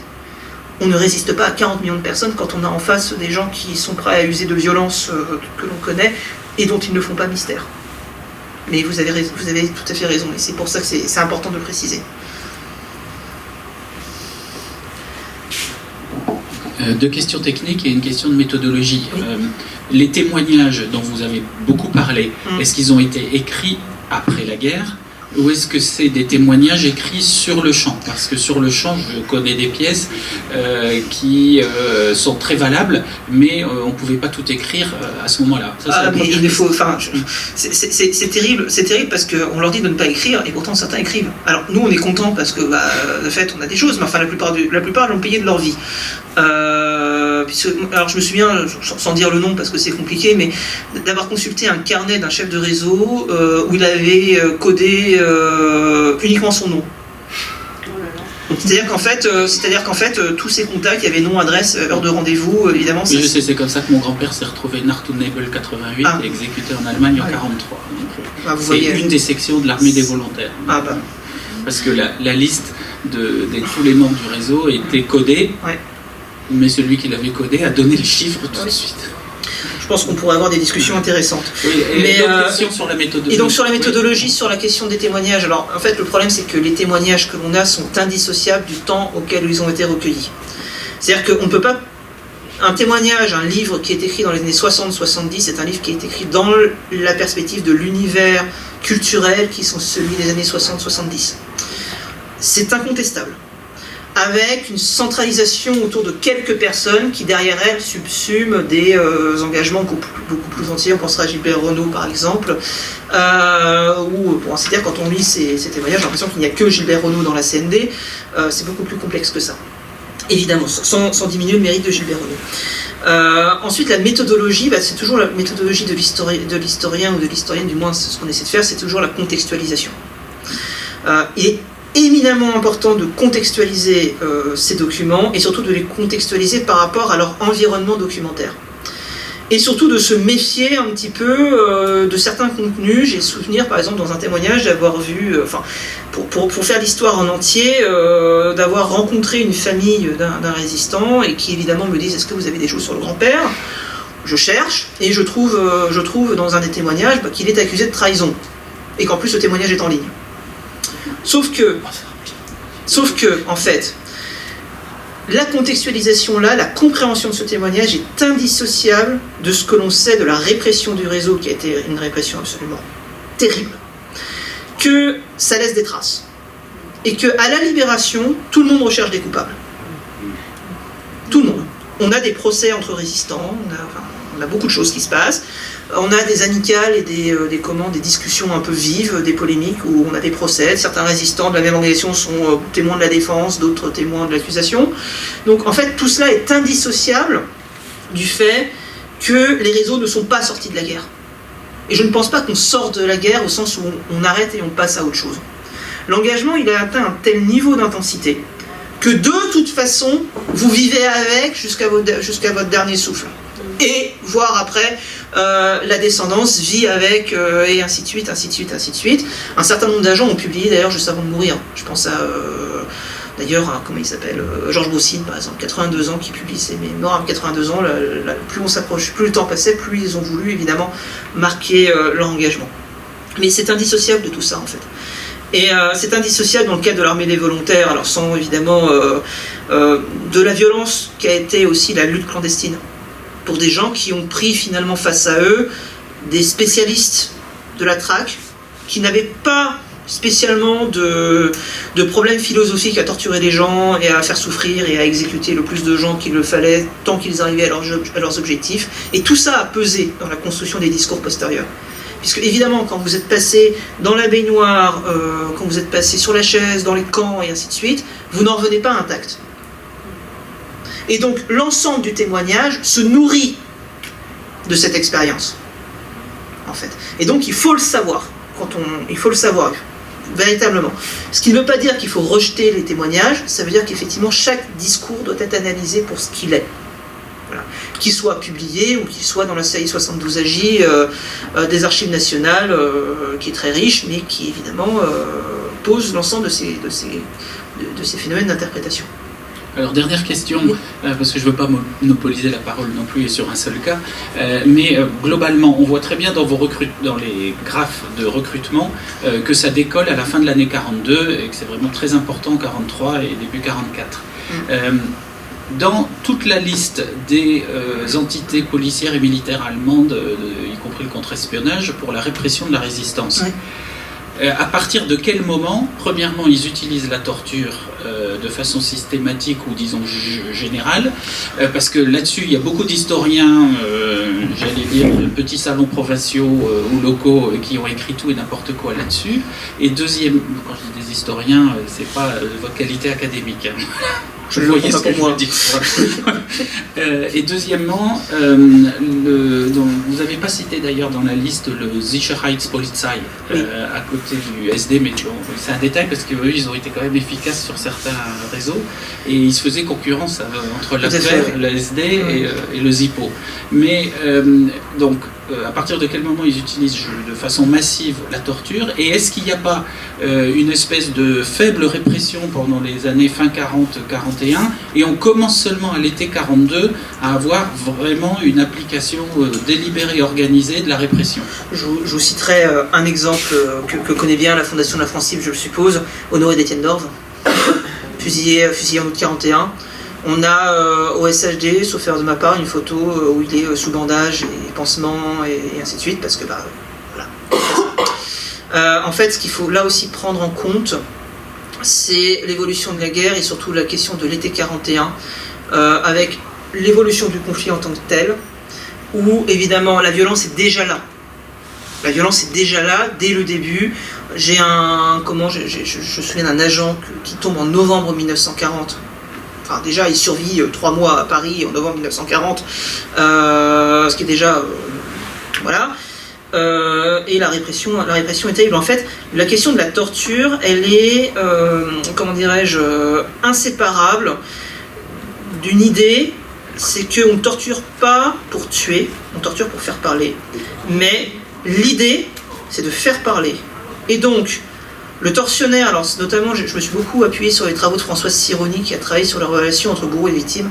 C: On ne résiste pas à 40 millions de personnes quand on a en face des gens qui sont prêts à user de violence que l'on connaît et dont ils ne font pas mystère. Mais vous avez tout à fait raison, et c'est pour ça que c'est important de le préciser.
D: Deux questions techniques et une question de méthodologie. Oui. Les témoignages dont vous avez beaucoup parlé, est-ce qu'ils ont été écrits après la guerre ou est-ce que c'est des témoignages écrits sur le champ? Parce que sur le champ, je connais des pièces qui sont très valables, mais on ne pouvait pas tout écrire à ce moment-là.
C: C'est terrible parce qu'on leur dit de ne pas écrire, et pourtant certains écrivent. Alors nous, on est contents parce que, de fait, on a des choses, mais enfin, la plupart l'ont payé de leur vie. Alors je me souviens, sans dire le nom parce que c'est compliqué, mais d'avoir consulté un carnet d'un chef de réseau où il avait codé uniquement son nom. C'est-à-dire qu'en fait, tous ses contacts, il y avait nom, adresse, heure de rendez-vous, évidemment.
D: Oui, je sais, c'est comme ça que mon grand-père s'est retrouvé Nartunebel 88 et exécuté en Allemagne en 1943. C'est une des sections de l'armée des volontaires. Parce que la liste de tous les membres du réseau était codée. Ouais. Mais celui qui l'avait codé a donné le chiffre tout de suite.
C: Je pense qu'on pourrait avoir des discussions intéressantes.
D: Oui, et sur la méthodologie.
C: Et donc sur la méthodologie, sur la question des témoignages, alors en fait le problème c'est que les témoignages que l'on a sont indissociables du temps auquel ils ont été recueillis. C'est-à-dire qu'on ne peut pas... Un témoignage, un livre qui est écrit dans les années 60-70, c'est un livre qui est écrit dans la perspective de l'univers culturel qui sont celui des années 60-70. C'est incontestable. Avec une centralisation autour de quelques personnes qui derrière elles subsument des engagements beaucoup plus entiers. On pensera à Gilbert Renaud par exemple, c'est-à-dire quand on lit ces témoignages, j'ai l'impression qu'il n'y a que Gilbert Renaud dans la CND, c'est beaucoup plus complexe que ça. Évidemment, sans diminuer le mérite de Gilbert Renaud. Ensuite, la méthodologie, c'est toujours la méthodologie de l'historien ou de l'historienne, du moins ce qu'on essaie de faire, c'est toujours la contextualisation. Il est éminemment important de contextualiser ces documents et surtout de les contextualiser par rapport à leur environnement documentaire. Et surtout de se méfier un petit peu de certains contenus. J'ai souvenir par exemple dans un témoignage d'avoir vu, pour faire l'histoire en entier, d'avoir rencontré une famille d'un résistant et qui évidemment me disent: est-ce que vous avez des choses sur le grand-père? Je cherche et je trouve dans un des témoignages qu'il est accusé de trahison et qu'en plus le témoignage est en ligne. Sauf que, en fait, la contextualisation là, la compréhension de ce témoignage est indissociable de ce que l'on sait de la répression du réseau, qui a été une répression absolument terrible, que ça laisse des traces. Et qu'à la libération, tout le monde recherche des coupables. Tout le monde. On a des procès entre résistants, on a beaucoup de choses qui se passent. On a des amicales et des discussions un peu vives, des polémiques où on a des procès. Certains résistants de la même organisation sont témoins de la défense, d'autres témoins de l'accusation. Donc en fait, tout cela est indissociable du fait que les réseaux ne sont pas sortis de la guerre. Et je ne pense pas qu'on sorte de la guerre au sens où on arrête et on passe à autre chose. L'engagement, il a atteint un tel niveau d'intensité que de toute façon, vous vivez avec jusqu'à votre dernier souffle. Et voire après, la descendance vit avec, et ainsi de suite, ainsi de suite, ainsi de suite. Un certain nombre d'agents ont publié d'ailleurs juste avant de mourir. Je pense à, d'ailleurs, comment il s'appelle, Georges Boussine par exemple, 82 ans, qui publie ses mémoires à 82 ans. Plus on s'approche, plus le temps passait, plus ils ont voulu évidemment marquer leur engagement. Mais c'est indissociable de tout ça en fait. Et c'est indissociable dans le cadre de l'armée des volontaires, alors sans évidemment de la violence qui a été aussi la lutte clandestine. Pour des gens qui ont pris finalement face à eux des spécialistes de la traque qui n'avaient pas spécialement de problèmes philosophiques à torturer les gens et à faire souffrir et à exécuter le plus de gens qu'il le fallait tant qu'ils arrivaient à leurs objectifs. Et tout ça a pesé dans la construction des discours postérieurs. Puisque évidemment, quand vous êtes passé dans la baignoire, quand vous êtes passé sur la chaise, dans les camps et ainsi de suite, vous n'en revenez pas intact. Et donc l'ensemble du témoignage se nourrit de cette expérience, en fait. Et donc il faut le savoir, il faut le savoir, véritablement. Ce qui ne veut pas dire qu'il faut rejeter les témoignages, ça veut dire qu'effectivement chaque discours doit être analysé pour ce qu'il est. Voilà. Qu'il soit publié ou qu'il soit dans la série 72 AJ des Archives nationales, qui est très riche, mais qui évidemment pose l'ensemble de ces phénomènes d'interprétation.
D: Alors, dernière question, parce que je ne veux pas monopoliser la parole non plus sur un seul cas, mais globalement, on voit très bien dans les graphes de recrutement que ça décolle à la fin de l'année 42 et que c'est vraiment très important en 43 et début 44. Dans toute la liste des entités policières et militaires allemandes, y compris le contre-espionnage, pour la répression de la résistance, à partir de quel moment, premièrement, ils utilisent la torture de façon systématique ou disons générale, parce que là-dessus, il y a beaucoup d'historiens, j'allais dire, de petits salons provinciaux ou locaux qui ont écrit tout et n'importe quoi là-dessus. Et deuxième, quand je dis des historiens, c'est pas de votre qualité académique. Hein. Vous voyez ce que je veux dire. Et deuxièmement, vous n'avez pas cité d'ailleurs dans la liste le Sicherheitspolizei à côté du SD, mais c'est un détail parce qu'eux, ils ont été quand même efficaces sur certains réseaux et ils se faisaient concurrence entre l'AFR, le SD et le ZIPO. Mais donc, à partir de quel moment ils utilisent de façon massive la torture, et est-ce qu'il n'y a pas une espèce de faible répression pendant les années fin 40-41 et on commence seulement à l'été 42 à avoir vraiment une application délibérée et organisée de la répression?
C: Je vous citerai un exemple que connaît bien la Fondation de la France Libre, je le suppose, Honoré d'Étienne d'Orve, fusillé en août 41. On a au SHD, sauf erreur de ma part, une photo où il est sous bandage et pansement et ainsi de suite, parce que voilà. En fait, ce qu'il faut là aussi prendre en compte, c'est l'évolution de la guerre et surtout la question de l'été 41, avec l'évolution du conflit en tant que tel, où évidemment la violence est déjà là. La violence est déjà là dès le début. Je me souviens d'un agent qui tombe en novembre 1940. Enfin, déjà, il survit 3 mois à Paris en novembre 1940, ce qui est déjà... voilà. Et la répression est terrible. En fait, la question de la torture, elle est, inséparable d'une idée, c'est qu'on ne torture pas pour tuer, on torture pour faire parler. Mais l'idée, c'est de faire parler. Et donc, le tortionnaire, alors notamment, je me suis beaucoup appuyé sur les travaux de Françoise Sironi, qui a travaillé sur la relation entre bourreau et victime.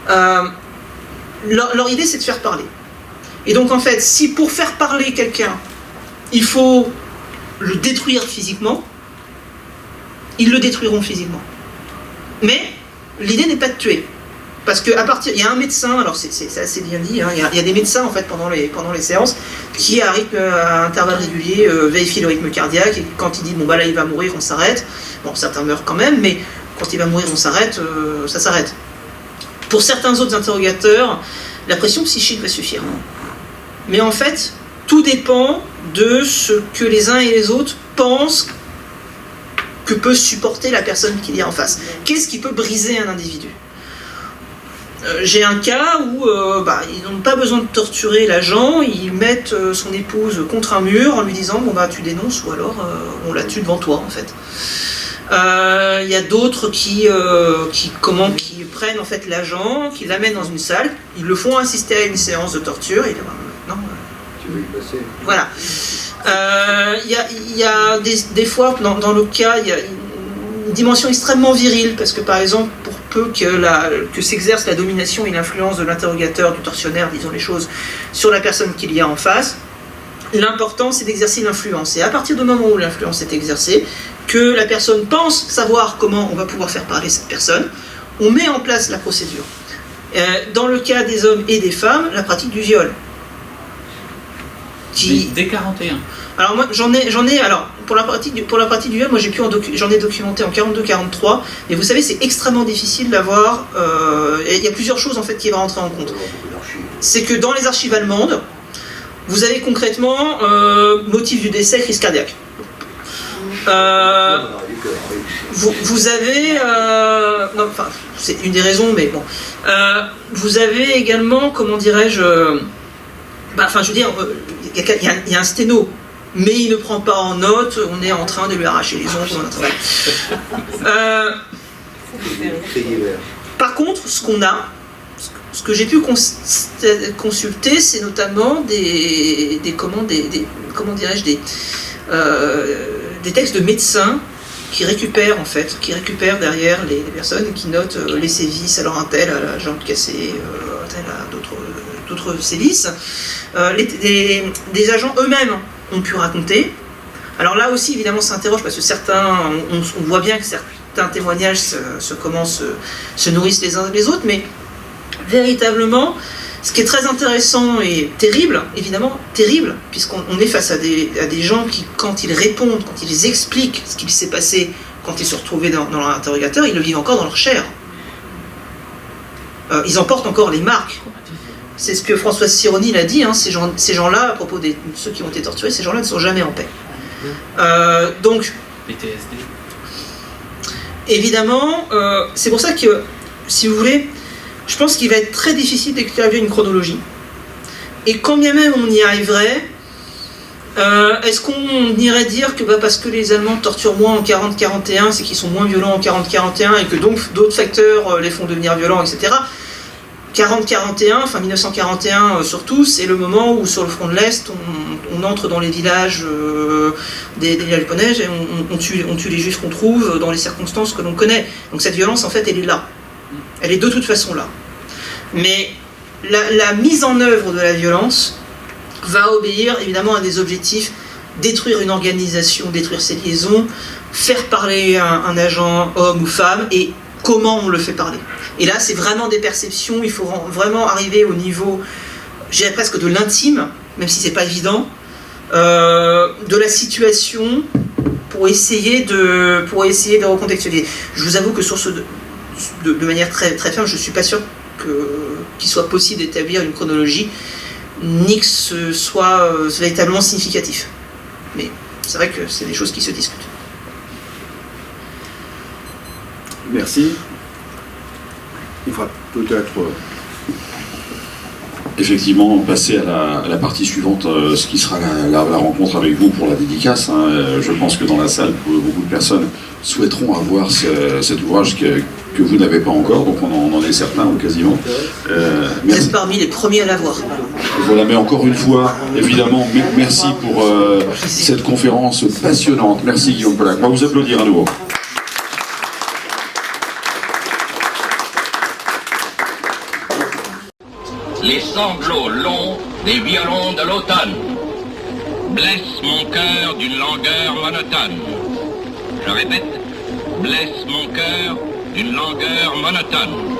C: Leur idée, c'est de faire parler. Et donc, en fait, si pour faire parler quelqu'un, il faut le détruire physiquement, ils le détruiront physiquement. Mais l'idée n'est pas de tuer. Parce qu'à partir, il y a un médecin, alors c'est assez bien dit, hein, il y a des médecins en fait pendant les séances qui à intervalles réguliers vérifient le rythme cardiaque, et quand il dit bon bah là il va mourir, on s'arrête. Bon, certains meurent quand même, mais quand il va mourir, on s'arrête, ça s'arrête. Pour certains autres interrogateurs, la pression psychique va suffire. Mais en fait, tout dépend de ce que les uns et les autres pensent que peut supporter la personne qu'il y a en face. Qu'est-ce qui peut briser un individu ? J'ai un cas où ils n'ont pas besoin de torturer l'agent, ils mettent son épouse contre un mur en lui disant bon bah tu dénonces ou alors on la tue devant toi en fait. Il y a d'autres qui prennent en fait l'agent, qui l'amènent dans une salle, ils le font assister à une séance de torture et maintenant
G: tu veux y passer.
C: Voilà. Il y a des fois dans le cas il y a une dimension extrêmement virile parce que par exemple pour peu que s'exerce la domination et l'influence de l'interrogateur, du tortionnaire, disons les choses, sur la personne qu'il y a en face, l'important c'est d'exercer l'influence. Et à partir du moment où l'influence est exercée, que la personne pense savoir comment on va pouvoir faire parler cette personne, on met en place la procédure. Dans le cas des hommes et des femmes, la pratique du viol.
D: Dès 41.
C: Alors moi j'en ai alors pour la pratique du viol, moi j'en ai documenté en 42-43, mais vous savez c'est extrêmement difficile d'avoir. Il y a plusieurs choses en fait qui vont rentrer en compte. C'est que dans les archives allemandes, vous avez concrètement motif du décès, crise cardiaque. vous avez, non, enfin, c'est une des raisons, mais bon, vous avez également, comment dirais-je, enfin, je veux dire, il y a un sténo, mais il ne prend pas en note, on est en train de lui arracher les ongles. Par contre, ce que j'ai pu consulter, c'est notamment des textes de médecins qui récupèrent derrière les personnes qui notent les sévices, alors un tel à la jambe cassée, un tel à d'autres sévices. Des agents eux-mêmes ont pu raconter. Alors là aussi, évidemment, ça interroge parce que on voit bien que certains témoignages se nourrissent les uns des autres, mais véritablement, ce qui est très intéressant et terrible, évidemment terrible, puisqu'on est face à des gens qui, quand ils répondent, quand ils expliquent ce qu'il s'est passé, quand ils se retrouvent dans leur interrogateur, ils le vivent encore dans leur chair. Ils en portent encore les marques. C'est ce que Françoise Sironi l'a dit, hein, ces gens-là, à propos de ceux qui ont été torturés, ces gens-là ne sont jamais en paix. Donc,
D: PTSD.
C: Évidemment, c'est pour ça que, si vous voulez, je pense qu'il va être très difficile d'établir une chronologie. Et quand bien même on y arriverait, est-ce qu'on irait dire que parce que les Allemands torturent moins en 40-41, c'est qu'ils sont moins violents en 40-41 et que donc d'autres facteurs les font devenir violents, etc. 40-41, enfin 1941 surtout, c'est le moment où sur le front de l'Est, on entre dans les villages des villages japonais et on tue les juifs qu'on trouve dans les circonstances que l'on connaît. Donc cette violence, en fait, elle est là. Elle est de toute façon là. Mais la mise en œuvre de la violence va obéir évidemment à des objectifs: détruire une organisation, détruire ses liaisons, faire parler un agent homme ou femme, et comment on le fait parler. Et là, c'est vraiment des perceptions, il faut vraiment arriver au niveau, je dirais presque de l'intime, même si c'est pas évident, de la situation pour essayer de recontextualiser. Je vous avoue que sur de manière très, très ferme, je ne suis pas sûr qu'il soit possible d'établir une chronologie, ni que ce soit véritablement significatif. Mais c'est vrai que c'est des choses qui se discutent.
E: Merci. Il faudra peut-être...
B: Effectivement, passer à la partie suivante, ce qui sera la rencontre avec vous pour la dédicace. Hein. Je pense que dans la salle, beaucoup de personnes souhaiteront avoir cet ouvrage que vous n'avez pas encore, donc on en est certain, ou quasiment.
C: Vous êtes parmi les premiers à l'avoir.
B: Voilà, mais encore une fois, évidemment, merci pour cette conférence passionnante. Merci Guillaume Pollack. On va vous applaudir à nouveau.
A: Les sanglots longs des violons de l'automne blessent mon cœur d'une langueur monotone. Je répète, blessent mon cœur d'une langueur monotone.